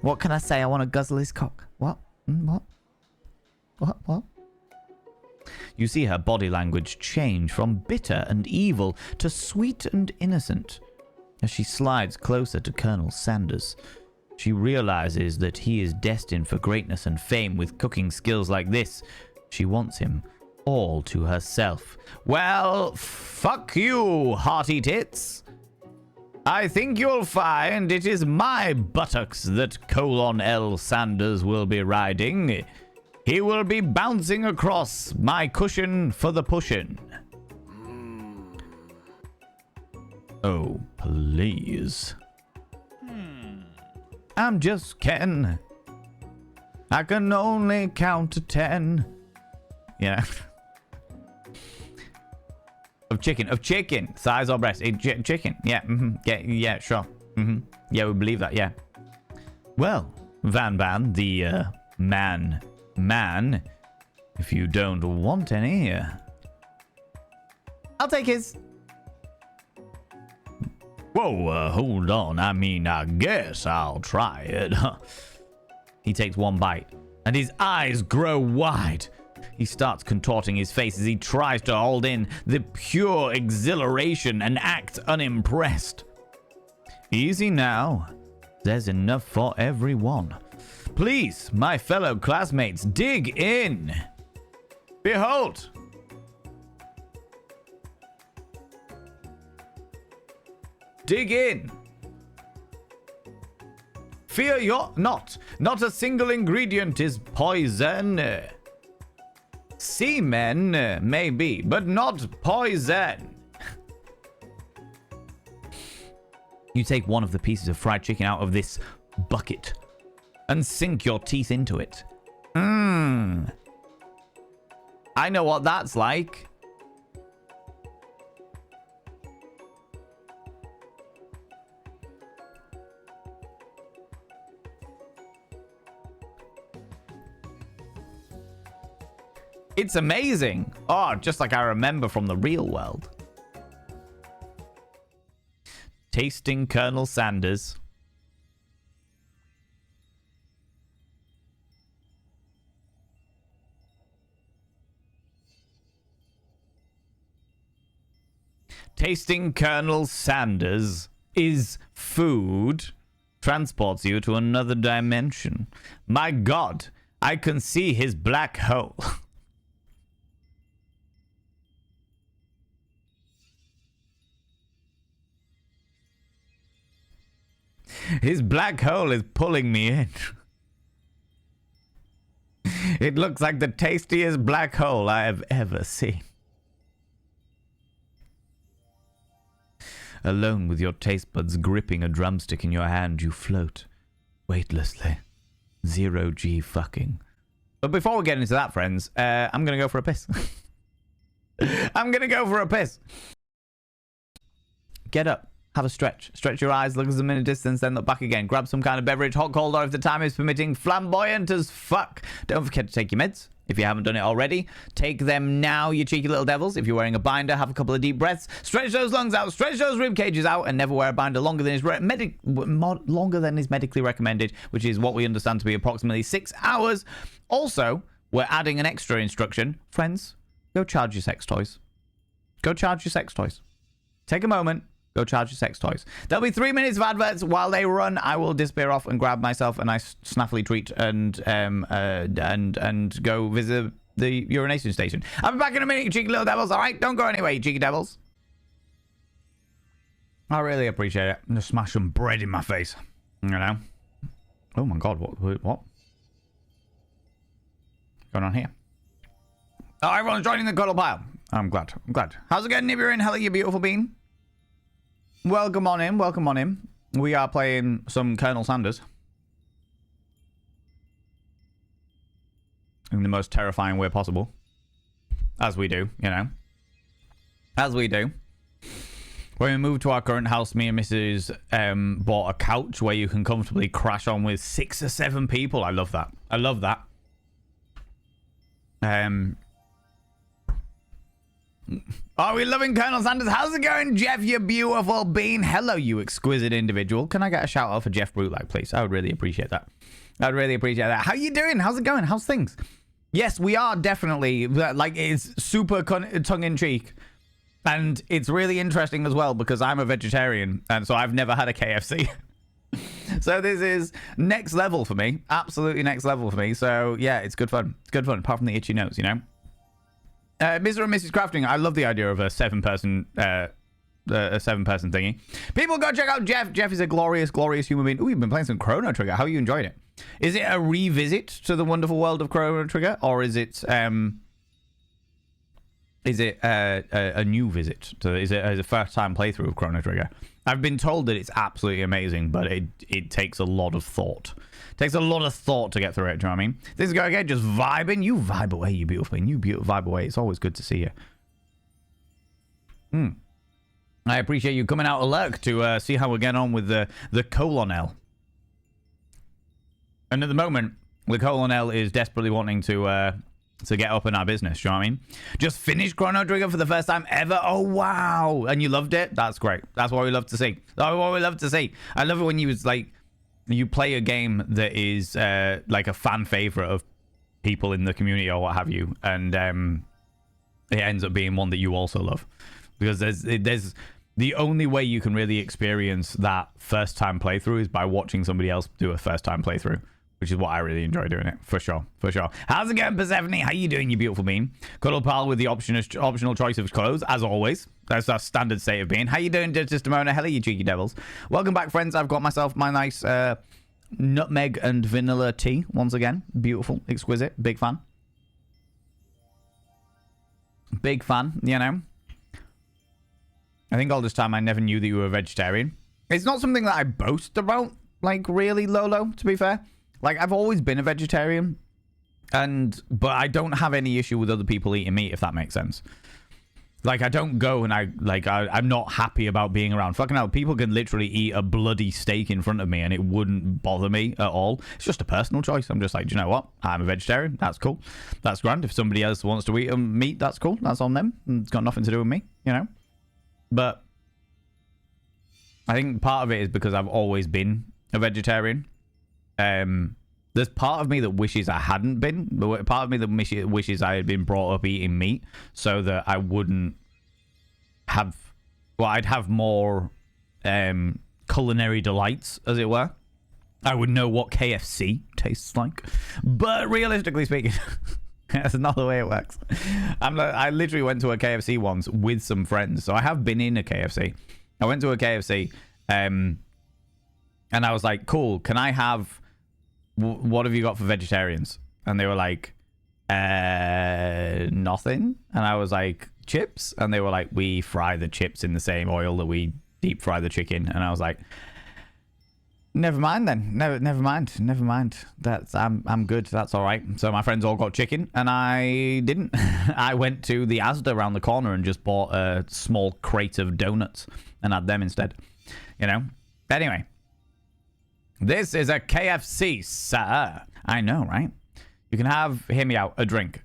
What can I say? I want to guzzle his cock. What? What? What? You see her body language change from bitter and evil to sweet and innocent. As she slides closer to Colonel Sanders, she realizes that he is destined for greatness and fame with cooking skills like this. She wants him all to herself. Well, fuck you, hearty tits. I think you'll find it is my buttocks that Colonel Sanders will be riding. He will be bouncing across my cushion for the pushin'. Oh, please. I'm just Ken. I can only count to 10. Yeah. Of chicken. Thighs or breast. Chicken. Yeah. Yeah, sure. Yeah, we believe that. Yeah. Well, Van, the man, if you don't want any, I'll take his. Whoa, hold on. I mean, I guess I'll try it. He takes one bite, and his eyes grow wide. He starts contorting his face as he tries to hold in the pure exhilaration and act unimpressed. Easy now. There's enough for everyone. Please, my fellow classmates, dig in. Behold. Dig in. Fear you're not. Not a single ingredient is poison. Semen, maybe, but not poison. You take one of the pieces of fried chicken out of this bucket and sink your teeth into it. I know what that's like. It's amazing. Oh, just like I remember from the real world. Tasting Colonel Sanders. Tasting Colonel Sanders is food. Transports you to another dimension. My God, I can see his black hole. His black hole is pulling me in. It looks like the tastiest black hole I have ever seen. Alone with your taste buds gripping a drumstick in your hand, you float weightlessly. Zero G fucking. But before we get into that, friends, I'm going to go for a piss. I'm going to go for a piss. Get up. Have a stretch. Stretch your eyes, look at them in a distance, then look back again. Grab some kind of beverage, hot, cold, or if the time is permitting, flamboyant as fuck. Don't forget to take your meds. If you haven't done it already, take them now, you cheeky little devils. If you're wearing a binder, have a couple of deep breaths. Stretch those lungs out, stretch those rib cages out, and never wear a binder longer than is medically recommended, which is what we understand to be approximately 6 hours. Also, we're adding an extra instruction. Friends, go charge your sex toys. Go charge your sex toys. Take a moment. Go charge your sex toys. There'll be 3 minutes of adverts. While they run, I will disappear off and grab myself a nice snaffly treat and go visit the urination station. I'll be back in a minute, you cheeky little devils. All right, don't go anywhere, you cheeky devils. I really appreciate it. I'm gonna smash some bread in my face. You know. Oh my God, what? What's going on here? Oh, everyone's joining the cuddle pile. I'm glad. I'm glad. How's it going, if you're in? Hello, you beautiful bean. Welcome on in. Welcome on in. We are playing some Colonel Sanders. In the most terrifying way possible. As we do, you know. As we do. When we moved to our current house, me and Mrs. Bought a couch where you can comfortably crash on with 6 or 7 people. I love that. I love that. Are we loving Colonel Sanders? How's it going, Jeff, you beautiful bean? Hello, you exquisite individual. Can I get a shout out for Jeff Brutlike, please? I would really appreciate that. I'd really appreciate that. How you doing? How's it going? How's things? Yes, we are definitely, like, it's super tongue-in-cheek. And it's really interesting as well because I'm a vegetarian and so I've never had a KFC. So this is next level for me. Absolutely next level for me. So yeah, it's good fun. It's good fun, apart from the itchy nose, you know? Mr. and Mrs. Crafting, I love the idea of a 7-person thingy. People, go check out Jeff. Jeff is a glorious, glorious human being. Ooh, you've been playing some Chrono Trigger. How are you enjoying it? Is it a revisit to the wonderful world of Chrono Trigger, or is it a new visit? Is it a first-time playthrough of Chrono Trigger? I've been told that it's absolutely amazing, but it takes a lot of thought. It takes a lot of thought to get through it, do you know what I mean? This is going okay, just vibing. You vibe away, you beautiful thing. You vibe away. It's always good to see you. I appreciate you coming out of lurk to see how we're getting on with the Colonel. And at the moment, the Colonel is desperately wanting to get up in our business, do you know what I mean? Just finished Chrono Trigger for the first time ever. Oh, wow. And you loved it? That's great. That's what we love to see. That's what we love to see. I love it when you play a game that is like a fan favorite of people in the community or what have you. And it ends up being one that you also love. Because there's the only way you can really experience that first time playthrough is by watching somebody else do a first time playthrough. Which is what I really enjoy doing it, for sure, for sure. How's it going, Persephone? How you doing, you beautiful bean? Cuddle pal with the optional choice of clothes, as always. That's our standard state of being. How you doing, Desdemona? Hello, you cheeky devils. Welcome back, friends. I've got myself my nice nutmeg and vanilla tea, once again. Beautiful, exquisite, big fan. Big fan, you know. I think all this time I never knew that you were a vegetarian. It's not something that I boast about, like, really, Lolo, to be fair. Like, I've always been a vegetarian, but I don't have any issue with other people eating meat, if that makes sense. Like, I don't go and I'm not happy about being around. Fucking hell, people can literally eat a bloody steak in front of me and it wouldn't bother me at all. It's just a personal choice. I'm just like, do you know what? I'm a vegetarian. That's cool. That's grand. If somebody else wants to eat meat, that's cool. That's on them. It's got nothing to do with me, you know? But I think part of it is because I've always been a vegetarian. There's part of me that wishes I hadn't been. Part of me that wishes I had been brought up eating meat so that I wouldn't have... Well, I'd have more culinary delights, as it were. I would know what KFC tastes like. But realistically speaking, that's not the way it works. I literally went to a KFC once with some friends. So I have been in a KFC. I went to a KFC and I was like, cool, can I have... What have you got for vegetarians? And they were like, nothing. And I was like, chips? And they were like, we fry the chips in the same oil that we deep fry the chicken. And I was like, never mind then. Never mind. That's I'm good. That's all right. So my friends all got chicken and I didn't. I went to the Asda around the corner and just bought a small crate of donuts and had them instead. You know? Anyway. This is a KFC, sir. I know, right? You can have, hear me out, a drink.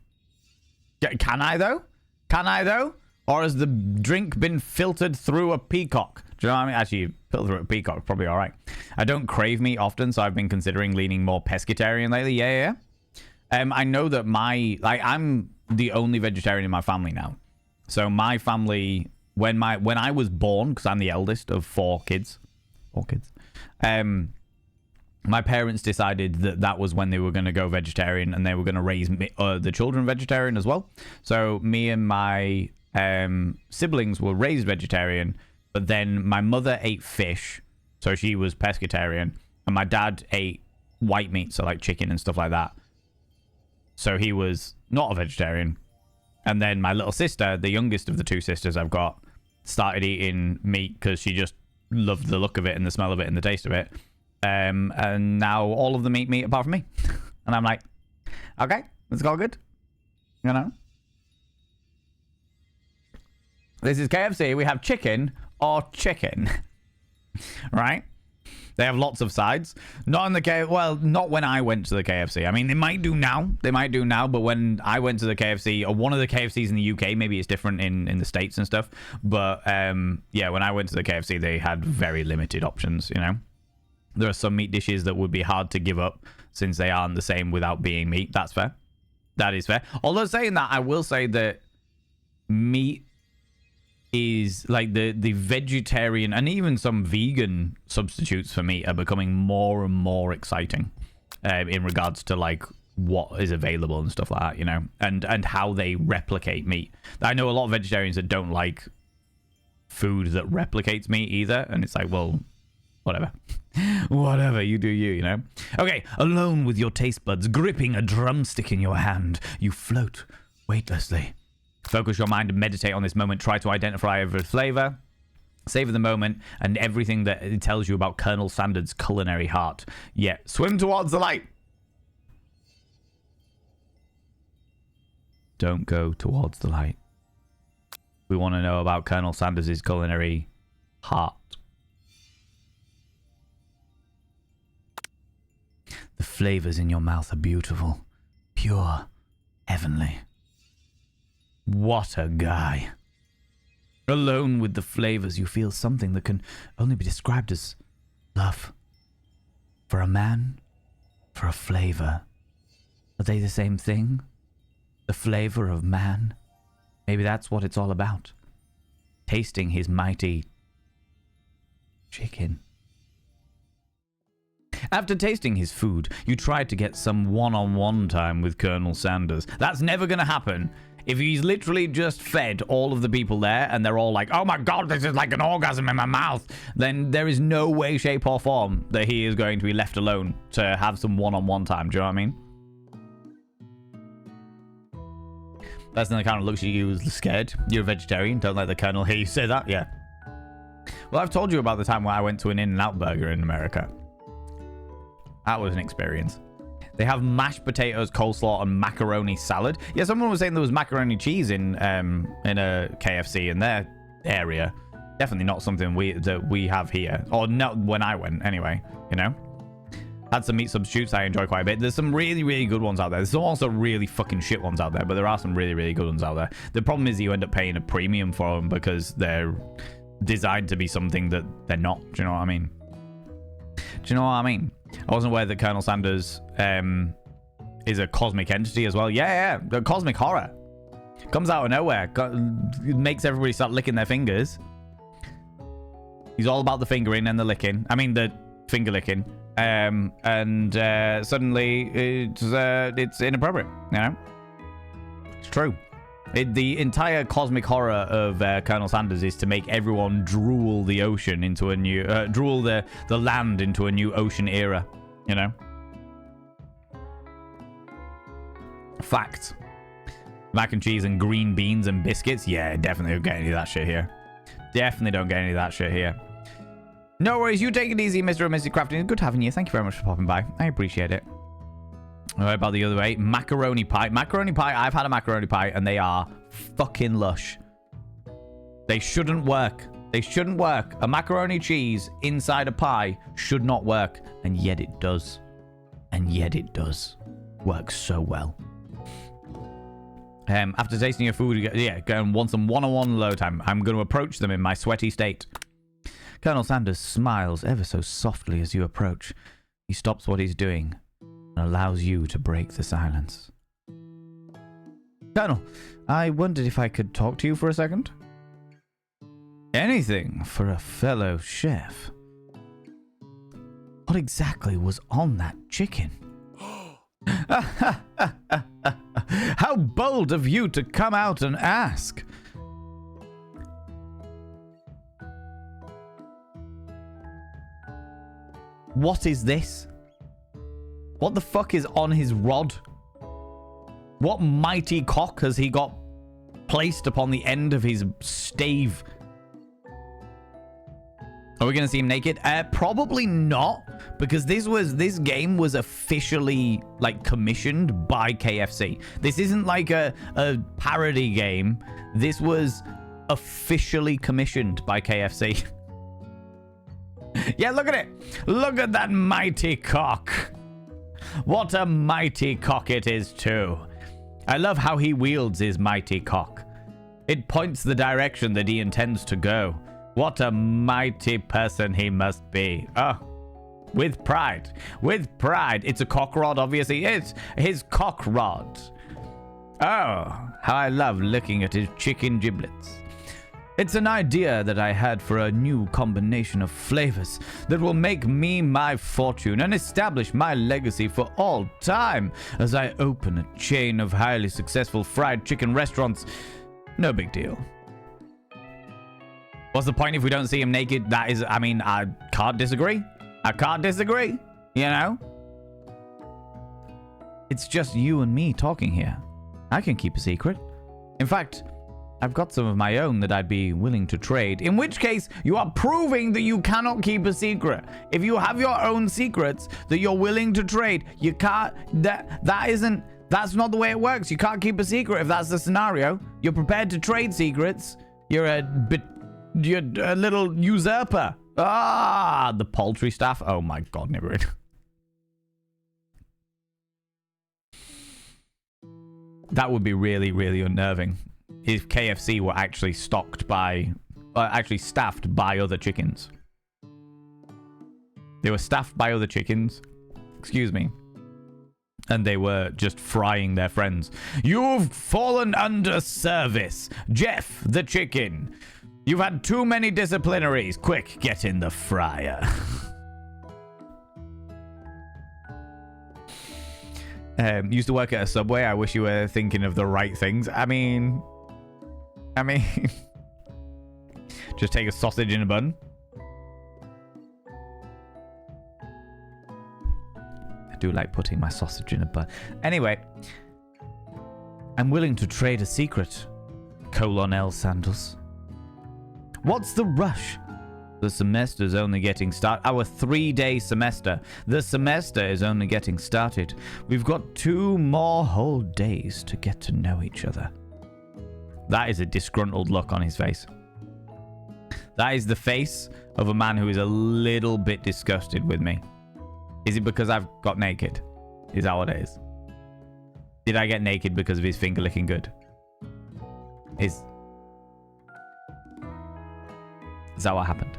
Can I, though? Can I, though? Or has the drink been filtered through a peacock? Do you know what I mean? Actually, filtered through a peacock, probably all right. I don't crave meat often, so I've been considering leaning more pescatarian lately. Yeah. I know that I'm the only vegetarian in my family now. So my family, when I was born, because I'm the eldest of four kids, my parents decided that was when they were going to go vegetarian and they were going to raise the children vegetarian as well. So me and my siblings were raised vegetarian, but then my mother ate fish, so she was pescatarian, and my dad ate white meat, so like chicken and stuff like that. So he was not a vegetarian. And then my little sister, the youngest of the two sisters I've got, started eating meat because she just loved the look of it and the smell of it and the taste of it. And now all of them eat meat apart from me. And I'm like, okay, it's all good. You know? This is KFC. We have chicken or chicken. Right? They have lots of sides. Not in the well, not when I went to the KFC. I mean, they might do now. But when I went to the KFC, or one of the KFCs in the UK, maybe it's different in the States and stuff. But yeah, when I went to the KFC, they had very limited options, you know? There are some meat dishes that would be hard to give up since they aren't the same without being meat. That's fair. That is fair. Although saying that, I will say that meat is like the vegetarian and even some vegan substitutes for meat are becoming more and more exciting in regards to like what is available and stuff like that, you know, and how they replicate meat. I know a lot of vegetarians that don't like food that replicates meat either, and it's like, well, whatever. Whatever, you do you know? Okay, alone with your taste buds, gripping a drumstick in your hand, you float weightlessly. Focus your mind and meditate on this moment. Try to identify every flavor. Savor the moment and everything that it tells you about Colonel Sanders' culinary heart. Yeah, swim towards the light. Don't go towards the light. We want to know about Colonel Sanders' culinary heart. The flavors in your mouth are beautiful, pure, heavenly. What a guy. Alone with the flavors, you feel something that can only be described as love. For a man, for a flavor. Are they the same thing? The flavor of man? Maybe that's what it's all about. Tasting his mighty chicken. After tasting his food, you try to get some one-on-one time with Colonel Sanders. That's never going to happen. If he's literally just fed all of the people there and they're all like, oh my god, this is like an orgasm in my mouth, then there is no way, shape or form that he is going to be left alone to have some one-on-one time. Do you know what I mean? That's the kind of looks at you as scared. You're a vegetarian. Don't let the Colonel hear you say that. Yeah. Well, I've told you about the time when I went to an In-N-Out burger in America. That was an experience. They have mashed potatoes, coleslaw, and macaroni salad. Yeah, someone was saying there was macaroni cheese in a KFC in their area. Definitely not something that we have here, or not when I went anyway. You know, had some meat substitutes I enjoy quite a bit. There's some really, really good ones out there. There's also really fucking shit ones out there, but there are some really, really good ones out there. The problem is you end up paying a premium for them because they're designed to be something that they're not. Do you know what I mean? I wasn't aware that Colonel Sanders is a cosmic entity as well. Yeah, the cosmic horror. Comes out of nowhere. It makes everybody start licking their fingers. He's all about the fingering and the licking. I mean, the finger licking. And suddenly it's inappropriate, you know? It's true. The entire cosmic horror of Colonel Sanders is to make everyone drool the ocean into a new... drool the land into a new ocean era, you know? Fact. Mac and cheese and green beans and biscuits? Yeah, definitely don't get any of that shit here. Definitely don't get any of that shit here. No worries, you take it easy, Mr. and Mrs. Crafting. Good having you. Thank you very much for popping by. I appreciate it. What about the other way? Macaroni pie. Macaroni pie, I've had a macaroni pie, and they are fucking lush. They shouldn't work. They shouldn't work. A macaroni cheese inside a pie should not work, and yet it does. And yet it does. Works so well. After tasting your food, go and want some one-on-one low time. I'm going to approach them in my sweaty state. Colonel Sanders smiles ever so softly as you approach. He stops what he's doing and allows you to break the silence. Colonel, I wondered if I could talk to you for a second. Anything for a fellow chef. What exactly was on that chicken? How bold of you to come out and ask. What is this? What the fuck is on his rod? What mighty cock has he got placed upon the end of his stave? Are we going to see him naked? Probably not, because this game was officially like commissioned by KFC. This isn't like a parody game. This was officially commissioned by KFC. Yeah, look at it. Look at that mighty cock. What a mighty cock it is too. I love how he wields his mighty cock. It points the direction that he intends to go. What a mighty person he must be. Oh, with pride. With pride. It's a cock rod, obviously. It's his cock rod. Oh, how I love looking at his chicken giblets. It's an idea that I had for a new combination of flavors that will make me my fortune and establish my legacy for all time as I open a chain of highly successful fried chicken restaurants. No big deal. What's the point if we don't see him naked? That is, I mean, I can't disagree. I can't disagree, you know? It's just you and me talking here. I can keep a secret. In fact, I've got some of my own that I'd be willing to trade. In which case, you are proving that you cannot keep a secret. If you have your own secrets that you're willing to trade, you can't... That's not the way it works. You can't keep a secret if that's the scenario. You're prepared to trade secrets. You're a little usurper. Ah, the poultry staff. Oh my god, never mind. That would be really, really unnerving if KFC were actually staffed by other chickens. They were staffed by other chickens. Excuse me. And they were just frying their friends. You've fallen under service. Jeff, the chicken. You've had too many disciplinaries. Quick, get in the fryer. Used to work at a Subway. I wish you were thinking of the right things. I mean... just take a sausage in a bun. I do like putting my sausage in a bun. Anyway, I'm willing to trade a secret, Colonel Sanders. What's the rush? The semester's only getting started. Our 3-day semester. The semester is only getting started. We've got 2 more whole days to get to know each other. That is a disgruntled look on his face. That is the face of a man who is a little bit disgusted with me. Is it because I've got naked? Is that what it is? Did I get naked because of his finger licking good? Is that what happened?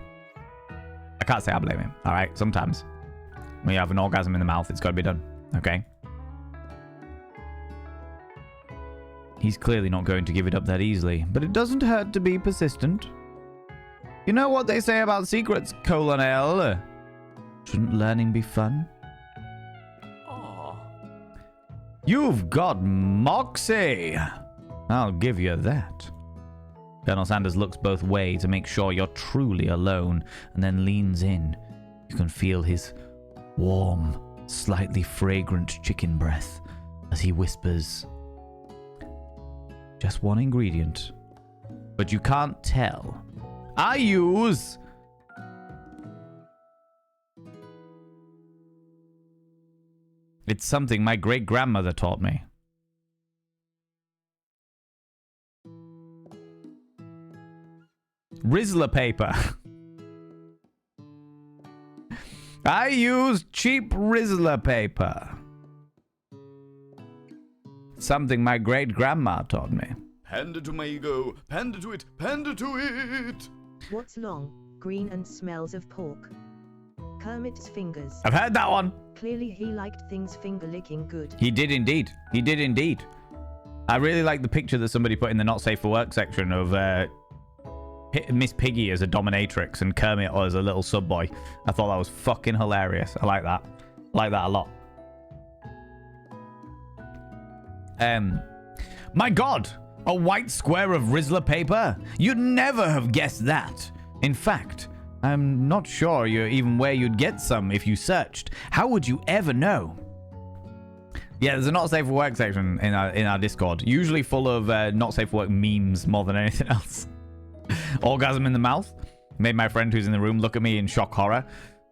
I can't say I blame him, alright? Sometimes when you have an orgasm in the mouth, it's got to be done, okay? He's clearly not going to give it up that easily, but it doesn't hurt to be persistent. You know what they say about secrets, Colonel? Shouldn't learning be fun? Oh. You've got moxie! I'll give you that. Colonel Sanders looks both ways to make sure you're truly alone, and then leans in. You can feel his warm, slightly fragrant chicken breath as he whispers, just one ingredient, but you can't tell. I use... It's something my great-grandmother taught me. Rizzler paper. I use cheap Rizzler paper. Something my great-grandma taught me. Panda to my ego. Panda to it. Panda to it. What's long, green and smells of pork? Kermit's fingers. I've heard that one. Clearly he liked things finger licking good. He did indeed. He did indeed. I really like the picture that somebody put in the not safe for work section of Miss Piggy as a dominatrix and Kermit as a little sub boy. I thought that was fucking hilarious. I like that. I like that a lot. My God, a white square of Rizzler paper? You'd never have guessed that. In fact, I'm not sure you're even where you'd get some if you searched. How would you ever know? Yeah, there's a not safe for work section in our Discord, usually full of not safe for work memes more than anything else. Orgasm in the mouth made my friend who's in the room look at me in shock horror.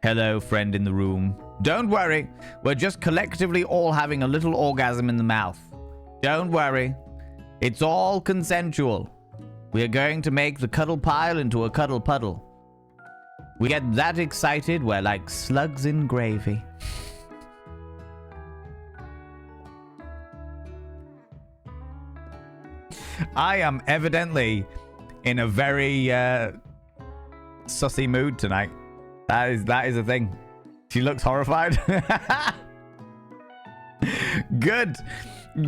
Hello, friend in the room. Don't worry, we're just collectively all having a little orgasm in the mouth. Don't worry, it's all consensual. We are going to make the cuddle pile into a cuddle puddle. We get that excited, we're like slugs in gravy. I am evidently in a very sussy mood tonight. That is a thing. She looks horrified. Good.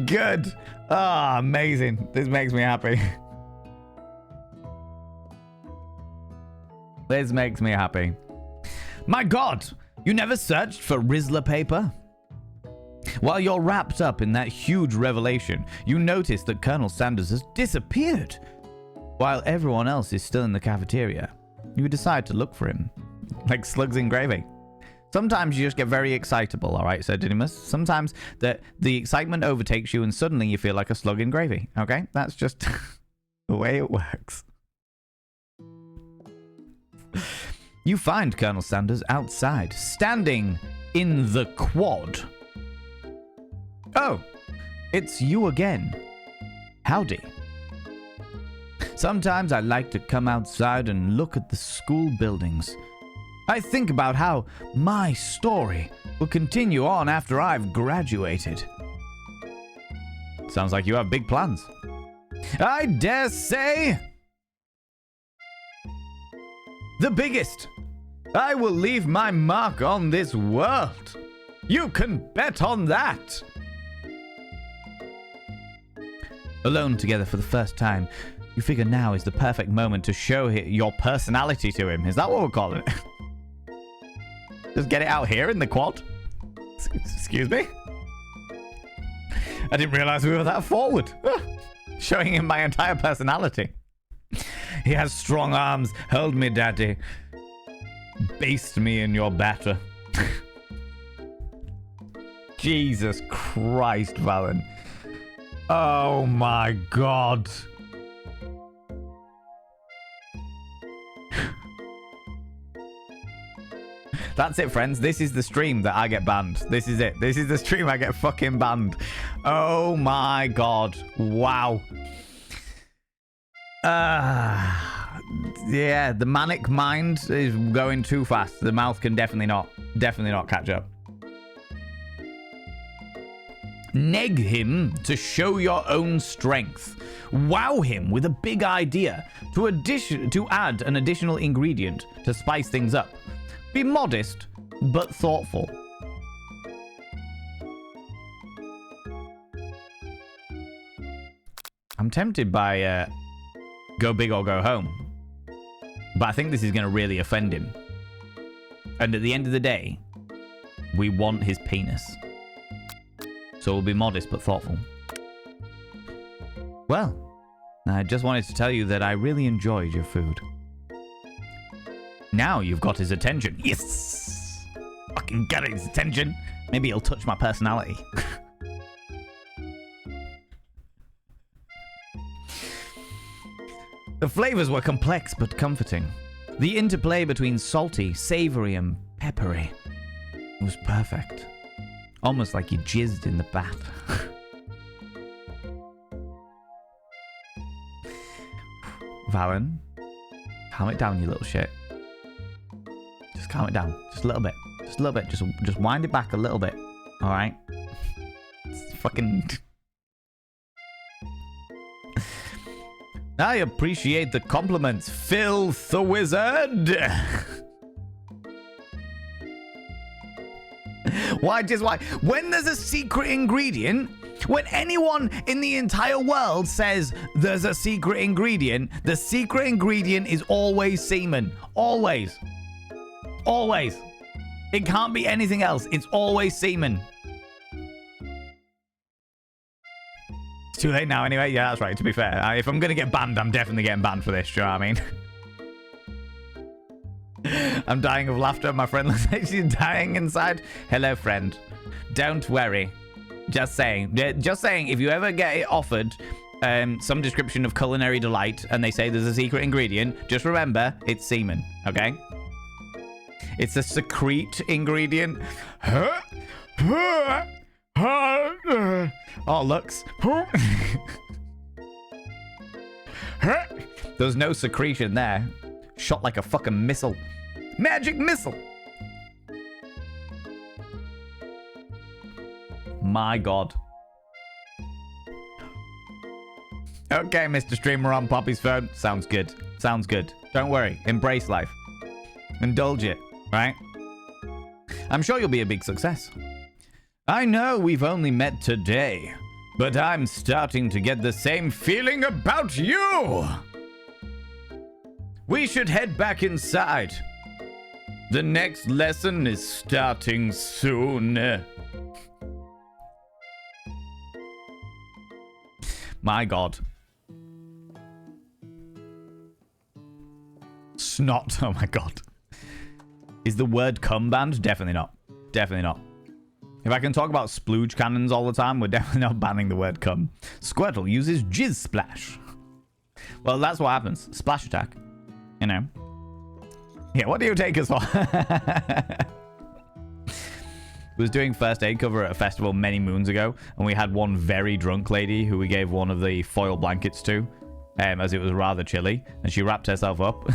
Good. Ah, amazing. This makes me happy. This makes me happy. My God, you never searched for Rizzler paper? While you're wrapped up in that huge revelation, you notice that Colonel Sanders has disappeared. While everyone else is still in the cafeteria, you decide to look for him. Like slugs in gravy. Sometimes you just get very excitable, alright, Sir Didymus? Sometimes the excitement overtakes you and suddenly you feel like a slug in gravy, okay? That's just the way it works. You find Colonel Sanders outside, standing in the quad. Oh, it's you again. Howdy. Sometimes I like to come outside and look at the school buildings. I think about how my story will continue on after I've graduated. Sounds like you have big plans. I dare say the biggest. I will leave my mark on this world. You can bet on that. Alone together for the first time, you figure now is the perfect moment to show your personality to him. Is that what we're calling it? Just get it out here in the quad? Excuse me? I didn't realize we were that forward. Showing him my entire personality. He has strong arms. Hold me, daddy. Baste me in your batter. Jesus Christ, Valen. Oh my God. That's it, friends. This is the stream that I get banned. This is it. This is the stream I get fucking banned. Oh my god. Wow. Yeah, the manic mind is going too fast. The mouth can definitely not catch up. Neg him to show your own strength. Wow him with a big idea to add an additional ingredient to spice things up. Be modest, but thoughtful. I'm tempted by go big or go home. But I think this is going to really offend him. And at the end of the day, we want his penis. So we'll be modest but thoughtful. Well, I just wanted to tell you that I really enjoyed your food. Now you've got his attention. Yes! Fucking got his attention. Maybe he'll touch my personality. The flavors were complex but comforting. The interplay between salty, savory, and peppery was perfect. Almost like you jizzed in the bath. Valen, calm it down, you little shit. Just calm it down. Just a little bit. Just a little bit. Just wind it back a little bit. Alright? It's fucking... I appreciate the compliments, Filth the Wizard. Why? When there's a secret ingredient, when anyone in the entire world says there's a secret ingredient, the secret ingredient is always semen. Always. Always. It can't be anything else. It's always semen. It's too late now anyway. Yeah, that's right. To be fair, if I'm going to get banned, I'm definitely getting banned for this. Do you know what I mean? I'm dying of laughter. My friend looks like she's dying inside. Hello, friend. Don't worry. Just saying. If you ever get offered some description of culinary delight and they say there's a secret ingredient, just remember it's semen. Okay? It's a secrete ingredient. Oh, looks. There's no secretion there. Shot like a fucking missile. Magic missile. My god. Okay, Mr. Streamer on Poppy's phone. Sounds good. Sounds good. Don't worry. Embrace life. Indulge it, right? I'm sure you'll be a big success. I know we've only met today, but I'm starting to get the same feeling about you. We should head back inside. The next lesson is starting soon. My god. Snot. Oh my god. Is the word cum banned? Definitely not. Definitely not. If I can talk about splooge cannons all the time, we're definitely not banning the word cum. Squirtle uses jizz splash. Well, that's what happens. Splash attack. You know. Yeah, what do you take us for? Was doing first aid cover at a festival many moons ago, and we had one very drunk lady who we gave one of the foil blankets to, as it was rather chilly, and she wrapped herself up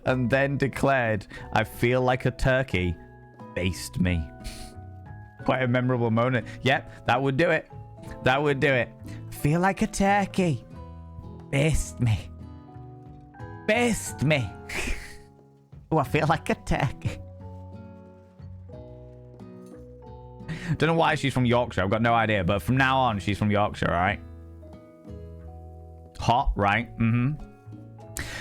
and then declared, "I feel like a turkey based me." Quite a memorable moment. Yep, that would do it. That would do it. Feel like a turkey based me. Based me. Oh, I feel like a turkey. Don't know why she's from Yorkshire. I've got no idea. But from now on, she's from Yorkshire, all right? Hot, right? Mm-hmm.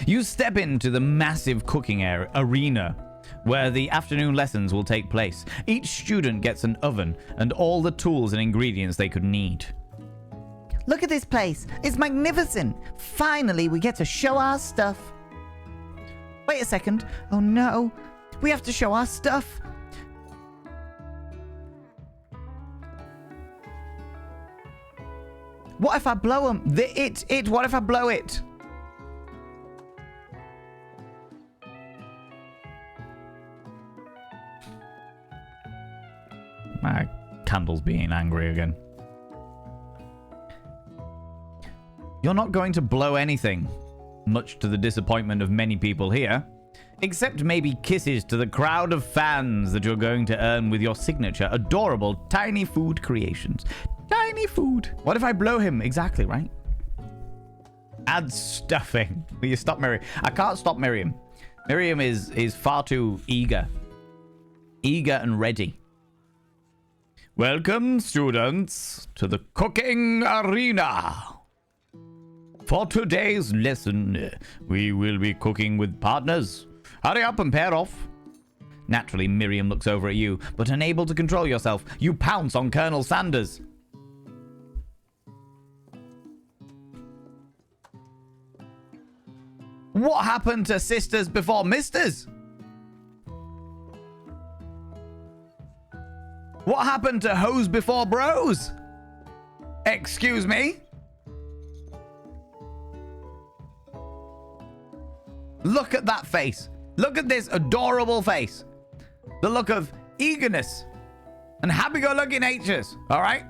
You step into the massive cooking arena where the afternoon lessons will take place. Each student gets an oven and all the tools and ingredients they could need. Look at this place. It's magnificent. Finally, we get to show our stuff. Wait a second. Oh no. We have to show our stuff. What if I blow them? What if I blow it? candles being angry again. You're not going to blow anything, much to the disappointment of many people here. Except maybe kisses to the crowd of fans that you're going to earn with your signature adorable tiny food creations. Tiny food. What if I blow him? Exactly, right? Add stuffing. Will you stop Miriam? I can't stop Miriam. Miriam is far too eager. Eager and ready. Welcome, students, to the cooking arena. For today's lesson, we will be cooking with partners. Hurry up and pair off. Naturally, Miriam looks over at you, but unable to control yourself, you pounce on Colonel Sanders. What happened to sisters before misters? What happened to hoes before bros? Excuse me? Look at that face. Look at this adorable face. The look of eagerness and happy-go-lucky natures. All right?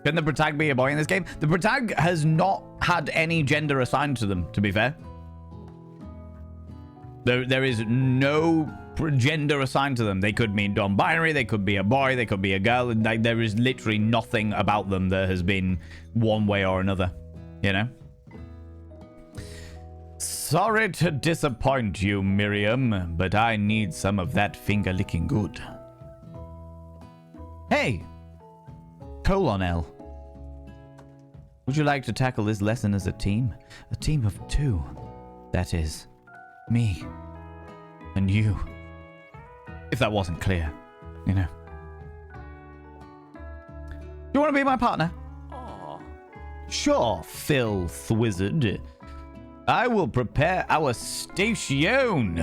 Can the protag be a boy in this game? The protag has not had any gender assigned to them, to be fair. There is no gender assigned to them. They could be non-binary, they could be a boy, they could be a girl. Like, there is literally nothing about them that has been one way or another, you know? Sorry to disappoint you, Miriam, but I need some of that finger-licking good. Hey! L. Would you like to tackle this lesson as a team? A team of two. That is, me and you. If that wasn't clear, you know. You want to be my partner? Aww. Sure, filth wizard. I will prepare our station.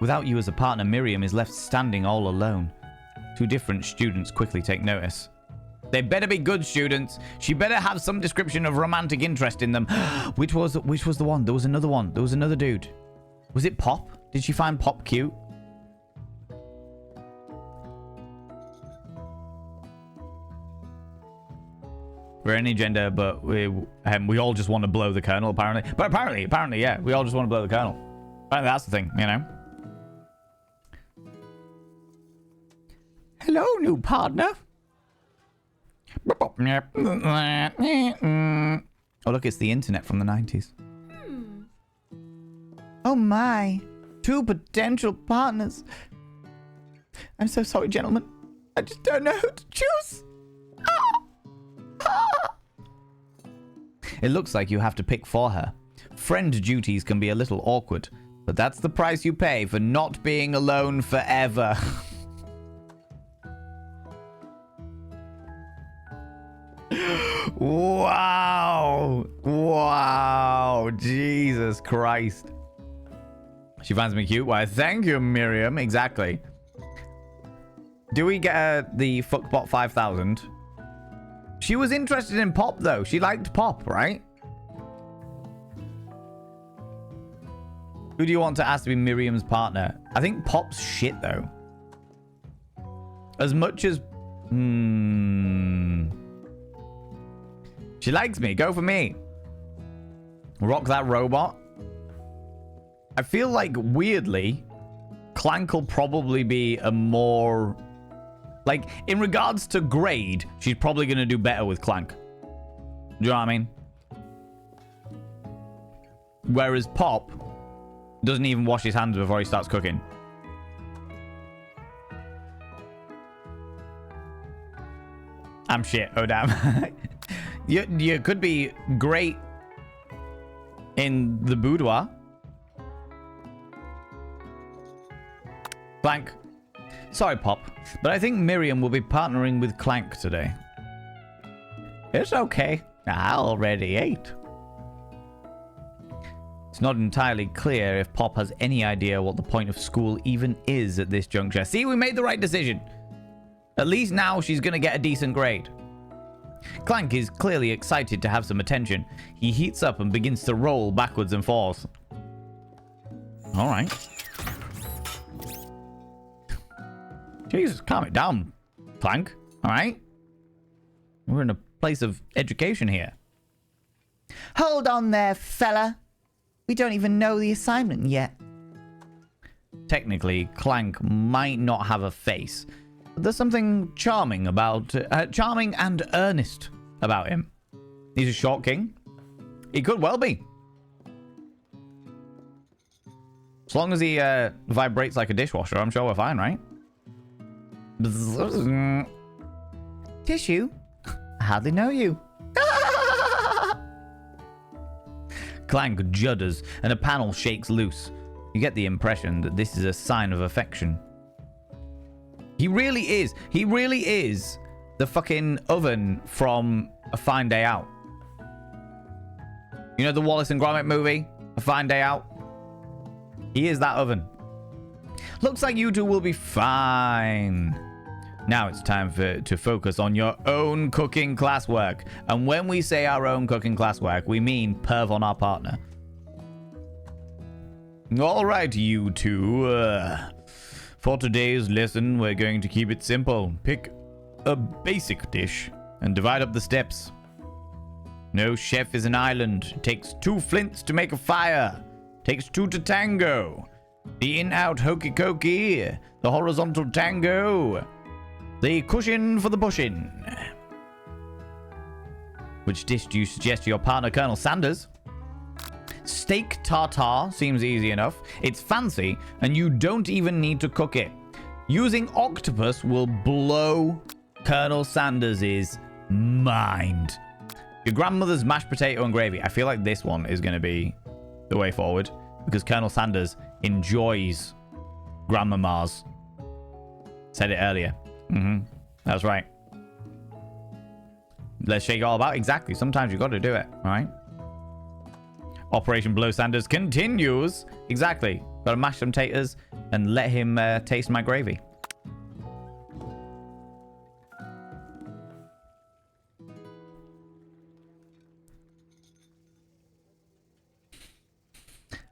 Without you as a partner, Miriam is left standing all alone. Two different students quickly take notice. They better be good students. She better have some description of romantic interest in them. Which was the one? There was another one. There was another dude. Was it Pop? Did she find Pop cute? We're any gender, but we all just want to blow the colonel, apparently. But apparently, yeah, we all just want to blow the colonel. Apparently, that's the thing, you know. Hello, new partner. Oh, look, it's the internet from the 90s. Oh my, two potential partners. I'm so sorry, gentlemen. I just don't know who to choose. It looks like you have to pick for her. Friend duties can be a little awkward, but that's the price you pay for not being alone forever. Wow. Wow. Jesus Christ. She finds me cute. Why, thank you, Miriam. Exactly. Do we get the fuckbot 5000? She was interested in Pop, though. She liked Pop, right? Who do you want to ask to be Miriam's partner? I think Pop's shit, though. As much as... She likes me. Go for me. Rock that robot. I feel like, weirdly, Clank will probably be a more... Like, in regards to grade, she's probably going to do better with Clank. Do you know what I mean? Whereas Pop doesn't even wash his hands before he starts cooking. I'm shit. Oh, damn. You could be great in the boudoir. Clank. Sorry, Pop, but I think Miriam will be partnering with Clank today. It's okay. I already ate. It's not entirely clear if Pop has any idea what the point of school even is at this juncture. See, we made the right decision. At least now she's going to get a decent grade. Clank is clearly excited to have some attention. He heats up and begins to roll backwards and forwards. All right. Jesus, calm it down, Clank. All right? We're in a place of education here. Hold on there, fella. We don't even know the assignment yet. Technically, Clank might not have a face. But there's something charming about... charming and earnest about him. He's a short king. He could well be. As long as he vibrates like a dishwasher, I'm sure we're fine, right? Tissue? I hardly know you. Clank judders and a panel shakes loose. You get the impression that this is a sign of affection. He really is. He really is the fucking oven from A Fine Day Out. You know the Wallace and Gromit movie? A Fine Day Out? He is that oven. Looks like you two will be fine. Now it's time to focus on your own cooking classwork. And when we say our own cooking classwork, we mean perv on our partner. All right, you two. For today's lesson, we're going to keep it simple. Pick a basic dish and divide up the steps. No chef is an island. It takes 2 flints to make a fire. Takes 2 to tango. The in-out hokey cokey. The horizontal tango. The cushion for the bushin'. Which dish do you suggest to your partner, Colonel Sanders? Steak tartare seems easy enough. It's fancy, and you don't even need to cook it. Using octopus will blow Colonel Sanders' mind. Your grandmother's mashed potato and gravy. I feel like this one is going to be the way forward, because Colonel Sanders enjoys grandmama's. Said it earlier. That's right. Let's shake it all about. Exactly. Sometimes you got to do it. All right. Operation Blow Sanders continues. Exactly. Got to mash some taters and let him taste my gravy.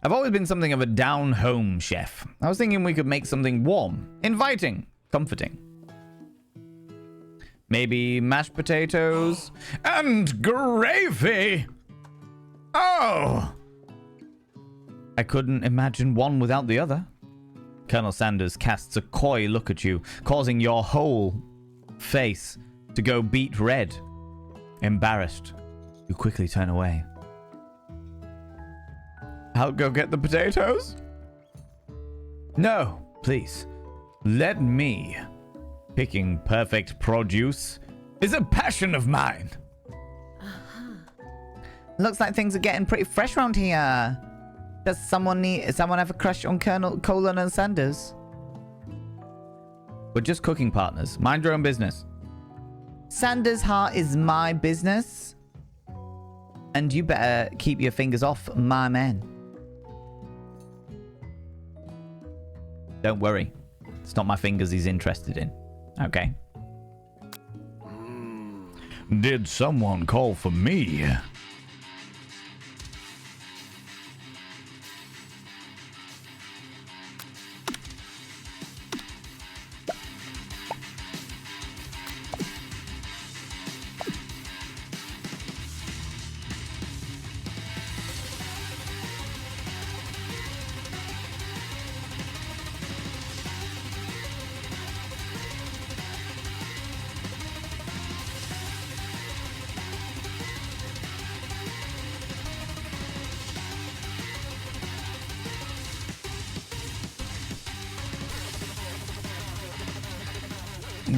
I've always been something of a down-home chef. I was thinking we could make something warm, inviting, comforting. Maybe mashed potatoes and gravy. Oh! I couldn't imagine one without the other. Colonel Sanders casts a coy look at you, causing your whole face to go beet red. Embarrassed, you quickly turn away. I'll go get the potatoes? No, please. Let me. Picking perfect produce is a passion of mine. Looks like things are getting pretty fresh around here. Does someone have a crush on Colonel Sanders? We're just cooking partners. Mind your own business. Sanders' heart is my business. And you better keep your fingers off my man. Don't worry. It's not my fingers he's interested in. Okay. Did someone call for me?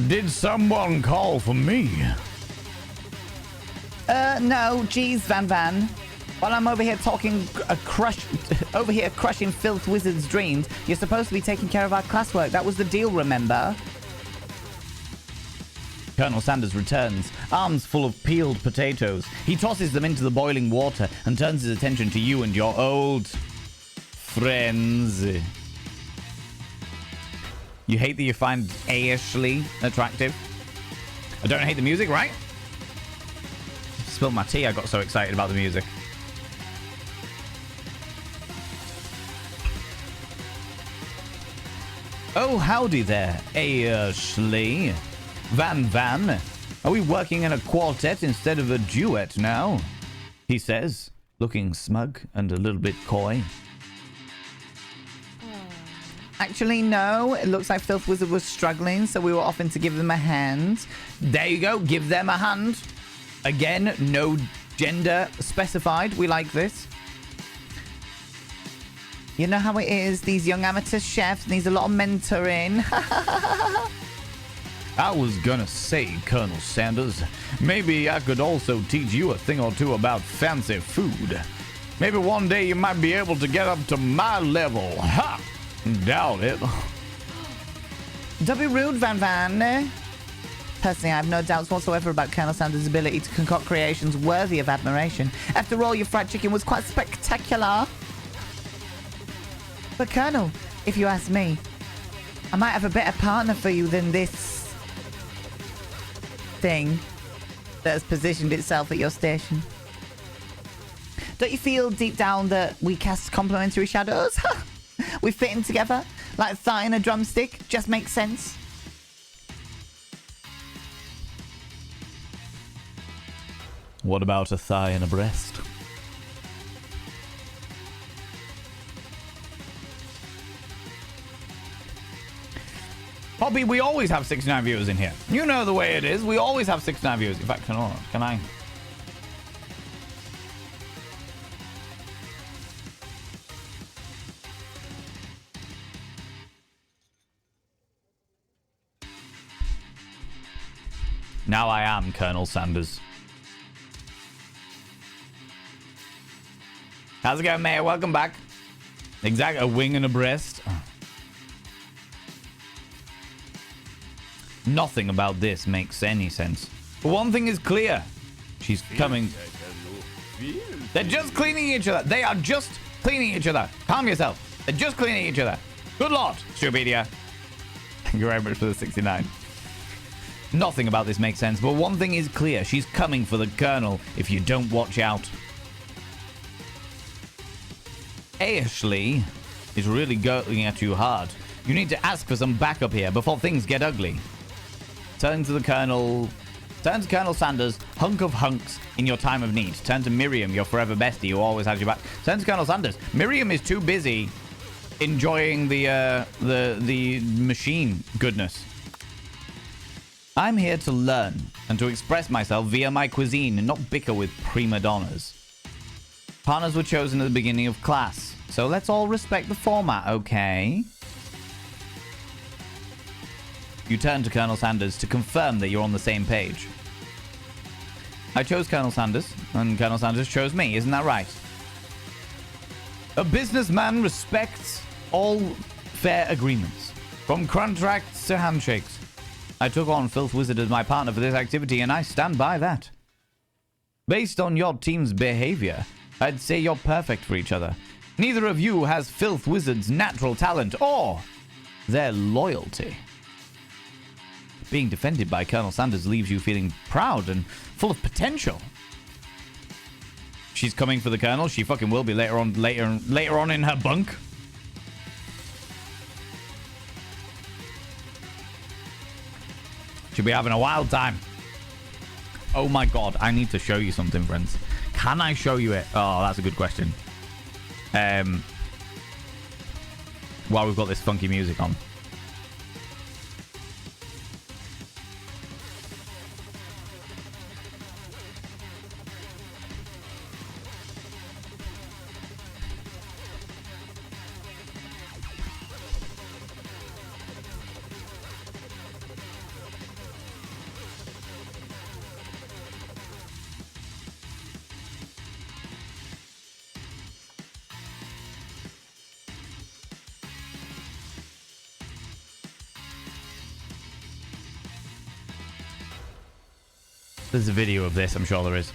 Did someone call for me? No, geez, Van. While I'm over here crushing filth wizard's dreams, you're supposed to be taking care of our classwork. That was the deal, remember? Colonel Sanders returns, arms full of peeled potatoes. He tosses them into the boiling water and turns his attention to you and your old friends. You hate that you find Ashley attractive? I don't hate the music, right? Spilled my tea, I got so excited about the music. Oh, howdy there, Ashley. Van. Are we working in a quartet instead of a duet now? He says, looking smug and a little bit coy. Actually, no. It looks like Filth Wizard was struggling, so we were offering to give them a hand. There you go. Give them a hand. Again, no gender specified. We like this. You know how it is. These young amateur chefs needs a lot of mentoring. I was gonna say, Colonel Sanders, maybe I could also teach you a thing or two about fancy food. Maybe one day you might be able to get up to my level. Ha! Doubt it. Don't be rude, Van. Personally, I have no doubts whatsoever about Colonel Sanders' ability to concoct creations worthy of admiration. After all, your fried chicken was quite spectacular. But Colonel, if you ask me, I might have a better partner for you than this thing that has positioned itself at your station. Don't you feel deep down that we cast complementary shadows? We fit in together like a thigh and a drumstick. Just makes sense. What about a thigh and a breast? Hobby, we always have 69 viewers in here. You know the way it is. We always have 69 viewers. In fact, can I? Now I am Colonel Sanders. How's it going, Mayor? Welcome back. Exactly, a wing and a breast. Oh. Nothing about this makes any sense. But one thing is clear. She's coming. They're just cleaning each other. They are just cleaning each other. Calm yourself. They're just cleaning each other. Good Lord, Stupedia. Thank you very much for the 69. Nothing about this makes sense, but one thing is clear. She's coming for the Colonel if you don't watch out. Ashley is really going at you hard. You need to ask for some backup here before things get ugly. Turn to Colonel Sanders, hunk of hunks in your time of need. Turn to Miriam, your forever bestie who always has your back. Turn to Colonel Sanders. Miriam is too busy enjoying the machine goodness. I'm here to learn and to express myself via my cuisine and not bicker with prima donnas. Partners were chosen at the beginning of class, so let's all respect the format, okay? You turn to Colonel Sanders to confirm that you're on the same page. I chose Colonel Sanders, and Colonel Sanders chose me, isn't that right? A businessman respects all fair agreements, from contracts to handshakes. I took on Filth Wizard as my partner for this activity, and I stand by that. Based on your team's behavior, I'd say you're perfect for each other. Neither of you has Filth Wizard's natural talent or their loyalty. Being defended by Colonel Sanders leaves you feeling proud and full of potential. She's coming for the Colonel. She fucking will be later on in her bunk. She'll be having a wild time. Oh my god, I need to show you something, friends. Can I show you it? Oh, that's a good question. While we've got this funky music on. There's a video of this, I'm sure there is.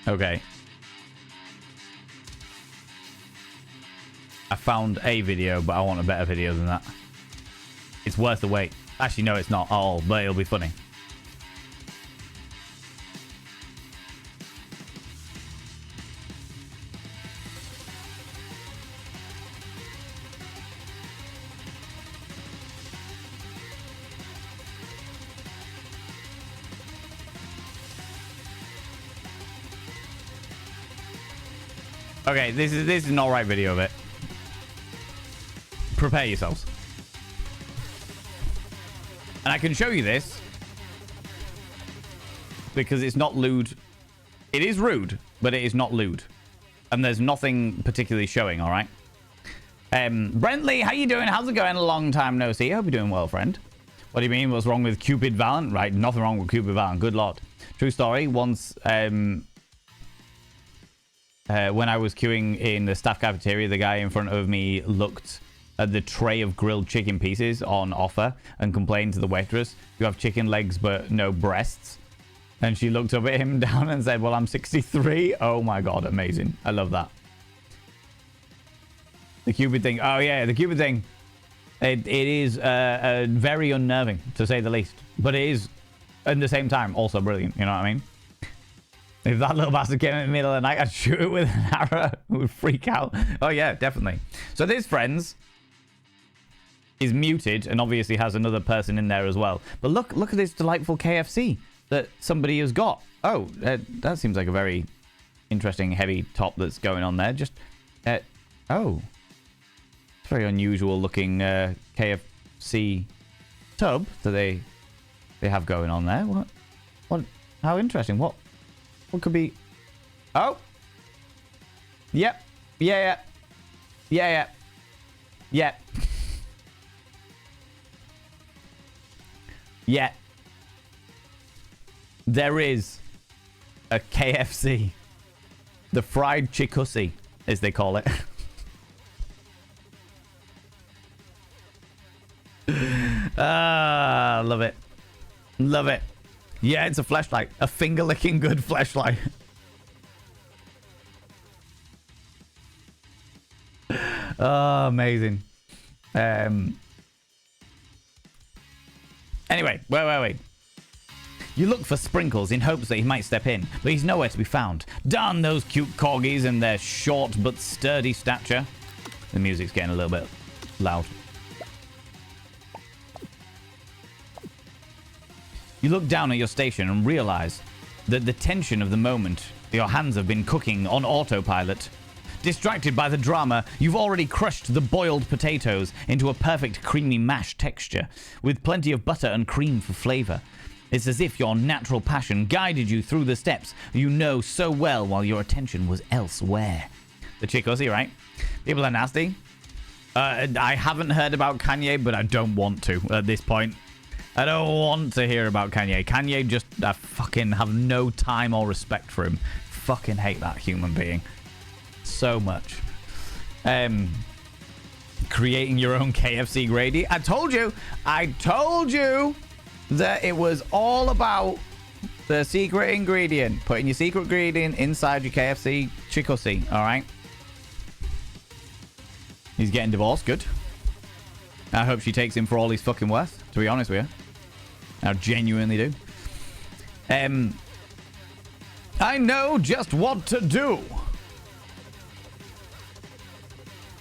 Okay. I found a video, but I want a better video than that. It's worth the wait. Actually, no, it's not at all, but it'll be funny. Okay, this is an alright video of it. Prepare yourselves. And I can show you this because it's not lewd. It is rude, but it is not lewd. And there's nothing particularly showing, alright? Brentley, how you doing? How's it going? A long time no see. I hope you're doing well, friend. What do you mean? What's wrong with Cupid Valent? Right, nothing wrong with Cupid Valent. Good lord. True story. Once, when I was queuing in the staff cafeteria, the guy in front of me looked at the tray of grilled chicken pieces on offer and complained to the waitress, "You have chicken legs but no breasts." And she looked up at him down and said, "Well, I'm 63. Oh my god, amazing. I love that. The Cupid thing. Oh yeah, the Cupid thing. It is very unnerving, to say the least. But it is, at the same time, also brilliant. You know what I mean? If that little bastard came in the middle of the night, I'd shoot it with an arrow. It would freak out. Oh, yeah, definitely. So this, friends, is muted and obviously has another person in there as well. But look at this delightful KFC that somebody has got. Oh, that seems like a very interesting heavy top that's going on there. Just, oh. Very unusual looking KFC tub that they have going on there. What? How interesting. What could be? Oh. Yep. Yeah. Yeah. There is a KFC. The fried chikusi, as they call it. Love it. Love it. Yeah, it's a fleshlight. A finger-licking good fleshlight. Oh, amazing. Anyway, where were we? You look for Sprinkles in hopes that he might step in, but he's nowhere to be found. Darn those cute corgis and their short but sturdy stature. The music's getting a little bit loud. You look down at your station and realize that the tension of the moment, your hands have been cooking on autopilot. Distracted by the drama, you've already crushed the boiled potatoes into a perfect creamy mash texture, with plenty of butter and cream for flavor. It's as if your natural passion guided you through the steps you know so well while your attention was elsewhere. The chikusi, right? People are nasty. I haven't heard about Kanye, but I don't want to at this point. I don't want to hear about Kanye. Kanye just, I fucking have no time or respect for him. Fucking hate that human being. So much. Creating your own KFC Grady. I told you that it was all about the secret ingredient. Putting your secret ingredient inside your KFC chikusi, alright? He's getting divorced, good. I hope she takes him for all he's fucking worth, to be honest with you. I genuinely do. I know just what to do.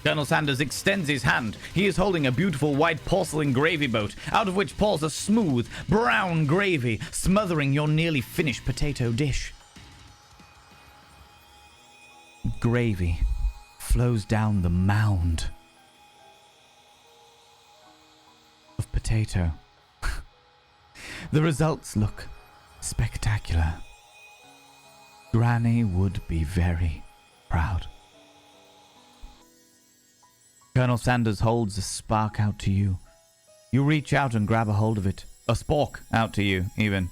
Colonel Sanders extends his hand. He is holding a beautiful white porcelain gravy boat, out of which pours a smooth, brown gravy, smothering your nearly finished potato dish. Gravy flows down the mound of potato. The results look spectacular. Granny would be very proud. Colonel Sanders holds a spark out to you. You reach out and grab a hold of it. A spork out to you, even.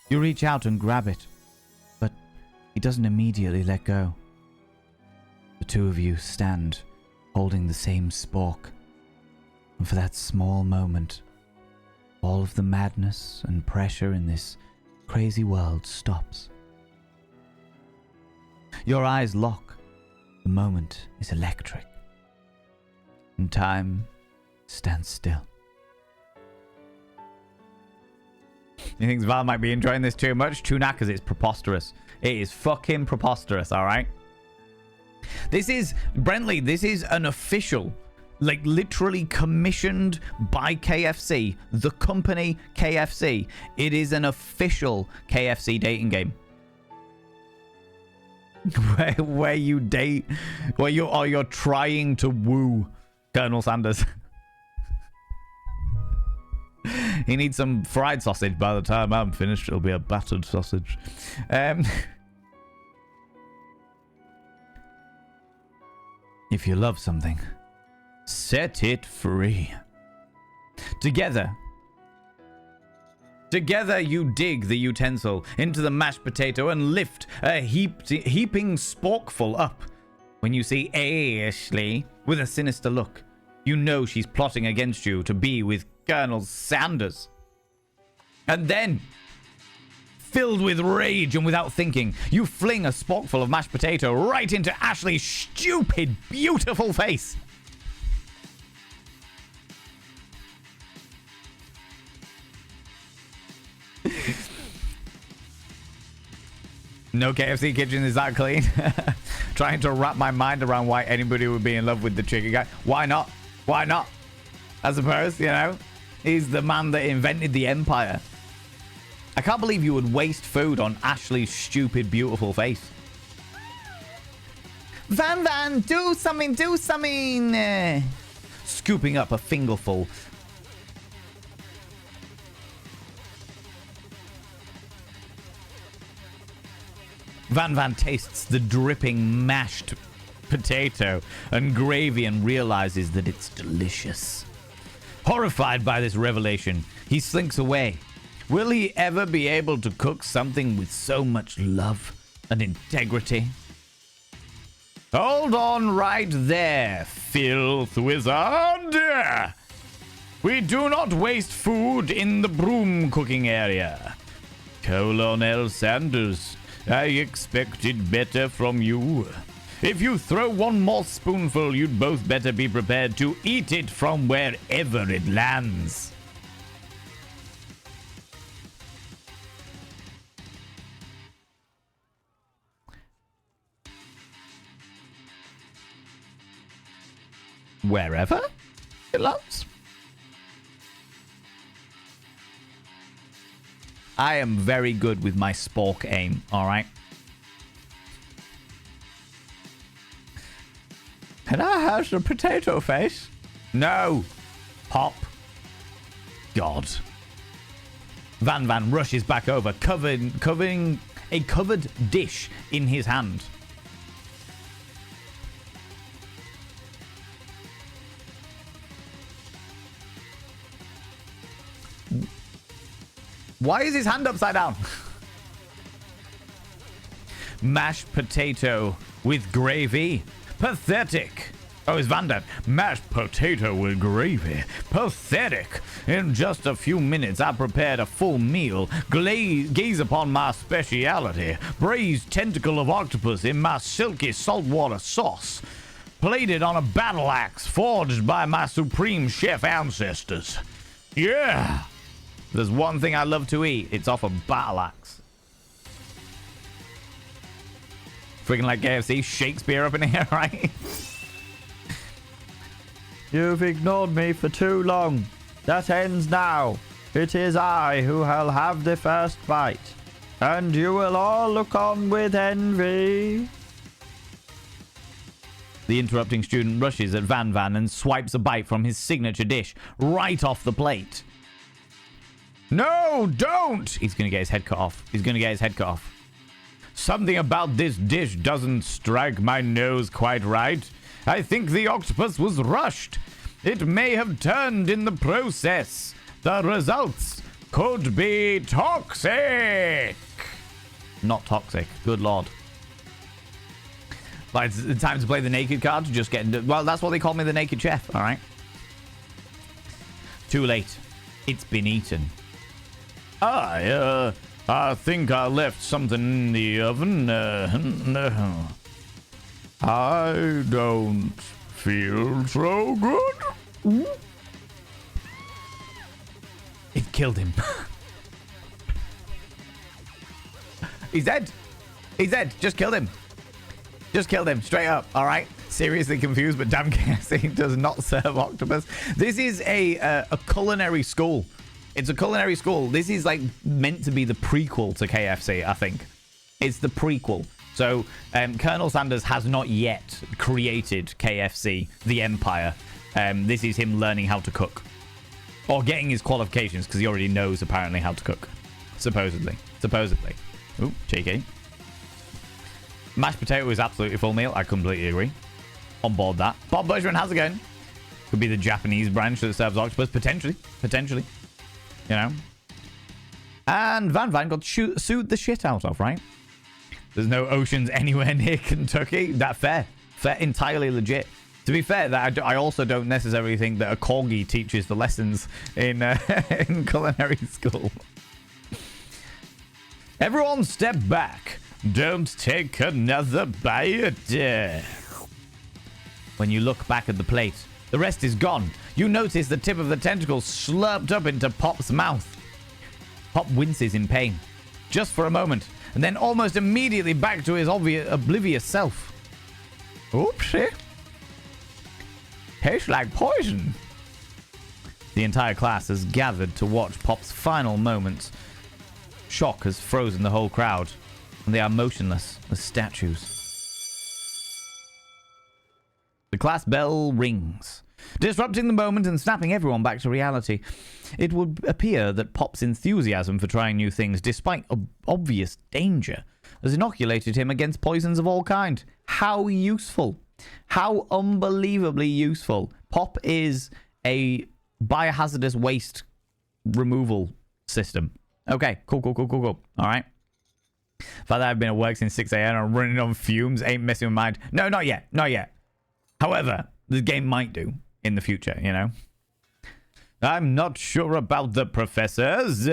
You reach out and grab it, but he doesn't immediately let go. The two of you stand, holding the same spork. And for that small moment, all of the madness and pressure in this crazy world stops. Your eyes lock. The moment is electric. And time stands still. You think Val might be enjoying this too much? Tune out, because it's preposterous. It is fucking preposterous, alright? This is, Brentley, this is an official, like literally commissioned by KFC, the company KFC. It is an official KFC dating game. where you date, where you're trying to woo Colonel Sanders. He needs some fried sausage. By the time I'm finished, it'll be a battered sausage. If you love something, set it free. Together you dig the utensil into the mashed potato and lift a heaping sporkful up. When you see Ashley with a sinister look, you know she's plotting against you to be with Colonel Sanders. And then, filled with rage and without thinking, you fling a sporkful of mashed potato right into Ashley's stupid, beautiful face. No KFC kitchen is that clean. Trying to wrap my mind around why anybody would be in love with the chicken guy. Why not? Why not? I suppose, you know. He's the man that invented the empire. I can't believe you would waste food on Ashley's stupid, beautiful face. Van, do something, do something. Scooping up a fingerful. Van tastes the dripping mashed potato and gravy and realizes that it's delicious. Horrified by this revelation, he slinks away. Will he ever be able to cook something with so much love and integrity? Hold on right there, filth wizard! We do not waste food in the broom cooking area. Colonel Sanders, I expected better from you. If you throw one more spoonful, you'd both better be prepared to eat it from wherever it lands. Wherever it lands? I am very good with my spork aim, alright? Can I have the potato face? No. Pop. God. Van rushes back over, covering a covered dish in his hand. Why is his hand upside down? Mashed potato with gravy. Pathetic. Oh, it's Van. Mashed potato with gravy. Pathetic. In just a few minutes, I prepared a full meal. Gaze upon my speciality. Braised tentacle of octopus in my silky saltwater sauce. Plated on a battle axe forged by my supreme chef ancestors. Yeah. There's one thing I love to eat. It's off a battle axe. Freaking like KFC. Shakespeare up in here, right? You've ignored me for too long. That ends now. It is I who will have the first bite. And you will all look on with envy. The interrupting student rushes at Van and swipes a bite from his signature dish right off the plate. No, don't! He's going to get his head cut off. He's going to get his head cut off. Something about this dish doesn't strike my nose quite right. I think the octopus was rushed. It may have turned in the process. The results could be toxic. Not toxic. Good lord. But it's time to play the naked card. Just getting... Well, that's what they call me, the naked chef. All right. Too late. It's been eaten. I I think I left something in the oven. No. I don't feel so good. It killed him. He's dead. He's dead. Just killed him. Just killed him. Straight up. All right. Seriously confused, but damn KFC does not serve octopus. This is a culinary school. It's a culinary school. This is like meant to be the prequel to KFC, I think. It's the prequel. So Colonel Sanders has not yet created KFC, the empire. This is him learning how to cook. Or getting his qualifications, because he already knows apparently how to cook. Supposedly. Ooh, cheeky. Mashed potato is absolutely full meal. I completely agree. On board that. Bob Bushman, how's it going? Could be the Japanese branch that serves octopus. Potentially. You know? And Van got sued the shit out of, right? There's no oceans anywhere near Kentucky. That fair. Entirely legit. To be fair, that I also don't necessarily think that a corgi teaches the lessons in in culinary school. Everyone step back. Don't take another bite. When you look back at the plate, the rest is gone. You notice the tip of the tentacle slurped up into Pop's mouth. Pop winces in pain. Just for a moment. And then almost immediately back to his oblivious self. Oopsie. Tastes like poison. The entire class has gathered to watch Pop's final moments. Shock has frozen the whole crowd, and they are motionless as statues. The class bell rings, disrupting the moment and snapping everyone back to reality. It would appear that Pop's enthusiasm for trying new things, despite obvious danger, has inoculated him against poisons of all kind. How useful. How unbelievably useful. Pop is a biohazardous waste removal system. Okay, cool. All right. The fact that I've been at work since 6 a.m. and I'm running on fumes ain't messing with my mind. No, not yet. However, the game might do in the future, you know? I'm not sure about the professors,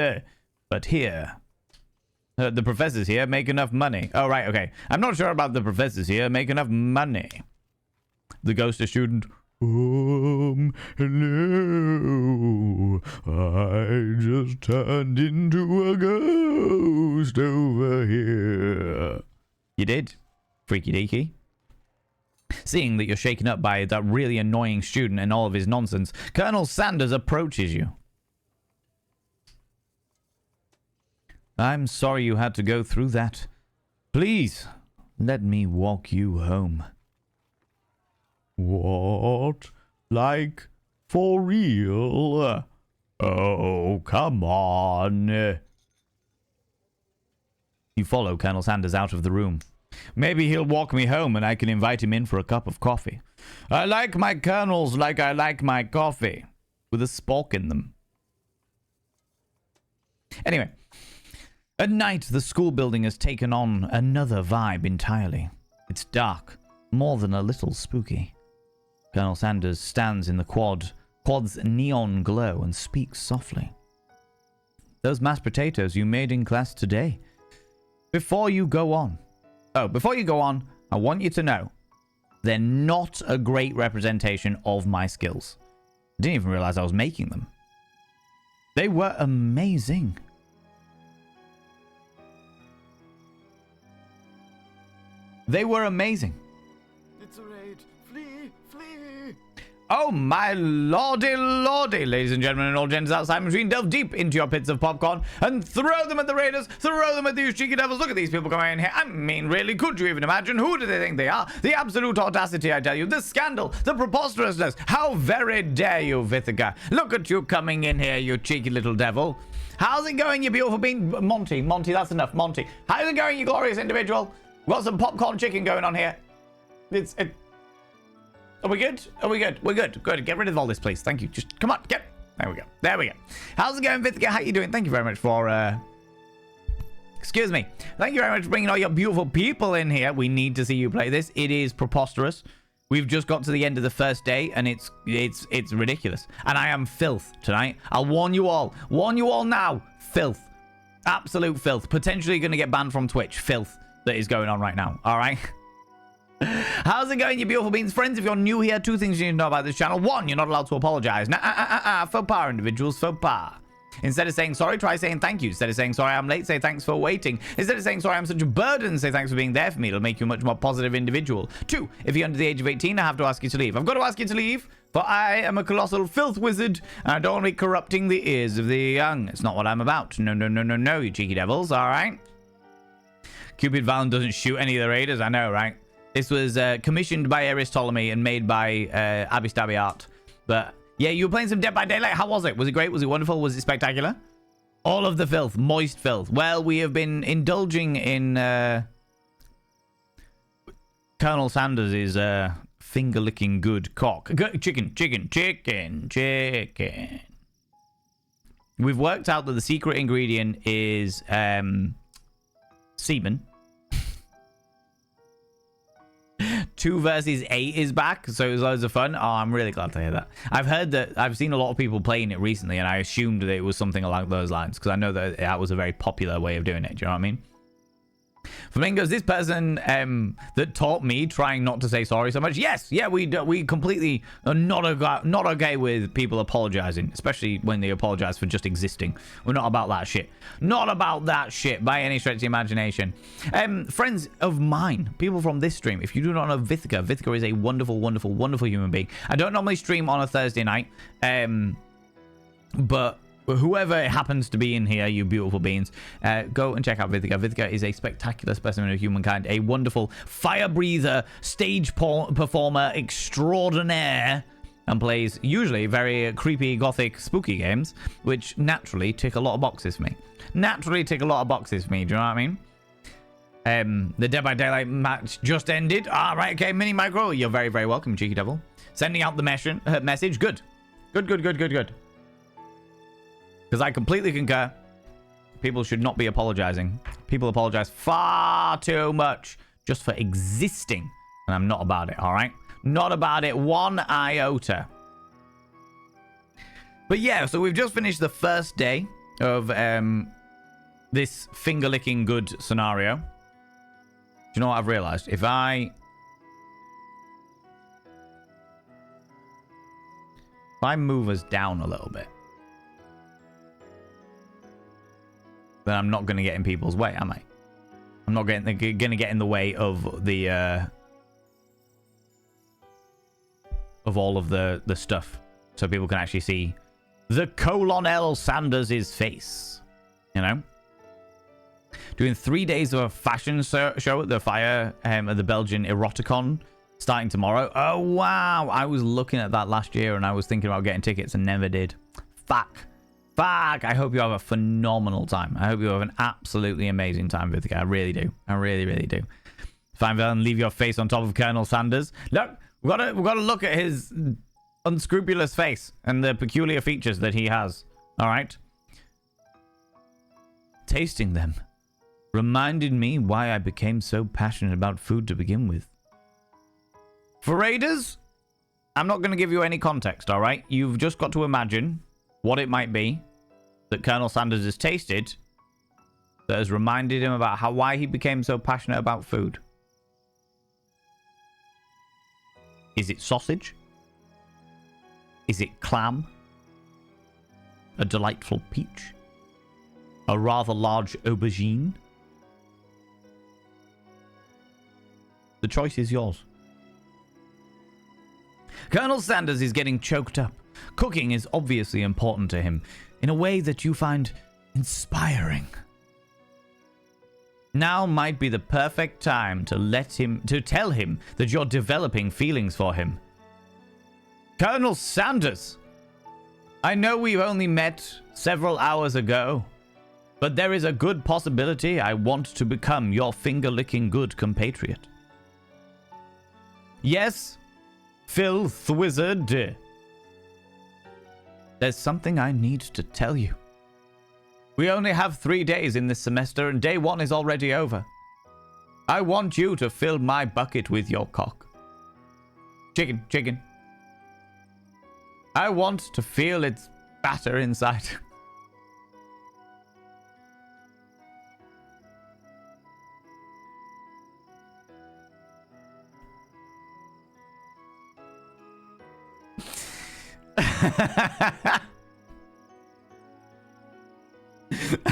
but here... the professors here make enough money. Oh, right, okay. I'm not sure about the professors here make enough money. The ghost student. Hello. I just turned into a ghost over here. You did? Freaky deaky. Seeing that you're shaken up by that really annoying student and all of his nonsense, Colonel Sanders approaches you. I'm sorry you had to go through that. Please, let me walk you home. What? Like, for real? Oh, come on. You follow Colonel Sanders out of the room. Maybe he'll walk me home and I can invite him in for a cup of coffee. I like my colonels like I like my coffee, with a spork in them. Anyway, at night the school building has taken on another vibe entirely. It's dark, more than a little spooky. Colonel Sanders stands in the quad's neon glow and speaks softly. Those mashed potatoes you made in class today. Before you go on, I want you to know they're not a great representation of my skills. I didn't even realize I was making them. They were amazing. They were amazing. It's a raid. Flee. Oh my lordy, ladies and gentlemen and all genders outside machine, delve deep into your pits of popcorn and throw them at the raiders, throw them at these cheeky devils. Look at these people coming in here. I mean, really, could you even imagine? Who do they think they are? The absolute audacity, I tell you. The scandal, the preposterousness. How very dare you, Vithika? Look at you coming in here, you cheeky little devil. How's it going, you beautiful being? Monty, that's enough, Monty. How's it going, you glorious individual? We've got some popcorn chicken going on here. Are we good? We're good. Good. Get rid of all this, please. Thank you. Just come on. Get. There we go. How's it going, Vithika? How you doing? Thank you very much for, excuse me. Thank you very much for bringing all your beautiful people in here. We need to see you play this. It is preposterous. We've just got to the end of the first day, and it's ridiculous. And I am filth tonight. I'll warn you all. Warn you all now. Filth. Absolute filth. Potentially going to get banned from Twitch. Filth that is going on right now. All right. How's it going, you beautiful beans? Friends, if you're new here, 2 things you need to know about this channel. 1, you're not allowed to apologize. Faux pas, individuals. Faux pas. Instead of saying sorry, try saying thank you. Instead of saying sorry, I'm late, say thanks for waiting. Instead of saying sorry, I'm such a burden, say thanks for being there for me. It'll make you a much more positive individual. 2, if you're under the age of 18, I have to ask you to leave. I've got to ask you to leave, for I am a colossal filth wizard, and I don't want to be corrupting the ears of the young. It's not what I'm about. No, no, no, no, no, you cheeky devils, all right? Cupid Valen doesn't shoot any of the raiders, I know, right? This was commissioned by Eris Ptolemy and made by Abby Stabby Art. But yeah, you were playing some Dead by Daylight. How was it? Was it great? Was it wonderful? Was it spectacular? All of the filth, moist filth. Well, we have been indulging in Colonel Sanders' finger-licking good cock. Chicken. We've worked out that the secret ingredient is semen. 2 versus 8 is back, so it was loads of fun. Oh, I'm really glad to hear that. I've heard that, I've seen a lot of people playing it recently, and I assumed that it was something along those lines, because I know that that was a very popular way of doing it. Do you know what I mean? Flamingos, this person that taught me trying not to say sorry so much. Yes, yeah, we completely are not okay with people apologizing, especially when they apologize for just existing. We're not about that shit. Not about that shit by any stretch of the imagination. Friends of mine, people from this stream, if you do not know Vithika, Vithika is a wonderful, wonderful, wonderful human being. I don't normally stream on a Thursday night, but whoever happens to be in here, you beautiful beings, go and check out Vithika. Vithika is a spectacular specimen of humankind, a wonderful fire breather, stage performer extraordinaire, and plays usually very creepy, gothic, spooky games, which naturally tick a lot of boxes for me. Do you know what I mean? The Dead by Daylight match just ended. Ah, right, okay, Mini Micro, you're very, very welcome, cheeky devil. Sending out the message. Good. Because I completely concur. People should not be apologizing. People apologize far too much just for existing. And I'm not about it, all right? Not about it one iota. But yeah, so we've just finished the first day of this finger-licking good scenario. Do you know what I've realized? If I move us down a little bit, then I'm not going to get in people's way, am I? I'm not going to get in the way of the of all of the stuff, so people can actually see the Colonel Sanders' face. You know, doing 3 days of a fashion show at the fire at the Belgian Eroticon starting tomorrow. Oh wow! I was looking at that last year and I was thinking about getting tickets and never did. Fuck. I hope you have a phenomenal time. I hope you have an absolutely amazing time, Vithika. I really do. I really, really do. Fine, Valen, leave your face on top of Colonel Sanders. Look, we've got to look at his unscrupulous face and the peculiar features that he has. All right? Tasting them reminded me why I became so passionate about food to begin with. For Raiders, I'm not going to give you any context, all right? You've just got to imagine what it might be that Colonel Sanders has tasted that has reminded him about why he became so passionate about food. Is it sausage? Is it clam? A delightful peach? A rather large aubergine? The choice is yours. Colonel Sanders is getting choked up. Cooking is obviously important to him in a way that you find inspiring. Now might be the perfect time to tell him that you're developing feelings for him. Colonel Sanders, I know we've only met several hours ago, but there is a good possibility I want to become your finger-licking good compatriot. Yes, filth wizard. There's something I need to tell you. We only have 3 days in this semester and day 1 is already over. I want you to fill my bucket with your cock. Chicken. I want to feel its batter inside.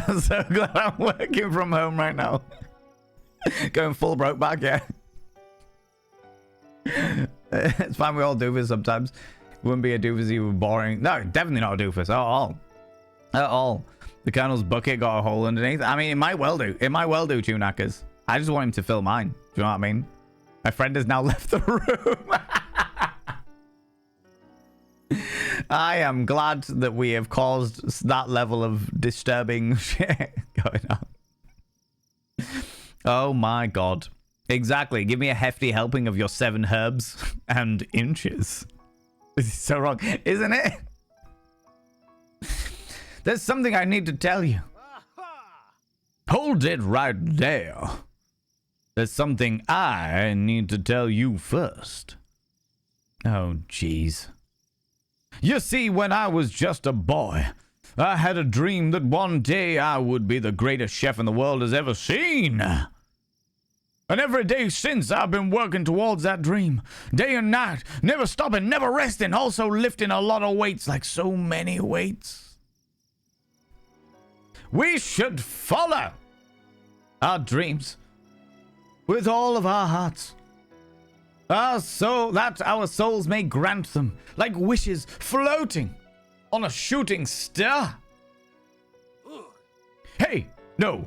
I'm so glad I'm working from home right now. Going full broke back, yeah. It's fine, we all do this sometimes. Wouldn't be a doofus if you were boring. No, definitely not a doofus at all. At all. The Colonel's bucket got a hole underneath. I mean, it might well do. It might well do, Tunakers. I just want him to fill mine. Do you know what I mean? My friend has now left the room. I am glad that we have caused that level of disturbing shit going on. Oh my god. Exactly. Give me a hefty helping of your 7 herbs and inches. This is so wrong, isn't it? There's something I need to tell you. Hold it right there. There's something I need to tell you first. Oh, jeez. You see, when I was just a boy, I had a dream that one day I would be the greatest chef in the world has ever seen. And every day since, I've been working towards that dream. Day and night, never stopping, never resting, also lifting a lot of weights, like so many weights. We should follow our dreams with all of our hearts. So that our souls may grant them, like wishes floating on a shooting star. Hey, no,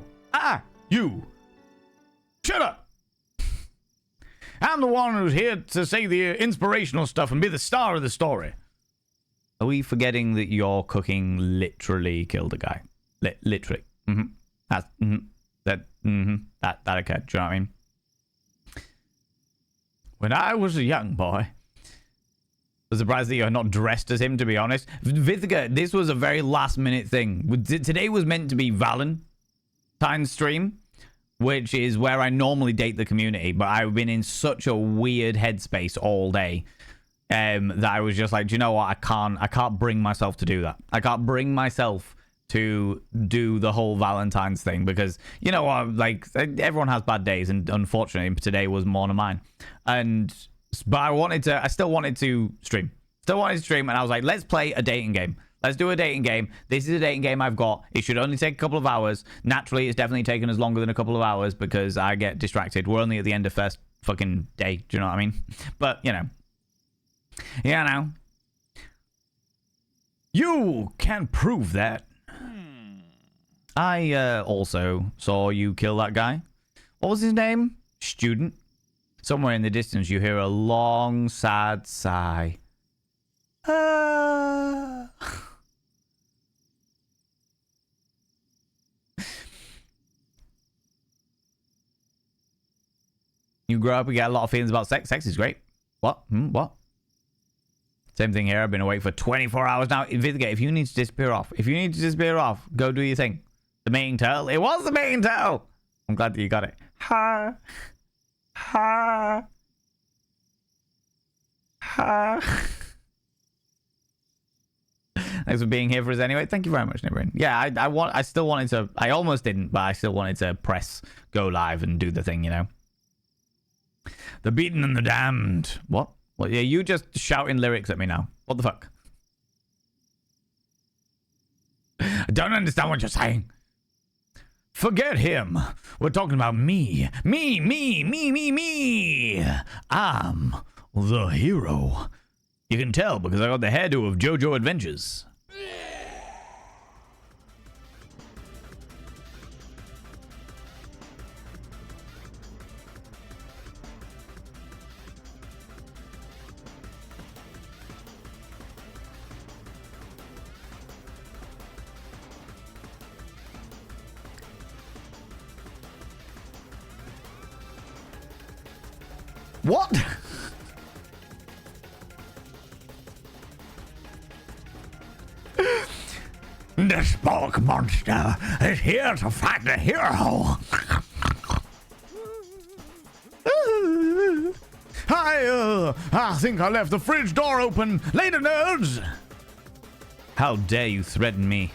you. Shut up. I'm the one who's here to say the inspirational stuff and be the star of the story. Are we forgetting that your cooking literally killed a guy? Literally. That occurred. Do you know what I mean? When I was a young boy, I was surprised that you're not dressed as him, to be honest. Vithika, this was a very last minute thing. Today was meant to be VALEN-tines stream, which is where I normally date the community, but I've been in such a weird headspace all day that I was just like, do you know what? I can't bring myself to do that. I can't bring myself to do the whole Valentine's thing because, you know what, like, everyone has bad days, and unfortunately today was one of mine. But I still wanted to stream. And I was like, let's play a dating game. Let's do a dating game. This is a dating game I've got. It should only take a couple of hours. Naturally, it's definitely taken us longer than a couple of hours because I get distracted. We're only at the end of first fucking day. Do you know what I mean? But, you know. You can prove that. I also saw you kill that guy. What was his name? Student. Somewhere in the distance, you hear a long, sad sigh. You grow up, you get a lot of feelings about sex. Sex is great. What? What? Same thing here. I've been awake for 24 hours now. Investigate. If you need to disappear off, go do your thing. The mating tail. It was the mating tail. I'm glad that you got it. Ha. Ha. Ha. Thanks for being here for us anyway. Thank you very much, Nibrin. Yeah, I still wanted to. I almost didn't, but I still wanted to press go live and do the thing, you know. The beaten and the damned. What? Well, yeah, you just shouting lyrics at me now. What the fuck? I don't understand what you're saying. Forget him. We're talking about me. Me. I'm the hero. You can tell because I got the hairdo of JoJo Adventures. What? The Spork monster is here to fight the hero. I think I left the fridge door open. Later, nerds. How dare you threaten me?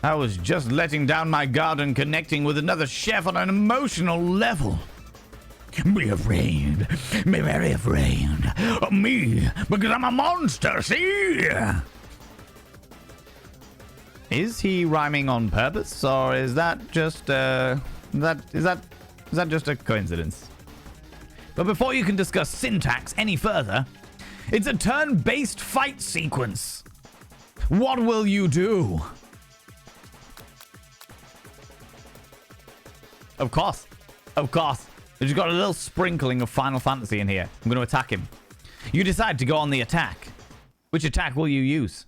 I was just letting down my guard and connecting with another chef on an emotional level. Be afraid. Be very afraid of me, because I'm a monster, see? Is he rhyming on purpose, or is that just is that just a coincidence? But before you can discuss syntax any further, it's a turn-based fight sequence. What will you do? Of course. There's got a little sprinkling of Final Fantasy in here. I'm going to attack him. You decide to go on the attack. Which attack will you use?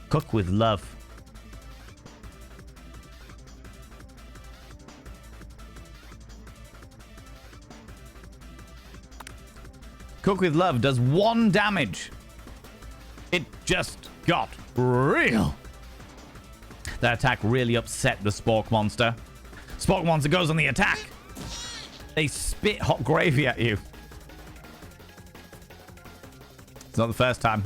Cook with love. Cook with love does 1 damage. It just got real. That attack really upset the Spork Monster. Spork Monster goes on the attack. They spit hot gravy at you. It's not the first time.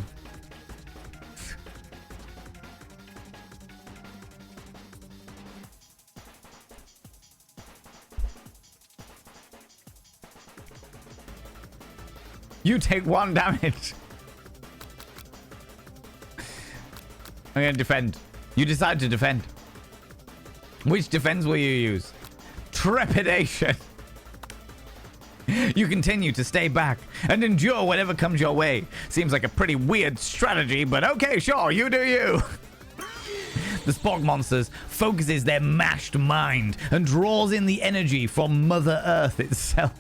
You take 1 damage. I'm going to defend. You decide to defend. Which defense will you use? Trepidation. You continue to stay back and endure whatever comes your way. Seems like a pretty weird strategy, but okay, sure, you do you. The Spork Monsters focuses their mashed mind and draws in the energy from Mother Earth itself.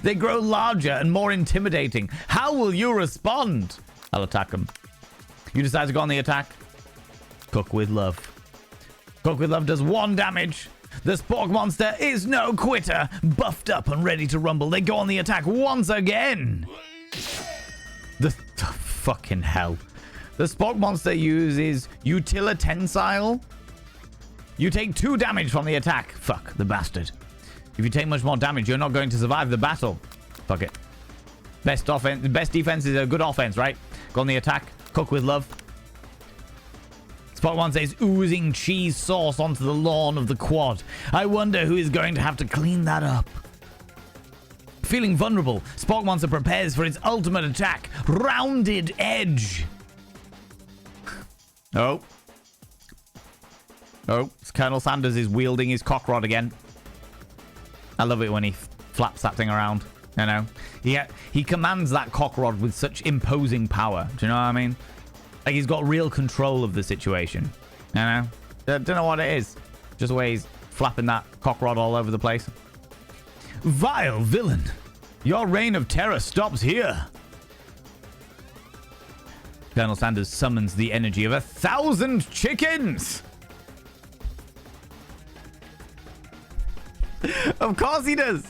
They grow larger and more intimidating. How will you respond? I'll attack them. You decide to go on the attack. Cook with love. Cook with love does 1 damage. The Spork Monster is no quitter. Buffed up and ready to rumble. They go on the attack once again. Fucking hell. The Spork Monster uses Utilitensile. You take 2 damage from the attack. Fuck, the bastard. If you take much more damage, you're not going to survive the battle. Fuck it. Best defense is a good offense, right? Go on the attack. Cook with love. Spot 1 says, oozing cheese sauce onto the lawn of the quad. I wonder who is going to have to clean that up. Feeling vulnerable, Spork Monster prepares for its ultimate attack. Rounded Edge. Oh. Colonel Sanders is wielding his cock rod again. I love it when he flaps that thing around, you know. He commands that cock rod with such imposing power. Do you know what I mean? Like he's got real control of the situation, you know. Don't know what it is. Just the way he's flapping that cock rod all over the place. Vile villain, your reign of terror stops here. Colonel Sanders summons the energy of 1,000 chickens. Of course he does.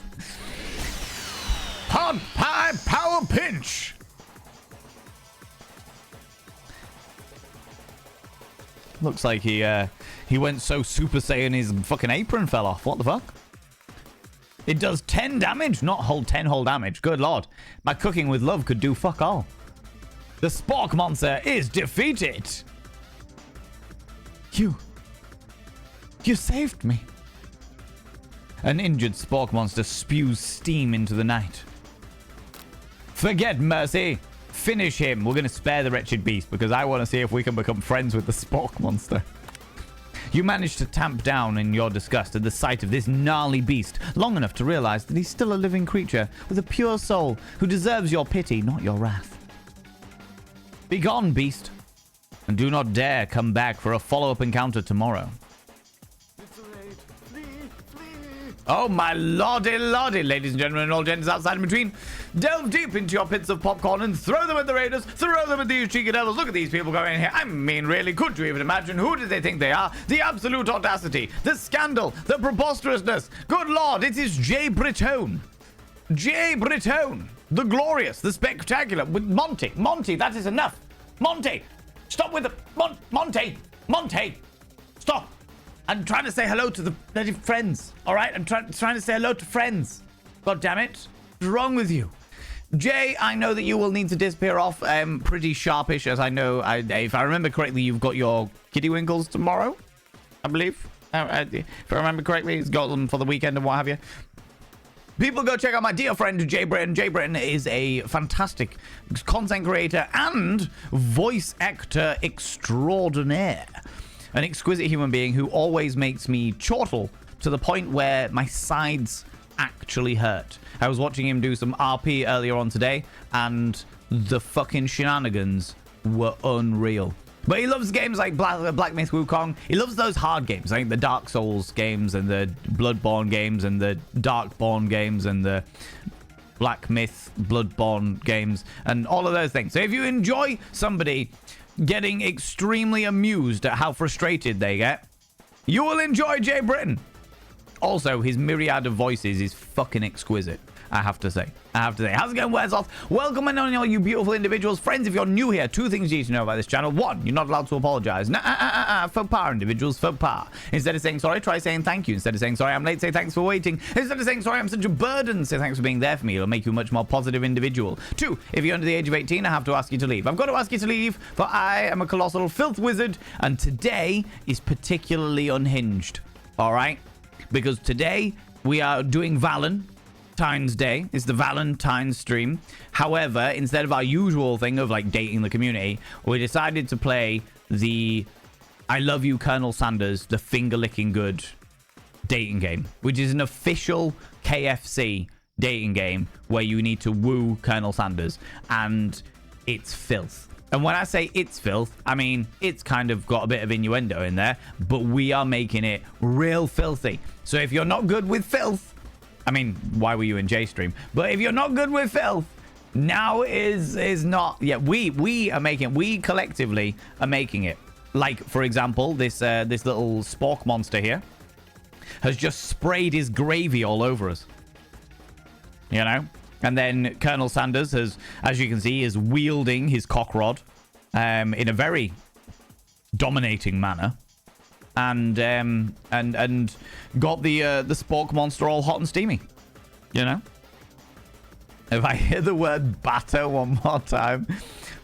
Pot pie power pinch. Looks like he went so Super Saiyan his fucking apron fell off. What the fuck? It does 10 damage, not 10 whole damage. Good lord. My cooking with love could do fuck all. The Spork Monster is defeated. You saved me. An injured Spork Monster spews steam into the night. Forget mercy. Finish him. We're going to spare the wretched beast because I want to see if we can become friends with the Spork Monster. You manage to tamp down in your disgust at the sight of this gnarly beast long enough to realize that he's still a living creature with a pure soul who deserves your pity, not your wrath. Begone, beast, and do not dare come back for a follow-up encounter tomorrow. Oh my lordy, ladies and gentlemen, and all genders outside and between. Delve deep into your pits of popcorn and throw them at the raiders, throw them at these cheeky devils. Look at these people going in here. I mean, really, could you even imagine? Who do they think they are? The absolute audacity, the scandal, the preposterousness. Good lord, it is Jay Britone. Jay Britone. The glorious, the spectacular. With Monty. Monty, that is enough. Monty, stop with the... Monty, stop. I'm trying to say hello to the bloody friends, all right? I'm trying to say hello to friends. God damn it. What's wrong with you? Jay, I know that you will need to disappear off pretty sharpish, as I know. If I remember correctly, you've got your Kitty Winkles tomorrow, I believe. If I remember correctly, he's got them for the weekend and what have you. People go check out my dear friend Jay Britton. Jay Britton is a fantastic content creator and voice actor extraordinaire. An exquisite human being who always makes me chortle to the point where my sides actually hurt. I was watching him do some RP earlier on today, and the fucking shenanigans were unreal. But he loves games like Black Myth Wukong. He loves those hard games, like the Dark Souls games and the Bloodborne games and the Darkborn games and the Black Myth Bloodborne games and all of those things. So if you enjoy somebody getting extremely amused at how frustrated they get, you will enjoy Jay Britton. Also, his myriad of voices is fucking exquisite, I have to say. How's it going, Where's Off? Welcome in on all you beautiful individuals. Friends, if you're new here, 2 things you need to know about this channel. 1, you're not allowed to apologize. Faux pas, individuals, faux pas. Instead of saying sorry, try saying thank you. Instead of saying sorry, I'm late, say thanks for waiting. Instead of saying sorry, I'm such a burden, say thanks for being there for me. It'll make you a much more positive individual. 2, if you're under the age of 18, I have to ask you to leave. I've got to ask you to leave, for I am a colossal filth wizard, and today is particularly unhinged. Alright? Because today we are doing VALEN-tines Day. It's the VALEN-tines stream. However, instead of our usual thing of like dating the community, we decided to play the I Love You, Colonel Sanders, the finger licking good dating game, which is an official KFC dating game where you need to woo Colonel Sanders, and it's filth. And when I say it's filth, I mean, it's kind of got a bit of innuendo in there, but we are making it real filthy. So if you're not good with filth, I mean, why were you in J stream? But if you're not good with filth, now is not. Yeah, we are making. We collectively are making it. Like, for example, this little spork monster here has just sprayed his gravy all over us. You know. And then Colonel Sanders has, as you can see, is wielding his cock rod in a very dominating manner, and got the spork monster all hot and steamy. You know. If I hear the word batter one more time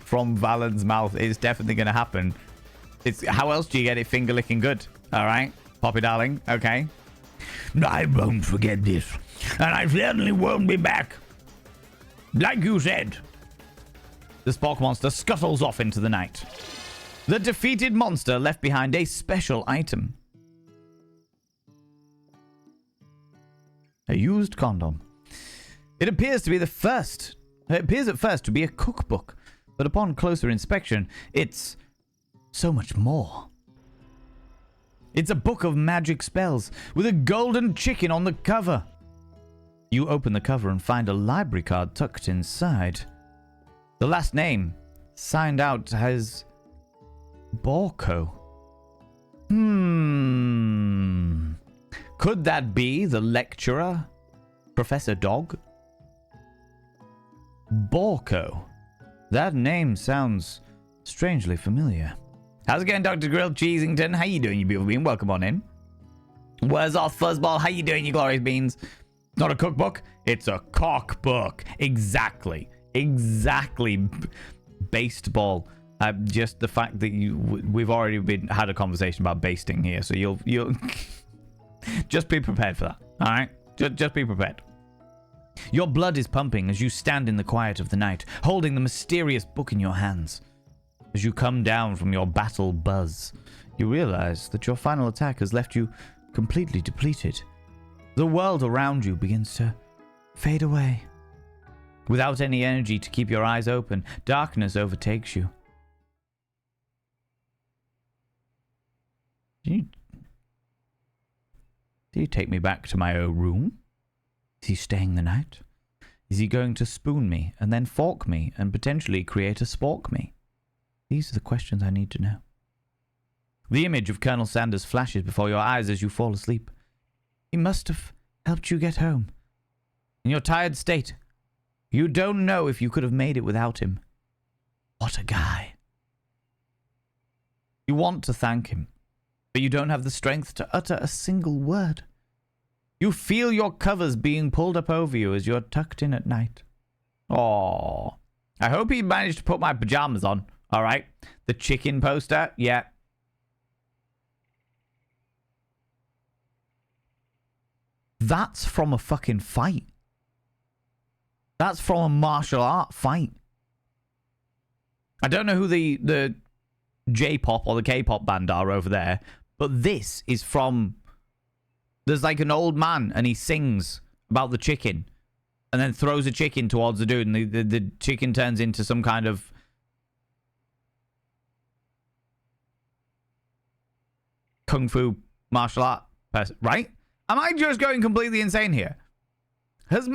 from Valen's mouth, it's definitely going to happen. It's how else do you get it finger licking good? All right, Poppy darling. Okay. I won't forget this, and I certainly won't be back. Like you said. The spork monster scuttles off into the night. The defeated monster left behind a special item. A used condom. It appears to be the first. It appears at first to be a cookbook, but upon closer inspection, it's so much more. It's a book of magic spells with a golden chicken on the cover. You open the cover and find a library card tucked inside. The last name signed out as Borko. Could that be the lecturer, Professor Dog? Borko. That name sounds strangely familiar. How's it going, Dr. Grilled Cheesington? How you doing, you beautiful bean? Welcome on in. Where's our fuzzball? How you doing, you glorious beans? Not a cookbook, it's a cockbook. Exactly. Based ball. Just the fact that we've already had a conversation about basting here, so you'll just be prepared for that. All right, just be prepared. Your blood is pumping as you stand in the quiet of the night, holding the mysterious book in your hands. As you come down from your battle buzz, you realize that your final attack has left you completely depleted. The world around you begins to fade away. Without any energy to keep your eyes open, darkness overtakes you. Do you take me back to my own room? Is he staying the night? Is he going to spoon me and then fork me and potentially create a spork me? These are the questions I need to know. The image of Colonel Sanders flashes before your eyes as you fall asleep. He must have helped you get home. In your tired state, you don't know if you could have made it without him. What a guy. You want to thank him, but you don't have the strength to utter a single word. You feel your covers being pulled up over you as you're tucked in at night. Aww. I hope he managed to put my pajamas on. All right. The chicken poster. Yeah. That's from a fucking fight. That's from a martial art fight. I don't know who the J-pop or the K-pop band are over there, but this is from... There's like an old man and he sings about the chicken and then throws a chicken towards the dude and the chicken turns into some kind of... Kung Fu martial art person, right? Am I just going completely insane here? Has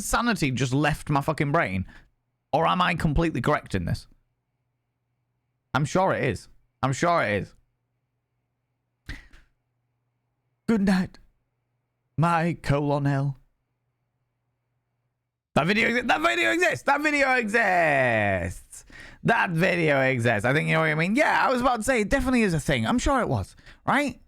sanity just left my fucking brain? Or am I completely correct in this? I'm sure it is. I'm sure it is. Good night, my colonel. That video exists. That video exists. That video exists. That video exists. I think you know what I mean. Yeah, I was about to say it definitely is a thing. I'm sure it was, right?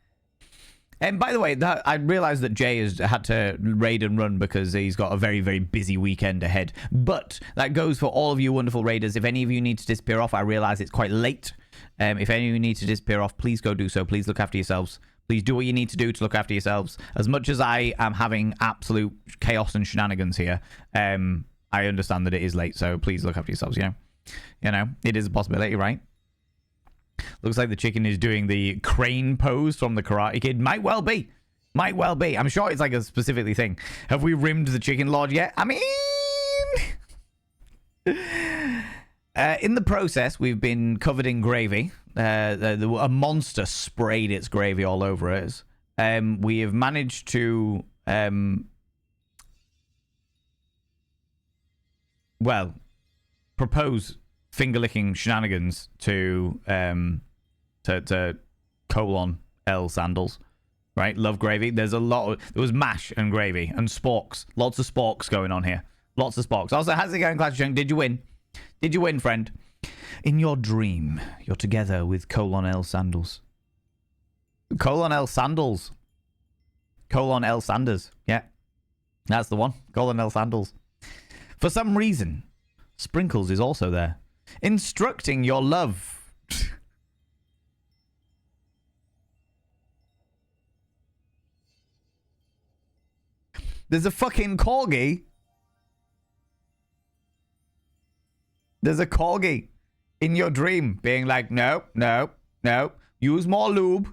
And by the way, I realized that Jay has had to raid and run because he's got a very, very busy weekend ahead. But that goes for all of you wonderful raiders. If any of you need to disappear off, I realize it's quite late. If any of you need to disappear off, please go do so. Please look after yourselves. Please do what you need to do to look after yourselves. As much as I am having absolute chaos and shenanigans here, I understand that it is late. So please look after yourselves, you know, it is a possibility, right? Looks like the chicken is doing the crane pose from the Karate Kid. Might well be. Might well be. I'm sure it's like a specifically thing. Have we rimmed the chicken lord yet? I mean... in the process, we've been covered in gravy. A monster sprayed its gravy all over us. We have managed to... well, propose finger-licking shenanigans to colon L sandals, right? Love gravy. There's a lot of... There was mash and gravy and sporks. Lots of sporks going on here. Lots of sporks. Also, how's it going, Clash Junk? Did you win? Did you win, friend? In your dream, you're together with colon L sandals. Colon L sandals. Colon L Sanders. Yeah. That's the one. Colon L sandals. For some reason, Sprinkles is also there. Instructing your love. There's a fucking corgi. There's a corgi in your dream being like, no, no, no. Use more lube.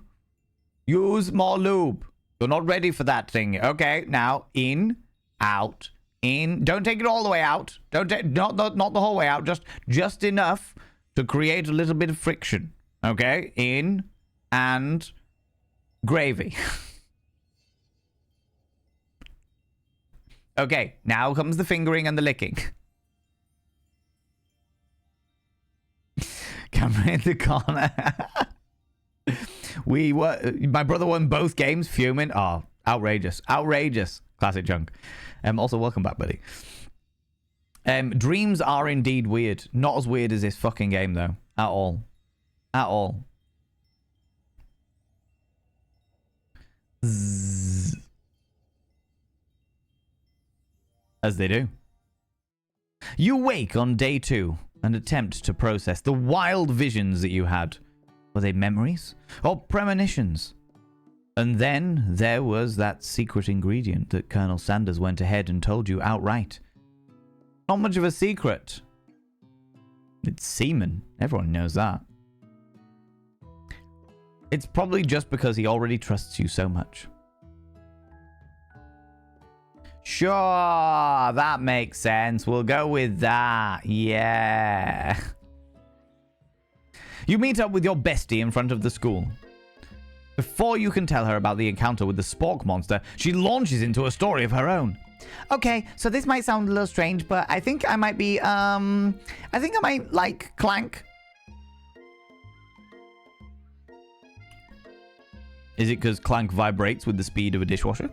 Use more lube. You're not ready for that thing. Okay, now in, out, in. Don't take it all the way out. Don't take not the whole way out. Just enough to create a little bit of friction. Okay, in and gravy. Okay, now comes the fingering and the licking. Camera in the corner. My brother won both games, fuming. Oh, outrageous. Outrageous. Classic Junk. Also, welcome back, buddy. Dreams are indeed weird. Not as weird as this fucking game, though. At all. At all. Zzz. As they do. You wake on day 2 and attempt to process the wild visions that you had. Were they memories or premonitions? And then there was that secret ingredient that Colonel Sanders went ahead and told you outright. Not much of a secret. It's semen. Everyone knows that. It's probably just because he already trusts you so much. Sure, that makes sense. We'll go with that. Yeah. You meet up with your bestie in front of the school. Before you can tell her about the encounter with the spork monster, she launches into a story of her own. Okay, so this might sound a little strange, but I think I might be, I think I might like Clank. Is it because Clank vibrates with the speed of a dishwasher?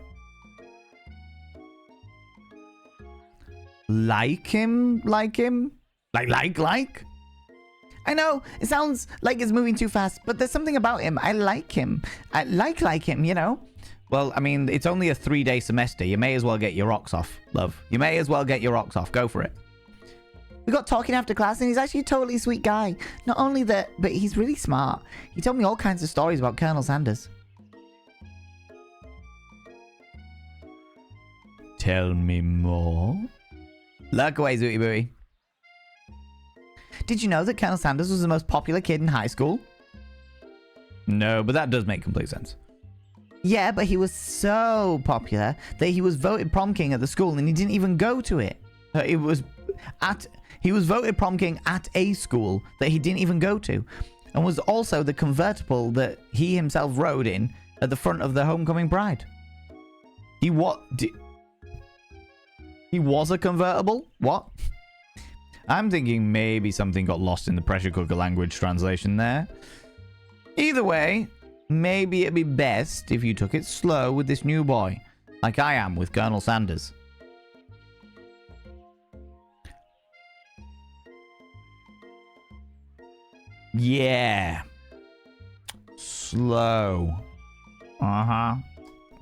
Like him? Like him? Like? I know, it sounds like it's moving too fast, but there's something about him. I like him. I like him, you know? Well, I mean, it's only a 3-day semester. You may as well get your rocks off, love. You may as well get your rocks off. Go for it. We got talking after class, and he's actually a totally sweet guy. Not only that, but he's really smart. He told me all kinds of stories about Colonel Sanders. Tell me more. Lurk away, Zooty Booty. Did you know that Colonel Sanders was the most popular kid in high school? No, but that does make complete sense. Yeah, but he was so popular that he was voted prom king at the school and he didn't even go to it. He was voted prom king at a school that he didn't even go to, and was also the convertible that he himself rode in at the front of the homecoming bride. He was a convertible? What? I'm thinking maybe something got lost in the pressure cooker language translation there. Either way, maybe it'd be best if you took it slow with this new boy, like I am with Colonel Sanders. Yeah. Slow. Uh-huh.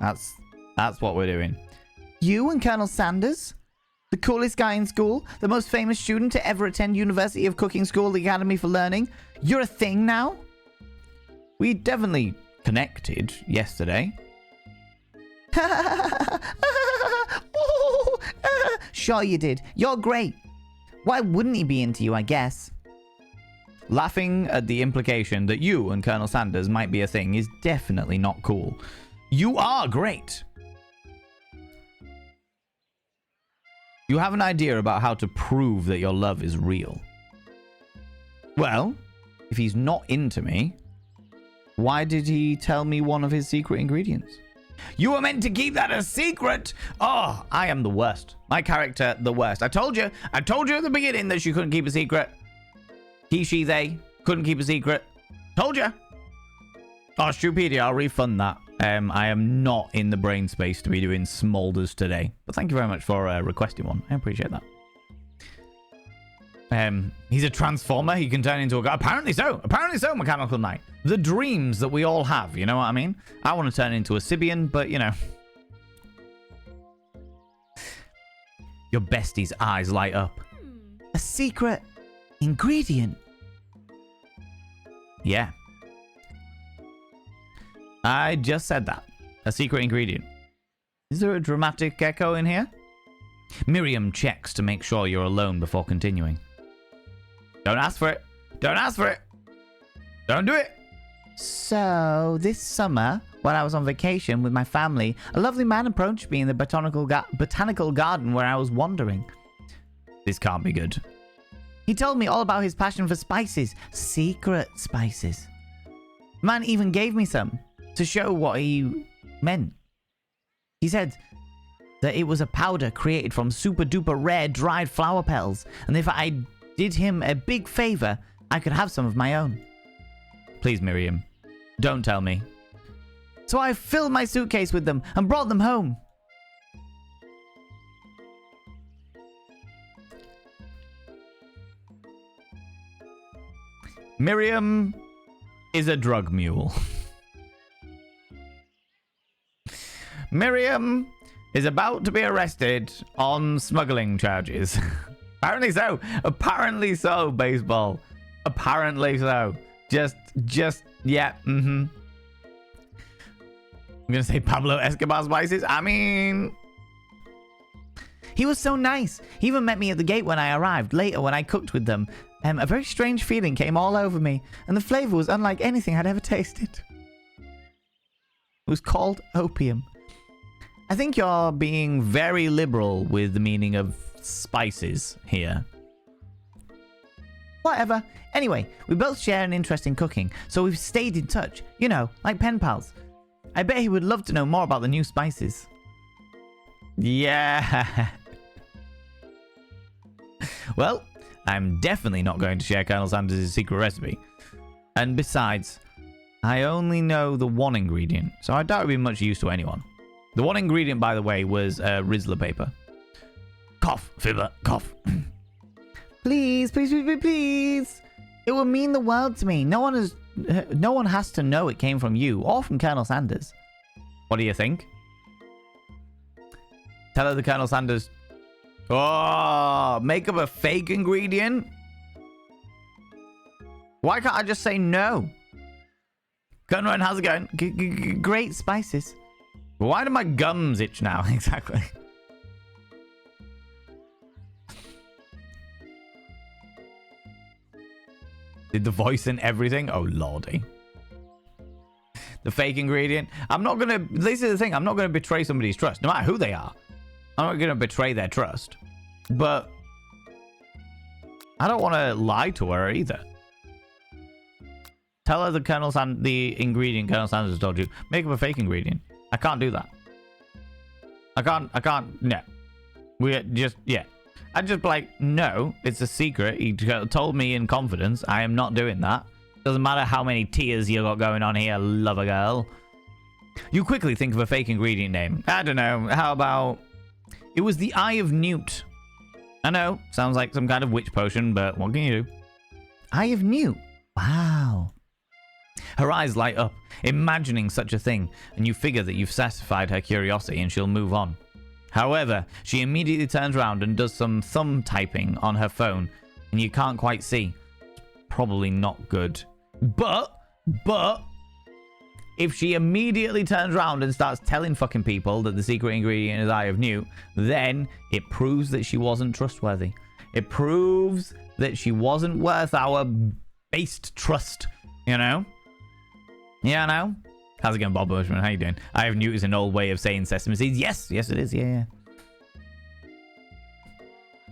That's what we're doing. You and Colonel Sanders? The coolest guy in school? The most famous student to ever attend University of Cooking School, the Academy for Learning? You're a thing now? We definitely connected yesterday. Sure you did. You're great. Why wouldn't he be into you, I guess? Laughing at the implication that you and Colonel Sanders might be a thing is definitely not cool. You are great. You have an idea about how to prove that your love is real. Well, if he's not into me, why did he tell me one of his secret ingredients? You were meant to keep that a secret. Oh, I am the worst. My character, the worst. I told you at the beginning that she couldn't keep a secret. He, she, they couldn't keep a secret. Told you. Oh, Stupedia, I'll refund that. I am not in the brain space to be doing smolders today. But thank you very much for requesting one. I appreciate that. He's a transformer. He can turn into a guy. Apparently so. Apparently so, Mechanical Knight. The dreams that we all have, you know what I mean? I want to turn into a Sibian, but, you know. Your bestie's eyes light up. A secret ingredient? Yeah. I just said that. A secret ingredient. Is there a dramatic echo in here? Miriam checks to make sure you're alone before continuing. Don't ask for it. Don't ask for it. Don't do it. So, this summer, while I was on vacation with my family, a lovely man approached me in the botanical garden where I was wandering. This can't be good. He told me all about his passion for spices. Secret spices. The man even gave me some to show what he meant. He said that it was a powder created from super duper rare dried flower petals, and if I did him a big favor, I could have some of my own. Please, Miriam, don't tell me. So I filled my suitcase with them and brought them home. Miriam is a drug mule. Miriam is about to be arrested on smuggling charges. Apparently so. Apparently so, baseball. Apparently so. Just, yeah, I'm gonna say Pablo Escobar spices. I mean... He was so nice. He even met me at the gate when I arrived. Later, when I cooked with them, a very strange feeling came all over me, and the flavor was unlike anything I'd ever tasted. It was called opium. I think you're being very liberal with the meaning of spices here. Whatever. Anyway, we both share an interest in cooking, so we've stayed in touch. You know, like pen pals. I bet he would love to know more about the new spices. Yeah. Well, I'm definitely not going to share Colonel Sanders' secret recipe. And besides, I only know the one ingredient, so I doubt it'd be much use to anyone. The one ingredient, by the way, was Rizzler paper. Cough, fibber, cough. Please, please, please, please, please. It will mean the world to me. No one has to know it came from you or from Colonel Sanders. What do you think? Tell her the Colonel Sanders... Oh, make up a fake ingredient? Why can't I just say no? Colonel, how's it going? Great spices. Why do my gums itch now? Exactly. Did the voice and everything? Oh, lordy. The fake ingredient. I'm not going to... This is the thing. I'm not going to betray somebody's trust, no matter who they are. I'm not going to betray their trust. But I don't want to lie to her either. Tell her the ingredient Colonel Sanders told you. Make up a fake ingredient. I can't do that. I can't. No. I'd just be like, no, it's a secret. He told me in confidence. I am not doing that. Doesn't matter how many tears you got going on here, lover girl. You quickly think of a fake ingredient name. I don't know. How about... It was the Eye of Newt. I know. Sounds like some kind of witch potion, but what can you do? Eye of Newt. Wow. Her eyes light up, imagining such a thing, and you figure that you've satisfied her curiosity and she'll move on. However, she immediately turns around and does some thumb typing on her phone, and you can't quite see. Probably not good. But, if she immediately turns around and starts telling fucking people that the secret ingredient is Eye of Newt, then it proves that she wasn't trustworthy. It proves that she wasn't worth our based trust, you know? Yeah, I know. How's it going, Bob Bushman? How you doing? Eye of Newt is an old way of saying sesame seeds. Yes, it is. Yeah.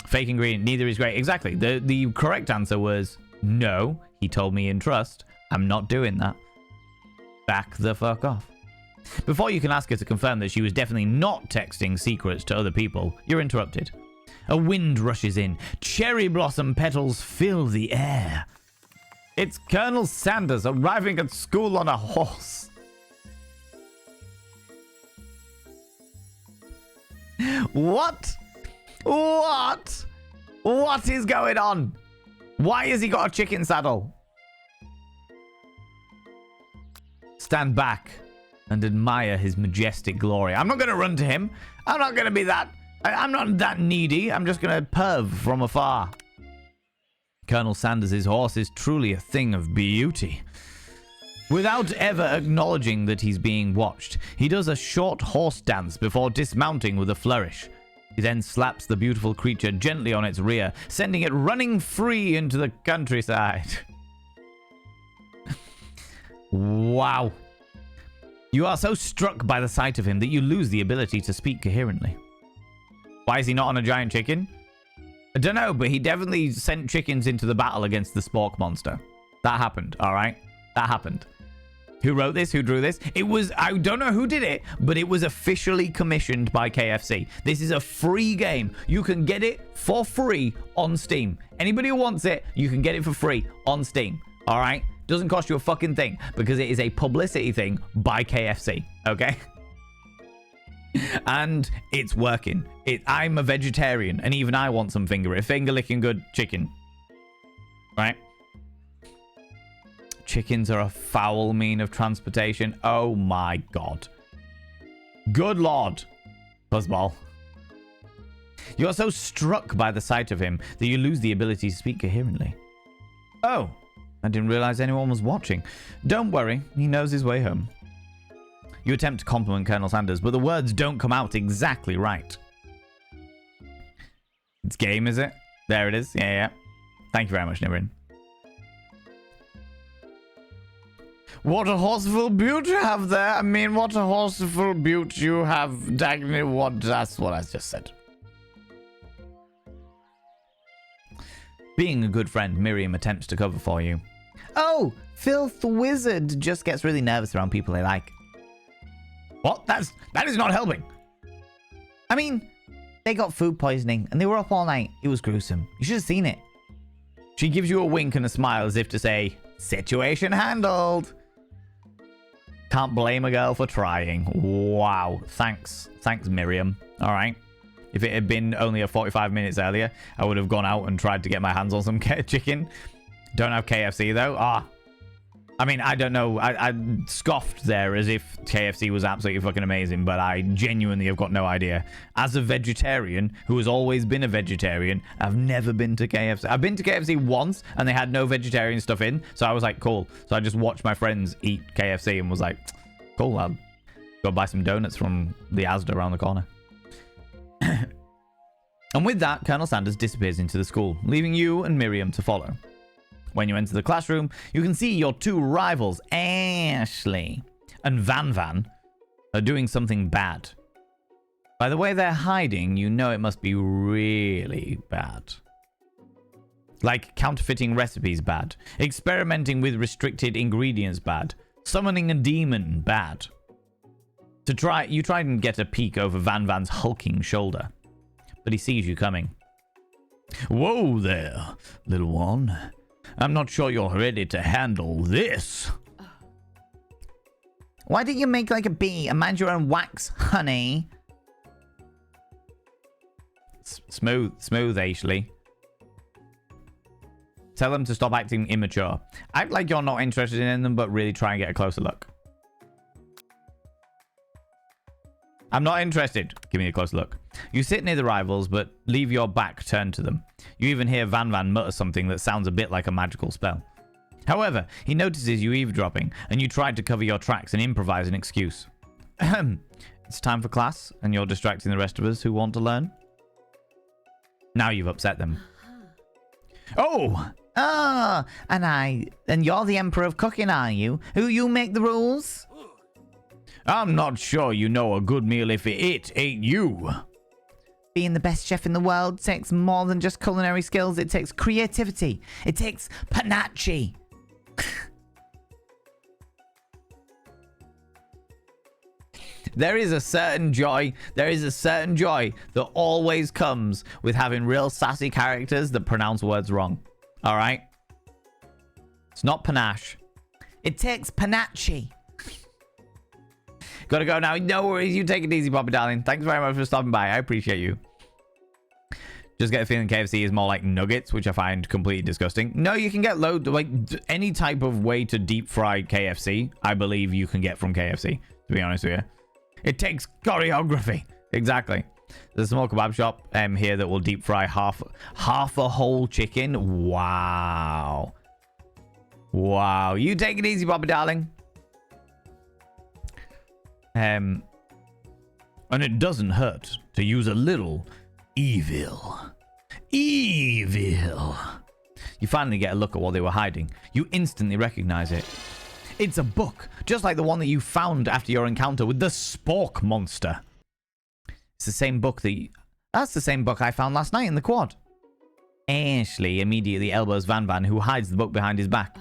Fake ingredient, neither is great. Exactly. The correct answer was no. He told me in trust. I'm not doing that. Back the fuck off. Before you can ask her to confirm that she was definitely not texting secrets to other people, you're interrupted. A wind rushes in. Cherry blossom petals fill the air. It's Colonel Sanders arriving at school on a horse. What? What is going on? Why has he got a chicken saddle? Stand back and admire his majestic glory. I'm not going to run to him. I'm not going to be that... I'm not that needy. I'm just going to perv from afar. Colonel Sanders' horse is truly a thing of beauty. Without ever acknowledging that he's being watched, he does a short horse dance before dismounting with a flourish. He then slaps the beautiful creature gently on its rear, sending it running free into the countryside. Wow. You are so struck by the sight of him that you lose the ability to speak coherently. Why is he not on a giant chicken? I don't know, but he definitely sent chickens into the battle against the spork monster. That happened, all right? That happened. Who wrote this? Who drew this? It was, I don't know who did it, but it was officially commissioned by KFC. This is a free game. You can get it for free on Steam. Anybody who wants it, you can get it for free on Steam, all right? Doesn't cost you a fucking thing because it is a publicity thing by KFC, okay? And it's working. I'm a vegetarian, and even I want some finger-licking good chicken. Right? Chickens are a foul mean of transportation. Oh my god. Good lord. Buzzball. You are so struck by the sight of him that you lose the ability to speak coherently. Oh, I didn't realize anyone was watching. Don't worry, he knows his way home. You attempt to compliment Colonel Sanders, but the words don't come out exactly right. It's game, is it? There it is. Yeah. Thank you very much, Nirin. What a horseful butte you have there. I mean, what a horseful butte you have, Dagny. That's what I just said. Being a good friend, Miriam attempts to cover for you. Oh, Filth Wizard just gets really nervous around people they like. What? That is not helping. I mean, they got food poisoning and they were up all night. It was gruesome. You should have seen it. She gives you a wink and a smile as if to say, situation handled. Can't blame a girl for trying. Wow. Thanks, Miriam. All right. If it had been only a 45 minutes earlier, I would have gone out and tried to get my hands on some chicken. Don't have KFC though. I mean, I don't know. I scoffed there as if KFC was absolutely fucking amazing, but I genuinely have got no idea. As a vegetarian who has always been a vegetarian, I've never been to KFC. I've been to KFC once and they had no vegetarian stuff in, so I was like, cool. So I just watched my friends eat KFC and was like, cool, I'll go buy some donuts from the Asda around the corner. And with that, Colonel Sanders disappears into the school, leaving you and Miriam to follow. When you enter the classroom, you can see your two rivals, Ashley and Van Van, are doing something bad. By the way they're hiding, you know it must be really bad. Like counterfeiting recipes bad. Experimenting with restricted ingredients bad. Summoning a demon bad. You try and get a peek over Van Van's hulking shoulder, but he sees you coming. Whoa there, little one. I'm not sure you're ready to handle this. Why don't you make like a bee and mind your own wax, honey? Smooth, Ashley. Tell them to stop acting immature. Act like you're not interested in them, but really try and get a closer look. I'm not interested. Give me a closer look. You sit near the rivals, but leave your back turned to them. You even hear Van Van mutter something that sounds a bit like a magical spell. However, he notices you eavesdropping, and you try to cover your tracks and improvise an excuse. It's time for class, and you're distracting the rest of us who want to learn. Now you've upset them. Oh! Ah, and you're the Emperor of Cooking, are you? Who you make the rules? I'm not sure you know a good meal if it ain't you. Being the best chef in the world takes more than just culinary skills. It takes creativity. It takes panache. There is a certain joy that always comes with having real sassy characters that pronounce words wrong. All right? It's not panache. It takes panache. Gotta go now. No worries. You take it easy, Papa darling. Thanks very much for stopping by. I appreciate you. Just get a feeling KFC is more like nuggets, which I find completely disgusting. No, you can get like any type of way to deep fry KFC. I believe you can get from KFC, to be honest with you. It takes choreography. Exactly. There's a small kebab shop here that will deep fry half a whole chicken. Wow. Wow. You take it easy, Papa darling. And it doesn't hurt to use a little evil. Evil. You finally get a look at what they were hiding. You instantly recognize it. It's a book, just like the one that you found after your encounter with the Spork monster. It's the same book that's the same book I found last night in the quad. Ashley immediately elbows Van Van, who hides the book behind his back.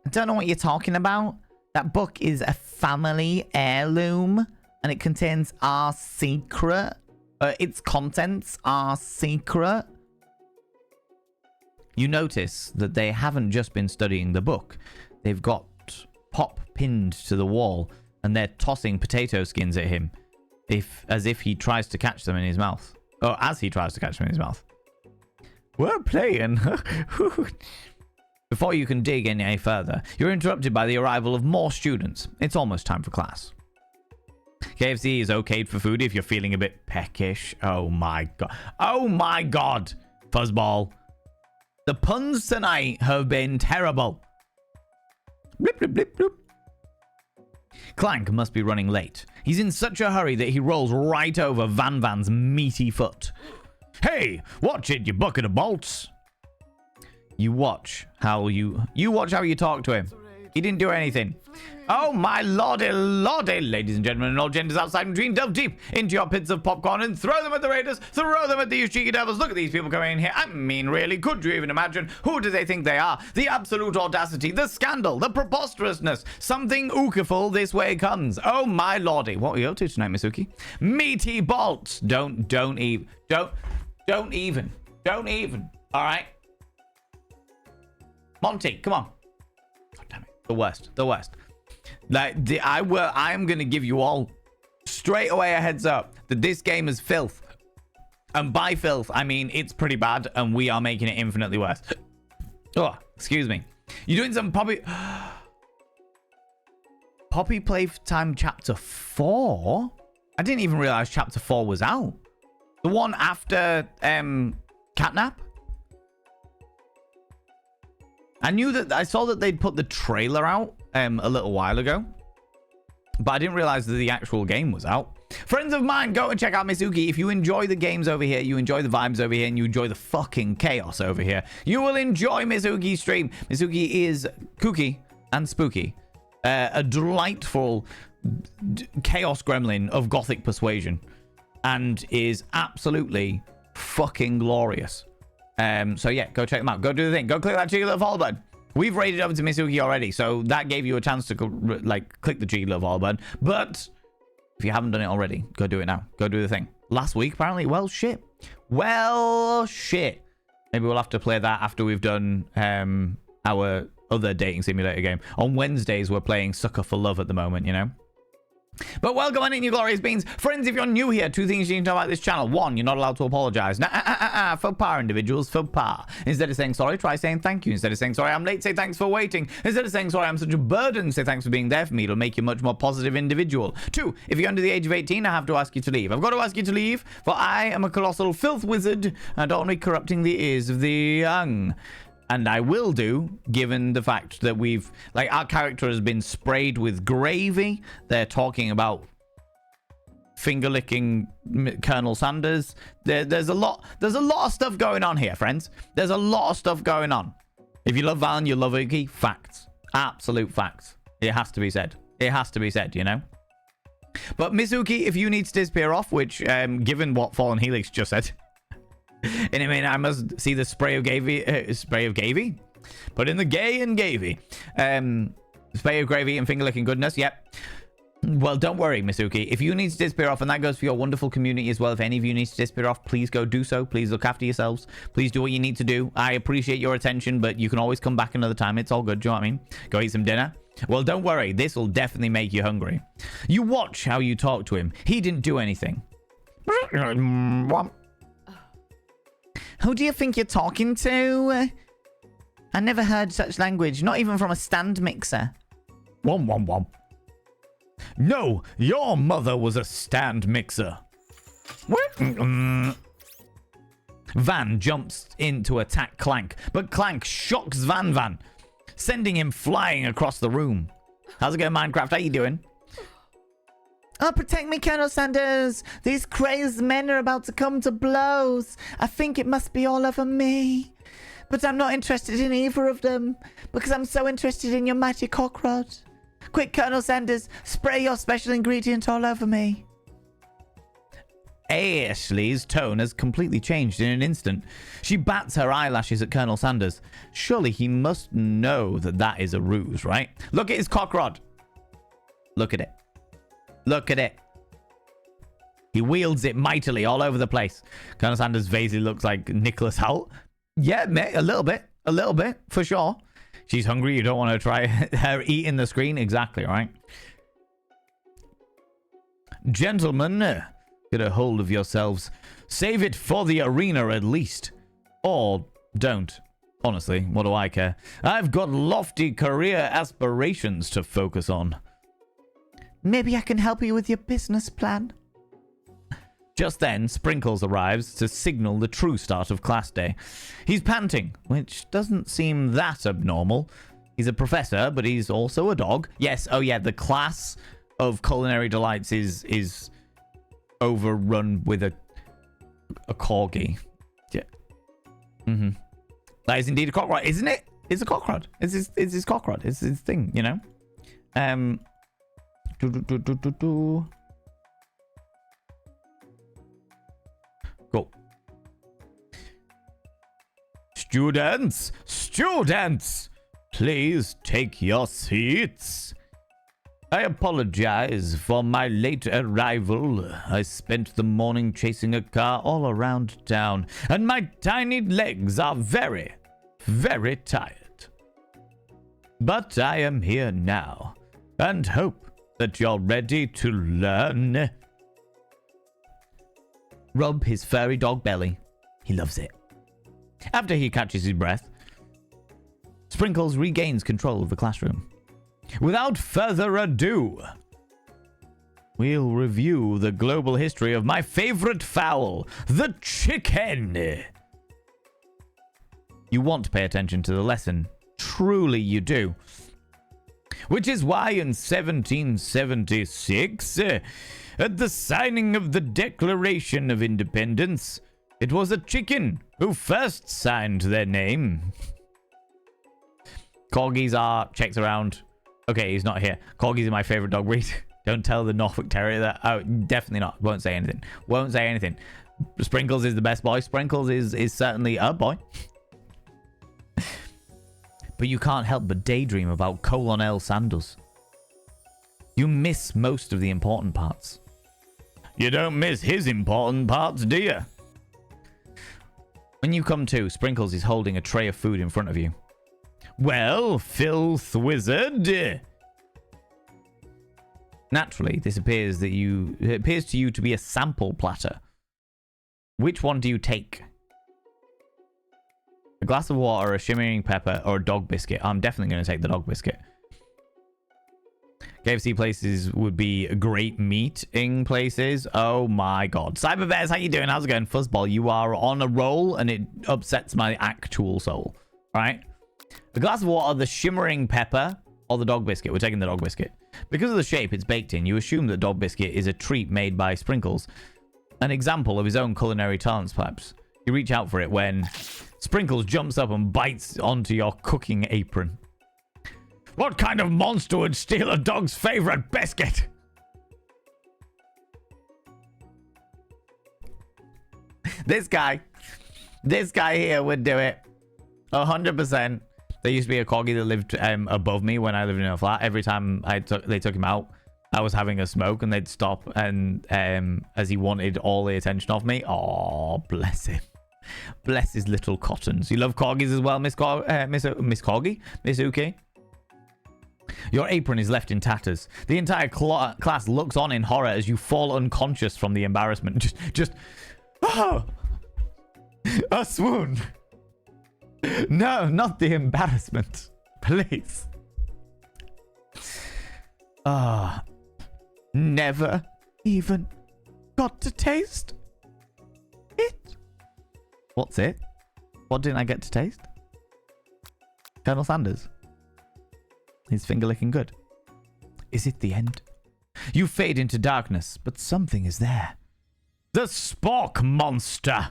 I don't know what you're talking about. That book is a family heirloom, and it contains our secret. Its contents are secret. You notice that they haven't just been studying the book. They've got Pop pinned to the wall, and they're tossing potato skins at him, as if he tries to catch them in his mouth. Or as he tries to catch them in his mouth. We're playing. Before you can dig any further, you're interrupted by the arrival of more students. It's almost time for class. KFC is okayed for food if you're feeling a bit peckish. Oh my god. Oh my god, Fuzzball. The puns tonight have been terrible. Blip, blip, blip, blip. Clank must be running late. He's in such a hurry that he rolls right over Van Van's meaty foot. Hey, watch it, you bucket of bolts. You watch how you talk to him. He didn't do anything. Oh my lordy, lordy, ladies and gentlemen, and all genders outside and between, delve deep into your pits of popcorn and throw them at the raiders, throw them at these cheeky devils. Look at these people coming in here. I mean, really, could you even imagine? Who do they think they are? The absolute audacity, the scandal, the preposterousness. Something ookiful this way comes. Oh my lordy. What are you up to tonight, Misuki? Meaty bolts. Don't even. All right? Monty, come on. God damn it. The worst. Like, I'm going to give you all straight away a heads up that this game is filth. And by filth, I mean it's pretty bad, and we are making it infinitely worse. Oh, excuse me. You're doing some Poppy Playtime Chapter 4? I didn't even realize Chapter 4 was out. The one after Catnap? I saw that they'd put the trailer out a little while ago, but I didn't realize that the actual game was out. Friends of mine, go and check out Mizuki. If you enjoy the games over here, you enjoy the vibes over here, and you enjoy the fucking chaos over here, you will enjoy Mizuki's stream. Mizuki is kooky and spooky. A delightful chaos gremlin of gothic persuasion. And is absolutely fucking glorious. So yeah, go check them out. Go do the thing. Go click that cheeky little follow button. We've raided over to Mizuki already, so that gave you a chance to click the cheeky little follow button. But if you haven't done it already, go do it now. Go do the thing. Last week, apparently. Well, shit. Maybe we'll have to play that after we've done our other dating simulator game. On Wednesdays, we're playing Sucker for Love at the moment, you know? But welcome on in, you glorious beans. Friends, if you're new here, 2 things you need to know about this channel. 1, you're not allowed to apologize. Faux pas, individuals, faux pas. Instead of saying sorry, try saying thank you. Instead of saying sorry, I'm late, say thanks for waiting. Instead of saying sorry, I'm such a burden, say thanks for being there for me. It'll make you a much more positive individual. 2, if you're under the age of 18, I have to ask you to leave. I've got to ask you to leave, for I am a colossal filth wizard and only corrupting the ears of the young. And I will do, given the fact that our character has been sprayed with gravy. They're talking about finger-licking Colonel Sanders. There's a lot of stuff going on here, friends. There's a lot of stuff going on. If you love Valen, you love Iggy. Facts. Absolute facts. It has to be said. It has to be said, you know? But Mizuki, if you need to disappear off, which, given what Fallen Helix just said... In a minute, I must see the spray of gravy. Put in the gay and gavy. Spray of gravy and finger-licking goodness. Yep. Well, don't worry, Mizuki. If you need to disappear off, and that goes for your wonderful community as well, if any of you need to disappear off, please go do so. Please look after yourselves. Please do what you need to do. I appreciate your attention, but you can always come back another time. It's all good. Do you know what I mean? Go eat some dinner. Well, don't worry. This will definitely make you hungry. You watch how you talk to him. He didn't do anything. Who do you think you're talking to? I never heard such language, not even from a stand mixer. Wom. No, your mother was a stand mixer. Van jumps in to attack Clank, but Clank shocks Van, sending him flying across the room. How's it going, Minecraft? How you doing? Oh, protect me, Colonel Sanders. These crazed men are about to come to blows. I think it must be all over me. But I'm not interested in either of them, because I'm so interested in your mighty cock rod. Quick, Colonel Sanders, spray your special ingredient all over me. Ashley's tone has completely changed in an instant. She bats her eyelashes at Colonel Sanders. Surely he must know that is a ruse, right? Look at his cock rod. Look at it. Look at it. He wields it mightily all over the place. Colonel Sanders vaguely looks like Nicholas Hoult. Yeah, mate, a little bit, for sure. She's hungry. You don't want to try her eating the screen. Exactly, right? Gentlemen, get a hold of yourselves. Save it for the arena at least. Or don't. Honestly, what do I care? I've got lofty career aspirations to focus on. Maybe I can help you with your business plan. Just then, Sprinkles arrives to signal the true start of class day. He's panting, which doesn't seem that abnormal. He's a professor, but he's also a dog. Yes, oh yeah, the class of Culinary Delights is overrun with a corgi. Yeah. Mm-hmm. That is indeed a cockrod, isn't it? It's a cockrod. It's his cockrod. It's his thing, you know? Cool. Students, please take your seats. I apologize for my late arrival. I spent the morning chasing a car all around town, and my tiny legs are very, very tired. But I am here now, and hope that you're ready to learn. Rub his furry dog belly. He loves it. After he catches his breath, Sprinkles regains control of the classroom. Without further ado, we'll review the global history of my favorite fowl, the chicken. You want to pay attention to the lesson. Truly you do. Which is why in 1776, at the signing of the Declaration of Independence, it was a chicken who first signed their name. Corgis are... checks around. Okay, he's not here. Corgis are my favorite dog breed. Don't tell the Norfolk Terrier that. Oh, definitely not. Won't say anything. Won't say anything. Sprinkles is the best boy. Sprinkles is certainly a boy. But you can't help but daydream about Colonel Sanders. You miss most of the important parts. You don't miss his important parts, do you? When you come to, Sprinkles is holding a tray of food in front of you. Well, filth wizard. Naturally, this appears to you to be a sample platter. Which one do you take? A glass of water, a shimmering pepper, or a dog biscuit? I'm definitely going to take the dog biscuit. KFC places would be great meat-ing places. Oh my god. Cyber Bears, how you doing? How's it going? Fuzzball, you are on a roll and it upsets my actual soul. Alright? A glass of water, the shimmering pepper, or the dog biscuit. We're taking the dog biscuit. Because of the shape it's baked in, you assume that dog biscuit is a treat made by Sprinkles. An example of his own culinary talents, perhaps. You reach out for it when Sprinkles jumps up and bites onto your cooking apron. What kind of monster would steal a dog's favorite biscuit? This guy here would do it. 100%. There used to be a corgi that lived above me when I lived in a flat. Every time they took him out, I was having a smoke and they'd stop and as he wanted all the attention off me. Oh, bless him. Bless his little cottons. You love corgis as well, Miss Corgi? Miss Uki? Your apron is left in tatters. The entire class looks on in horror as you fall unconscious from the embarrassment. Just oh, a swoon. No, not the embarrassment. Please. Ah, never even got to taste it. What's it? What didn't I get to taste? Colonel Sanders. His finger licking good. Is it the end? You fade into darkness, but something is there. The Spork monster.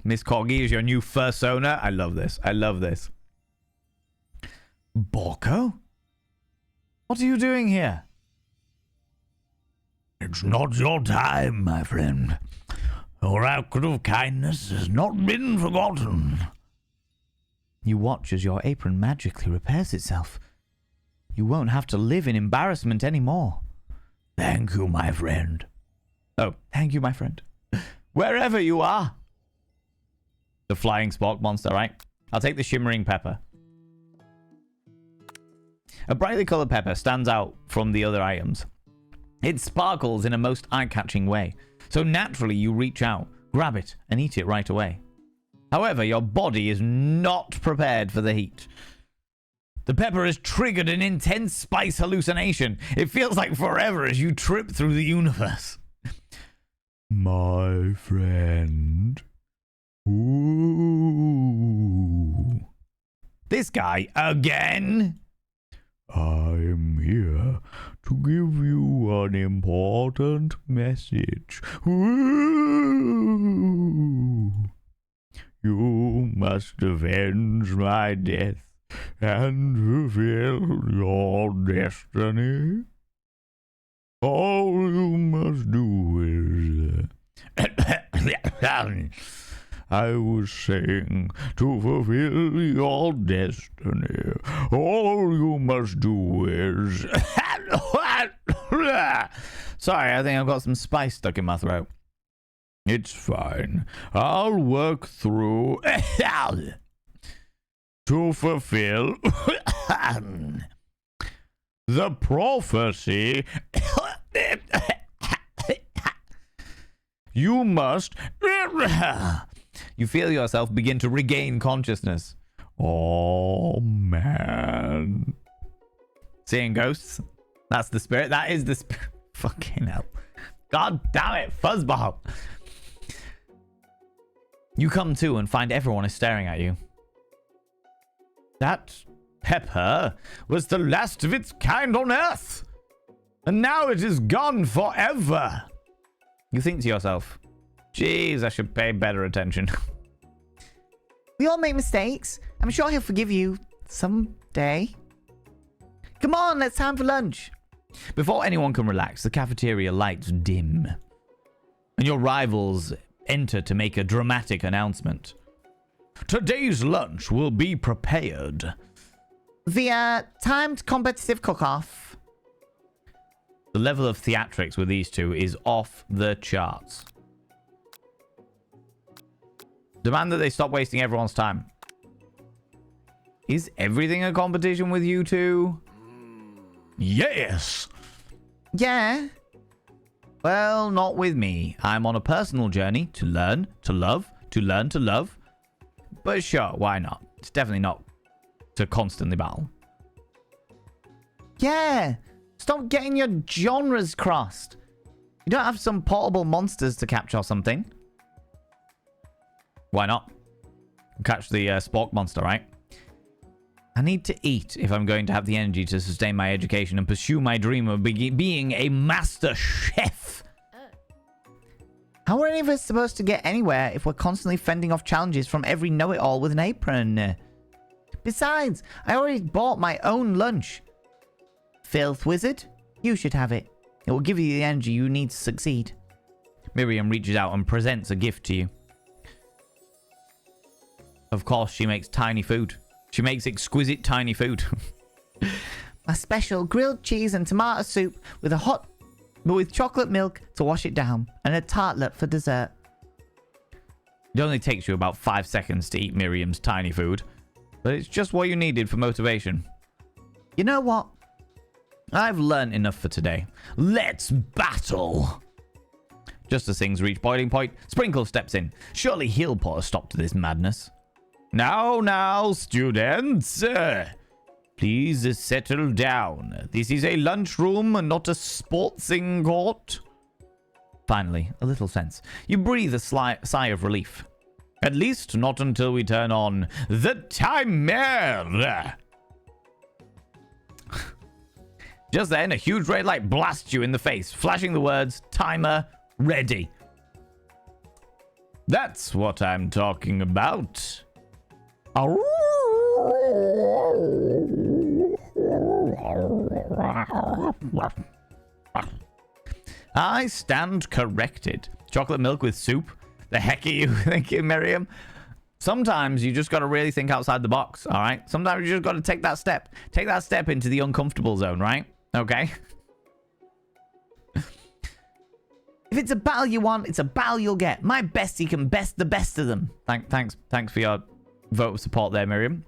Miss Corgi is your new fursona. I love this. I love this. Borko? What are you doing here? It's not your time, my friend. Your act of kindness has not been forgotten. You watch as your apron magically repairs itself. You won't have to live in embarrassment anymore. Thank you, my friend. Oh, thank you, my friend. Wherever you are. The flying Spork monster, right? I'll take the shimmering pepper. A brightly colored pepper stands out from the other items. It sparkles in a most eye-catching way. So naturally you reach out, grab it, and eat it right away. However, your body is not prepared for the heat. The pepper has triggered an intense spice hallucination. It feels like forever as you trip through the universe. My friend. Ooh. This guy again? I'm here to give you an important message. Ooh. You must avenge my death and fulfill your destiny. All you must do is... I was saying, to fulfill your destiny, all you must do is... Sorry, I think I've got some spice stuck in my throat. It's fine. I'll work through... to fulfill... the prophecy... You must... You feel yourself begin to regain consciousness. Oh, man. Seeing ghosts? That's the spirit. That is the spirit. Fucking hell. God damn it, Fuzzball. You come to and find everyone is staring at you. That pepper was the last of its kind on Earth. And now it is gone forever. You think to yourself, geez, I should pay better attention. We all make mistakes. I'm sure he'll forgive you someday. Come on, it's time for lunch. Before anyone can relax, the cafeteria lights dim. And your rivals enter to make a dramatic announcement. Today's lunch will be prepared via timed competitive cook-off. The level of theatrics with these two is off the charts. Demand that they stop wasting everyone's time. Is everything a competition with you two? Yes! Yeah. Well, not with me. I'm on a personal journey to learn, to love, to learn to love. But sure, why not? It's definitely not to constantly battle. Yeah. Stop getting your genres crossed. You don't have some portable monsters to catch or something. Why not? Catch the spork monster, right? I need to eat if I'm going to have the energy to sustain my education and pursue my dream of being a master chef. How are any of us supposed to get anywhere if we're constantly fending off challenges from every know-it-all with an apron? Besides, I already bought my own lunch. Filth wizard, you should have it. It will give you the energy you need to succeed. Miriam reaches out and presents a gift to you. Of course, she makes tiny food. She makes exquisite tiny food. My special grilled cheese and tomato soup with chocolate milk to wash it down, and a tartlet for dessert. It only takes you about 5 seconds to eat Miriam's tiny food, but it's just what you needed for motivation. You know what? I've learned enough for today. Let's battle! Just as things reach boiling point, Sprinkle steps in. Surely he'll put a stop to this madness. Now, students. Please settle down. This is a lunchroom, not a sportsing court. Finally, a little sense. You breathe a sigh of relief. At least not until we turn on the timer. Just then, a huge red light blasts you in the face, flashing the words, timer ready. That's what I'm talking about. I stand corrected. Chocolate milk with soup? The heck are you thinking, Miriam? Sometimes you just got to really think outside the box, all right? Sometimes you just got to take that step. Take that step into the uncomfortable zone, right? Okay? If it's a battle you want, it's a battle you'll get. My bestie can best the best of them. Thanks for your vote of support there, Miriam.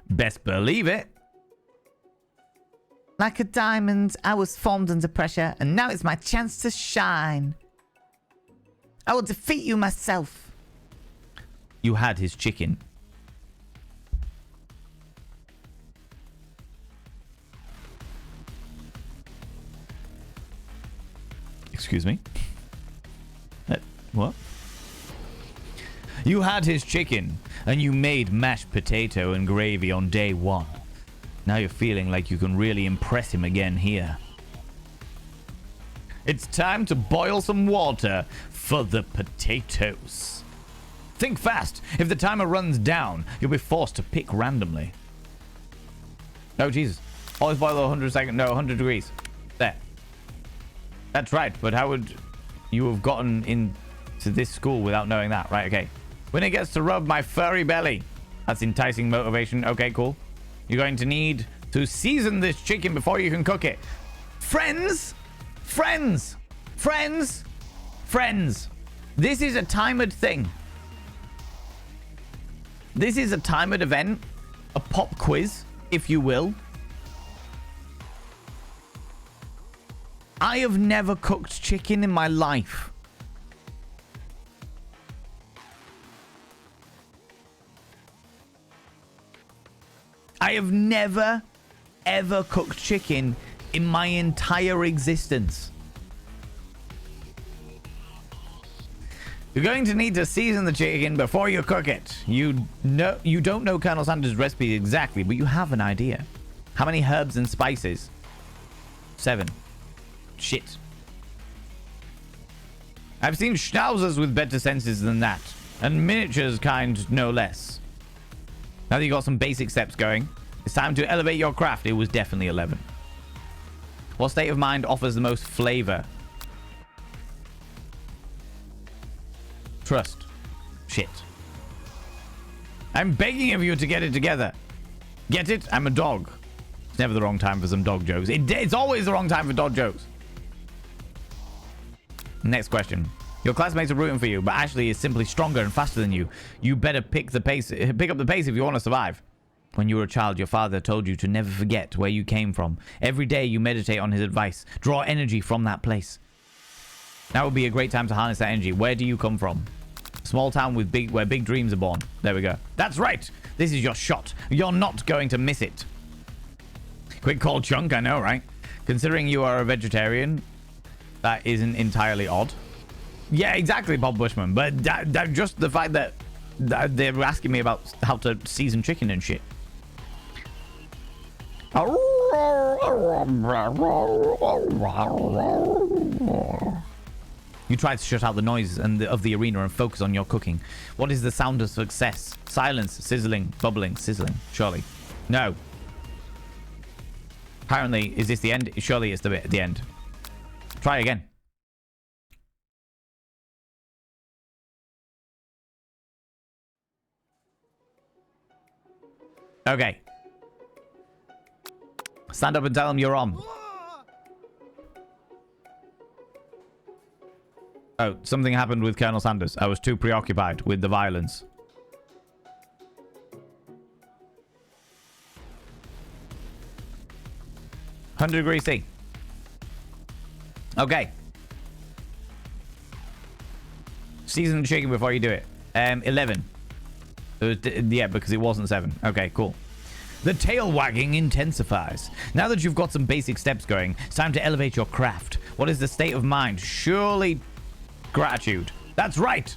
Best believe it. Like a diamond, I was formed under pressure, and now it's my chance to shine. I will defeat you myself. You had his chicken. Excuse me? What? You had his chicken, and you made mashed potato and gravy on day one. Now you're feeling like you can really impress him again here. It's time to boil some water for the potatoes. Think fast. If the timer runs down, you'll be forced to pick randomly. Oh, Jesus. Always boil 100 seconds. No, 100 degrees. There. That's right, but how would you have gotten into this school without knowing that? Right, okay. When it gets to rub my furry belly. That's enticing motivation. Okay, cool. You're going to need to season this chicken before you can cook it. Friends! Friends! Friends! Friends! This is a timed thing. This is a timed event. A pop quiz, if you will. I have never cooked chicken in my life. I have never, ever cooked chicken in my entire existence. You're going to need to season the chicken before you cook it. You don't know Colonel Sanders' recipe exactly, but you have an idea. How many herbs and spices? 7. Shit. I've seen schnauzers with better senses than that. And miniatures kind no less. Now that you got some basic steps going, it's time to elevate your craft. It was definitely 11. What state of mind offers the most flavor? Trust. Shit. I'm begging of you to get it together. Get it? I'm a dog. It's never the wrong time for some dog jokes. It's always the wrong time for dog jokes. Next question. Your classmates are rooting for you, but Ashley is simply stronger and faster than you. You better pick up the pace if you want to survive. When you were a child, your father told you to never forget where you came from. Every day you meditate on his advice. Draw energy from that place. Now would be a great time to harness that energy. Where do you come from? Small town with where big dreams are born. There we go. That's right. This is your shot. You're not going to miss it. Quick call, Chunk. I know, right? Considering you are a vegetarian, that isn't entirely odd. Yeah, exactly, Bob Bushman. But just the fact that they're asking me about how to season chicken and shit. You try to shut out the noise of the arena and focus on your cooking. What is the sound of success? Silence, sizzling, bubbling, sizzling. Surely. No. Apparently, is this the end? Surely it's the end. Try again. Okay. Stand up and tell him you're on. Oh, something happened with Colonel Sanders. I was too preoccupied with the violence. $100 C. Okay. Season the chicken before you do it. 11. Yeah, because it wasn't 7. Okay, cool. The tail wagging intensifies. Now that you've got some basic steps going, it's time to elevate your craft. What is the state of mind? Surely gratitude. That's right.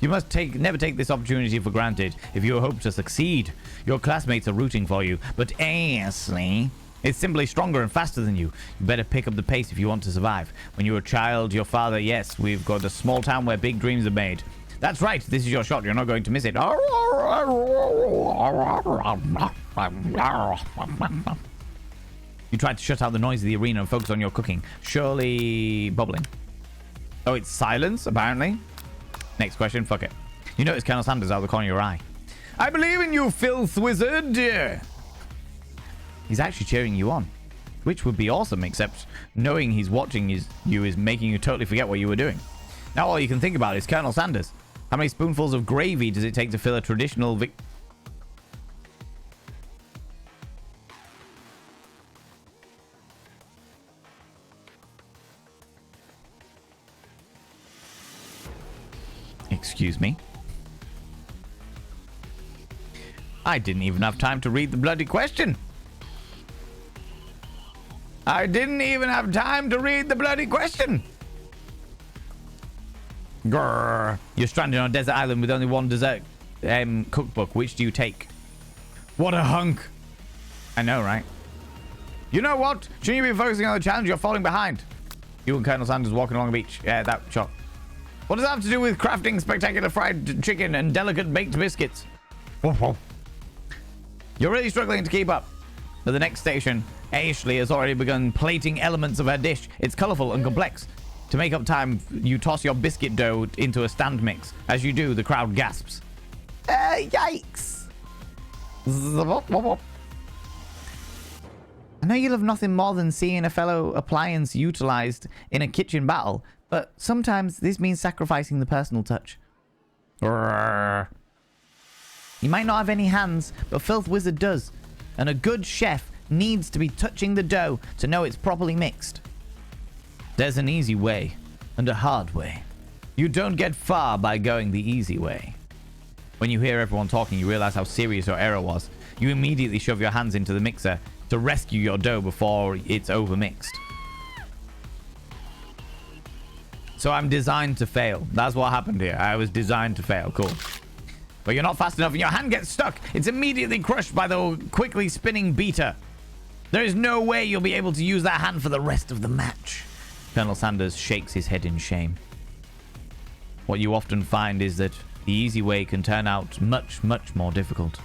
You must never take this opportunity for granted if you hope to succeed. Your classmates are rooting for you, but Ashley is simply stronger and faster than you. You better pick up the pace if you want to survive. When you were a child, your father, yes, we've got a small town where big dreams are made. That's right. This is your shot. You're not going to miss it. You tried to shut out the noise of the arena and focus on your cooking. Surely bubbling. Oh, it's silence, apparently. Next question. Fuck it. You notice Colonel Sanders out of the corner of your eye. I believe in you, filth wizard. He's actually cheering you on, which would be awesome, except knowing he's watching you is making you totally forget what you were doing. Now all you can think about is Colonel Sanders. How many spoonfuls of gravy does it take to fill a traditional Excuse me. I didn't even have time to read the bloody question. I didn't even have time to read the bloody question. Grrr. You're stranded on a desert island with only one dessert cookbook. Which do you take? What a hunk. I know, right? You know what? Shouldn't you be focusing on the challenge? You're falling behind. You and Colonel Sanders walking along the beach. Yeah, that shot. What does that have to do with crafting spectacular fried chicken and delicate baked biscuits? You're really struggling to keep up. At the next station, Ashley has already begun plating elements of her dish. It's colorful and complex. To make up time, you toss your biscuit dough into a stand mix. As you do, the crowd gasps. Yikes. I know you love nothing more than seeing a fellow appliance utilized in a kitchen battle, but sometimes this means sacrificing the personal touch. You might not have any hands, but Filth Wizard does. And a good chef needs to be touching the dough to know it's properly mixed. There's an easy way and a hard way. You don't get far by going the easy way. When you hear everyone talking, you realize how serious your error was. You immediately shove your hands into the mixer to rescue your dough before it's overmixed. So I'm designed to fail. That's what happened here. I was designed to fail. Cool. But you're not fast enough and your hand gets stuck. It's immediately crushed by the quickly spinning beater. There is no way you'll be able to use that hand for the rest of the match. Colonel Sanders shakes his head in shame. What you often find is that the easy way can turn out much, much more difficult.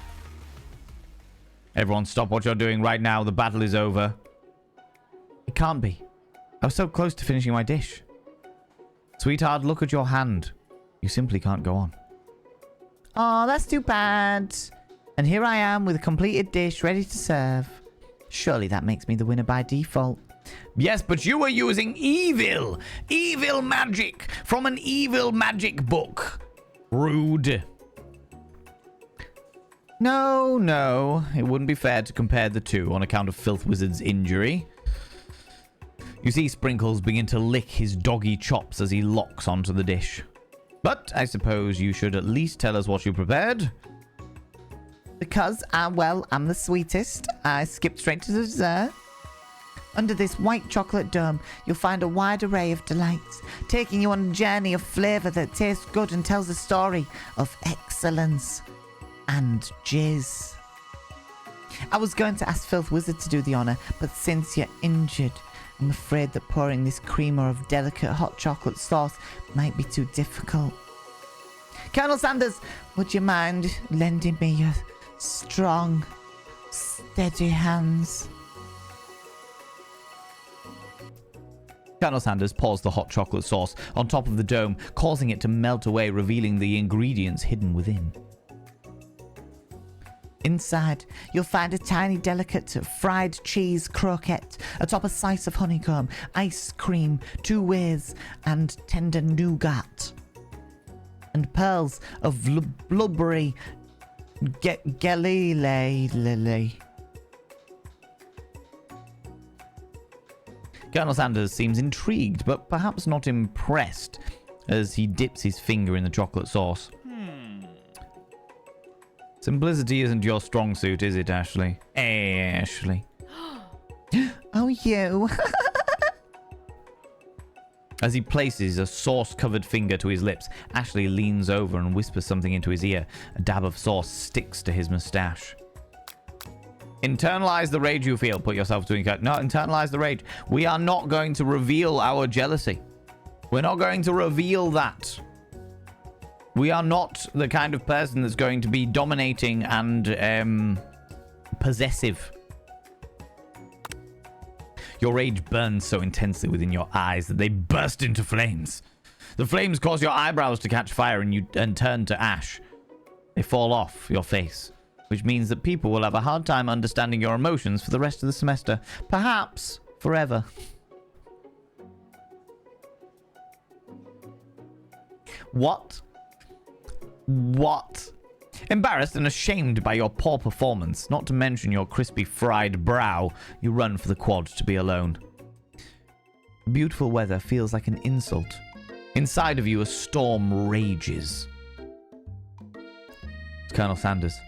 Everyone stop what you're doing right now. The battle is over. It can't be. I was so close to finishing my dish. Sweetheart, look at your hand. You simply can't go on. Oh, that's too bad. And here I am with a completed dish ready to serve. Surely that makes me the winner by default. Yes, but you were using evil magic from an evil magic book. Rude. No. It wouldn't be fair to compare the two on account of Filth Wizard's injury. You see Sprinkles begin to lick his doggy chops as he locks onto the dish. But I suppose you should at least tell us what you prepared. Because, I'm the sweetest, I skipped straight to the dessert. Under this white chocolate dome, you'll find a wide array of delights, taking you on a journey of flavour that tastes good and tells a story of excellence and jizz. I was going to ask Filth Wizard to do the honour, but since you're injured, I'm afraid that pouring this creamer of delicate hot chocolate sauce might be too difficult. Colonel Sanders, would you mind lending me your strong, steady hands? Colonel Sanders pours the hot chocolate sauce on top of the dome, causing it to melt away, revealing the ingredients hidden within. Inside, you'll find a tiny delicate fried cheese croquette atop a slice of honeycomb, ice cream, 2 ways, and tender nougat. And pearls of blubbery lily. Colonel Sanders seems intrigued, but perhaps not impressed, as he dips his finger in the chocolate sauce. Simplicity isn't your strong suit, is it, Ashley? Ashley. Oh, you. As he places a sauce-covered finger to his lips, Ashley leans over and whispers something into his ear. A dab of sauce sticks to his mustache. Internalize the rage you feel. Put yourself to cut. No, internalize the rage. We are not going to reveal our jealousy. We're not going to reveal that. We are not the kind of person that's going to be dominating and possessive. Your rage burns so intensely within your eyes that they burst into flames. The flames cause your eyebrows to catch fire and turn to ash. They fall off your face, which means that people will have a hard time understanding your emotions for the rest of the semester. Perhaps forever. What? Embarrassed and ashamed by your poor performance, not to mention your crispy fried brow, you run for the quad to be alone. Beautiful weather feels like an insult. Inside of you, a storm rages. It's Colonel Sanders.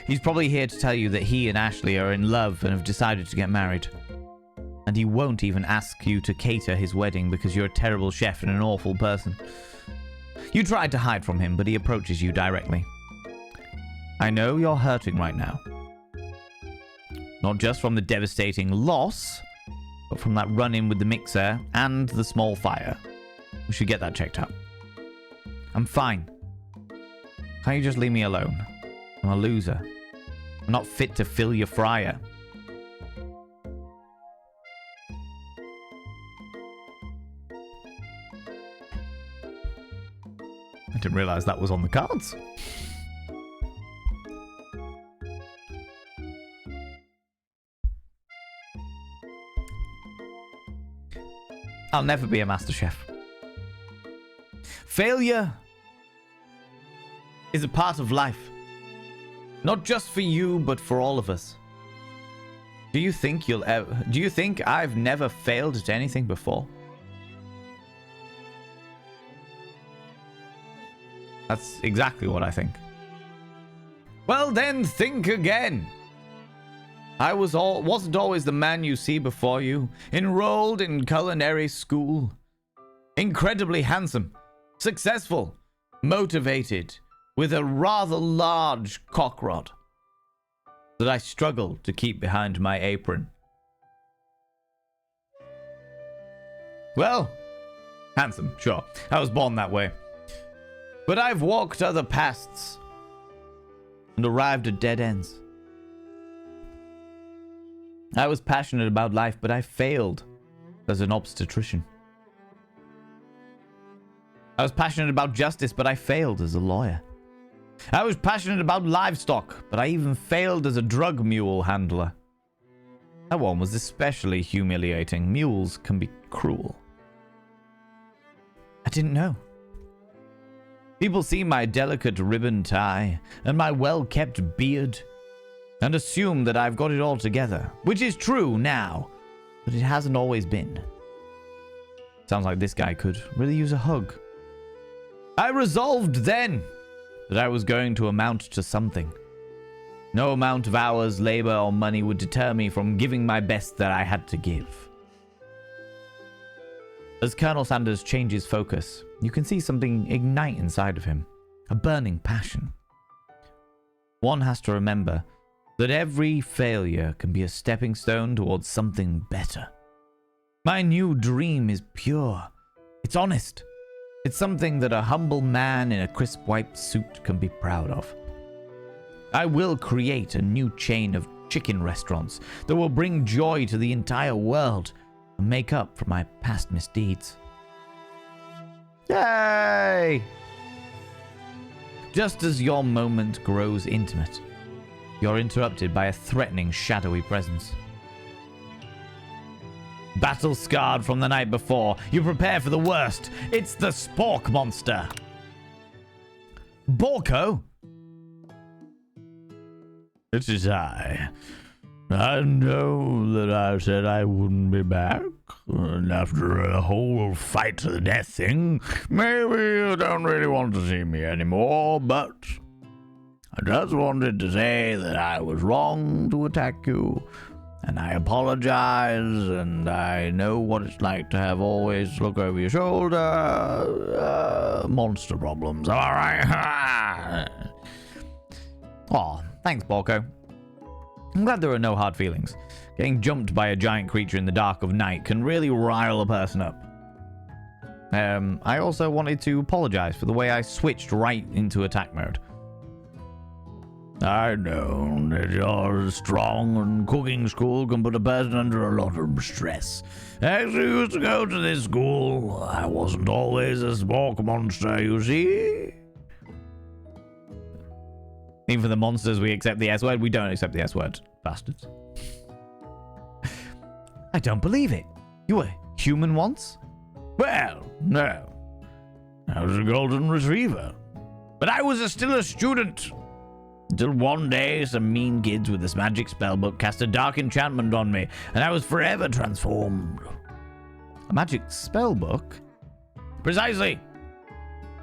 He's probably here to tell you that he and Ashley are in love and have decided to get married. And he won't even ask you to cater his wedding because you're a terrible chef and an awful person. You tried to hide from him, but he approaches you directly. I know you're hurting right now. Not just from the devastating loss, but from that run-in with the mixer and the small fire. We should get that checked out. I'm fine. Can't you just leave me alone? I'm a loser. I'm not fit to fill your fryer. I didn't realize that was on the cards. I'll never be a master chef. Failure is a part of life. Not just for you, but for all of us. Do you think I've never failed at anything before? That's exactly what I think. Well then, think again. I wasn't always the man you see before you, enrolled in culinary school. incredibly handsome, successful, motivated, with a rather large cock rod that I struggle to keep behind my apron. Well, handsome, sure. I was born that way. But I've walked other paths and arrived at dead ends. I was passionate about life, but I failed as an obstetrician. I was passionate about justice, but I failed as a lawyer. I was passionate about livestock, but I even failed as a drug mule handler. That one was especially humiliating. Mules can be cruel. I didn't know. People see my delicate ribbon tie and my well-kept beard and assume that I've got it all together, which is true now, but it hasn't always been. Sounds like this guy could really use a hug. I resolved then that I was going to amount to something. No amount of hours, labor, or money would deter me from giving my best that I had to give. As Colonel Sanders changes focus, you can see something ignite inside of him, a burning passion. One has to remember that every failure can be a stepping stone towards something better. My new dream is pure. It's honest. It's something that a humble man in a crisp white suit can be proud of. I will create a new chain of chicken restaurants that will bring joy to the entire world and make up for my past misdeeds. Yay! Just as your moment grows intimate, you're interrupted by a threatening, shadowy presence. Battle scarred from the night before, you prepare for the worst. It's the Spork monster. Borko? It is I. I know that I said I wouldn't be back, and after a whole fight to the death thing, maybe you don't really want to see me anymore, but I just wanted to say that I was wrong to attack you, and I apologize, and I know what it's like to have always look over your shoulder. Monster problems, alright? Aw, thanks, Borko. I'm glad there are no hard feelings. Getting jumped by a giant creature in the dark of night can really rile a person up. I also wanted to apologize for the way I switched right into attack mode. I know that you're strong and cooking school can put a person under a lot of stress. I actually used to go to this school. I wasn't always a Spork monster, you see. Even for the monsters, we accept the S word. We don't accept the S word, bastards. I don't believe it. You were human once? Well, no. I was a golden retriever. But I was still a student. Until one day, some mean kids with this magic spellbook cast a dark enchantment on me, and I was forever transformed. A magic spellbook? Precisely.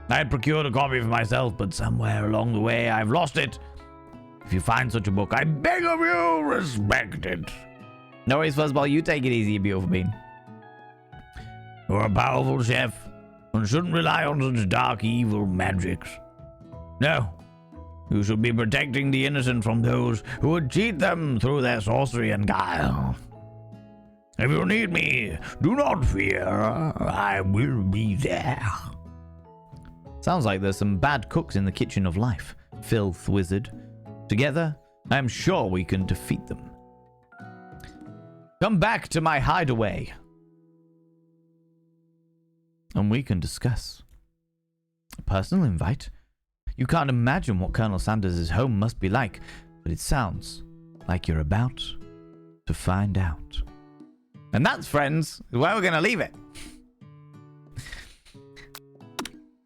I had procured a copy for myself, but somewhere along the way I've lost it. If you find such a book, I beg of you, respect it. No worries, Fuzzball. You take it easy, you beautiful bean. You're a powerful chef, and shouldn't rely on such dark, evil magics. No, you should be protecting the innocent from those who would cheat them through their sorcery and guile. If you need me, do not fear. I will be there. Sounds like there's some bad cooks in the kitchen of life. Filth wizard. Together, I am sure we can defeat them. Come back to my hideaway, and we can discuss. A personal invite? You can't imagine what Colonel Sanders' home must be like, but it sounds like you're about to find out. And that's, friends, where we're going to leave it.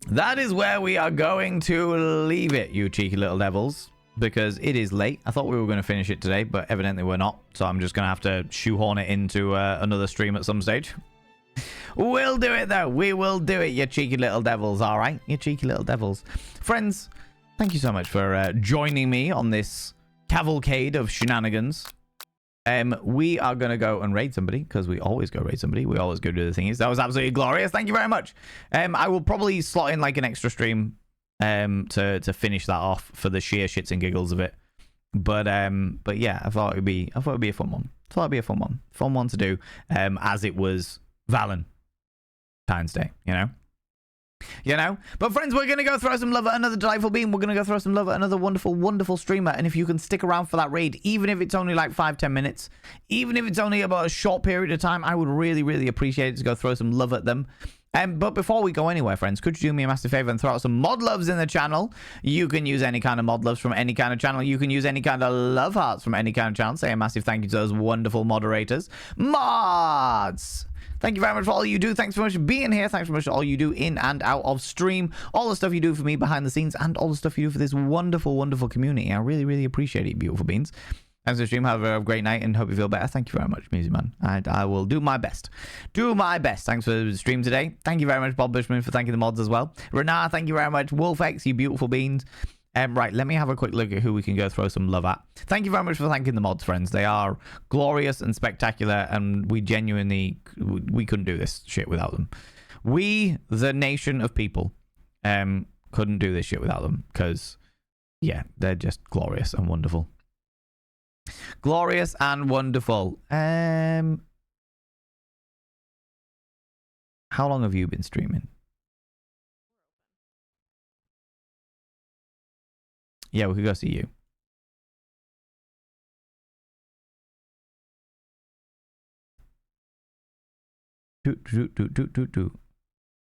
That is where we are going to leave it, you cheeky little devils, because it is late. I thought we were going to finish it today, but evidently we're not, so I'm just going to have to shoehorn it into another stream at some stage. We'll do it, though. We will do it, you cheeky little devils, all right? You cheeky little devils. Friends, thank you so much for joining me on this cavalcade of shenanigans. We are going to go and raid somebody because we always go raid somebody. We always go do the thingies. That was absolutely glorious. Thank you very much. I will probably slot in like an extra stream to finish that off for the sheer shits and giggles of it. But yeah, I thought it'd be a fun one. Fun one to do. As it was VALEN-tines Day, you know. But friends, we're gonna go throw some love at another delightful beam. We're gonna go throw some love at another wonderful streamer. And if you can stick around for that raid, even if it's only like 5-10 minutes, even if it's only about a short period of time, I would really appreciate it to go throw some love at them. But before we go anywhere, friends, could you do me a massive favor and throw out some mod loves in the channel? You can use any kind of mod loves from any kind of channel. You can use any kind of love hearts from any kind of channel. Say a massive thank you to those wonderful moderators. Mods! Thank you very much for all you do. Thanks so much for being here. Thanks so much for all you do in and out of stream. All the stuff you do for me behind the scenes and all the stuff you do for this wonderful community. I really appreciate it, beautiful beans. Thanks for the stream. Have a great night and hope you feel better. Thank you very much, Music Man. I will do my best. Thanks for the stream today. Thank you very much, Bob Bushman, for thanking the mods as well. Renard, thank you very much. Wolfex, you beautiful beans. Right, let me have a quick look at who we can go throw some love at. Thank you very much for thanking the mods, friends. They are glorious and spectacular, and we genuinely, we couldn't do this shit without them. We, the nation of people, couldn't do this shit without them, because, yeah, they're just glorious and wonderful. Glorious and wonderful. How long have you been streaming? Yeah, we could go see you.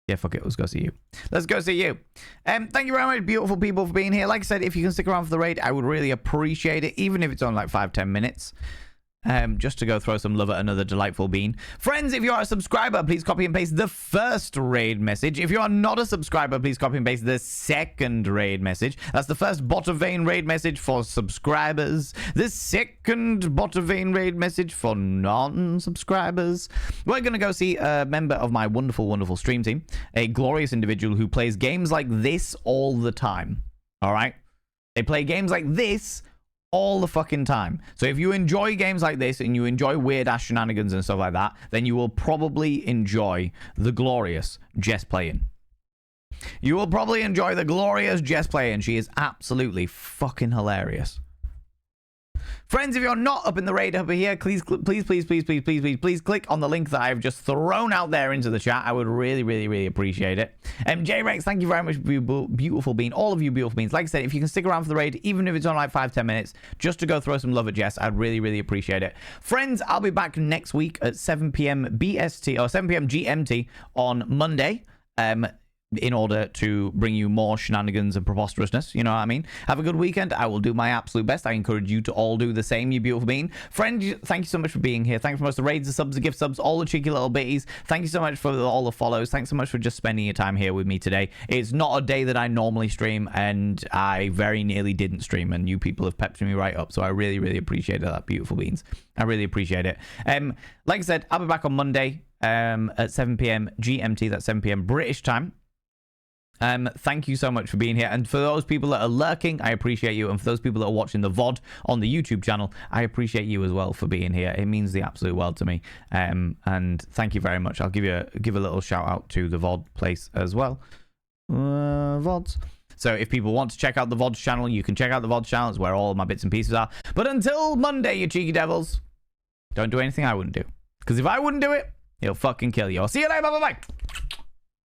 Yeah, fuck it. Let's go see you. Let's go see you. Thank you very much, beautiful people, for being here. Like I said, if you can stick around for the raid, I would really appreciate it, even if it's on like 5-10 minutes. Just to go throw some love at another delightful bean. Friends, if you are a subscriber, please copy and paste the first raid message. If you are not a subscriber, please copy and paste the second raid message. That's the first bot of vein raid message for subscribers. The second bot of vein raid message for non-subscribers. We're going to go see a member of my wonderful stream team. A glorious individual who plays games like this all the time. All right? They play games like this all the fucking time. So if you enjoy games like this and you enjoy weird ass shenanigans and stuff like that, then you will probably enjoy the glorious Jess Playin. You will probably enjoy the glorious Jess Playin. She is absolutely fucking hilarious. Friends, if you're not up in the raid over here, please click on the link that I've just thrown out there into the chat. I would really appreciate it. J-Rex, thank you very much, beautiful bean. All of you beautiful beans. Like I said, if you can stick around for the raid, even if it's on like 5-10 minutes, just to go throw some love at Jess, I'd really appreciate it. Friends, I'll be back next week at 7 p.m. BST or 7 p.m. GMT on Monday. In order to bring you more shenanigans and preposterousness, you know what I mean? Have a good weekend. I will do my absolute best. I encourage you to all do the same, you beautiful bean. Friend, thank you so much for being here. Thanks so much for the raids, the subs, the gift subs, all the cheeky little bitties. Thank you so much for all the follows. Thanks so much for just spending your time here with me today. It's not a day that I normally stream, and I very nearly didn't stream, and you people have pepped me right up, so I really appreciate that, beautiful beans. I really appreciate it. Like I said, I'll be back on Monday at 7 p.m. GMT. That's 7 p.m. British time. Thank you so much for being here, and for those people that are lurking, I appreciate you, and for those people that are watching the VOD on the YouTube channel, I appreciate you as well for being here. It means the absolute world to me, and thank you very much. I'll give a little shout out to the VOD place as well. VODs. So if people want to check out the VODs channel, you can check out the VODs channel. It's where all my bits and pieces are. But until Monday, you cheeky devils, don't do anything I wouldn't do, because if I wouldn't do it, he'll fucking kill you. I'll see you later. Bye.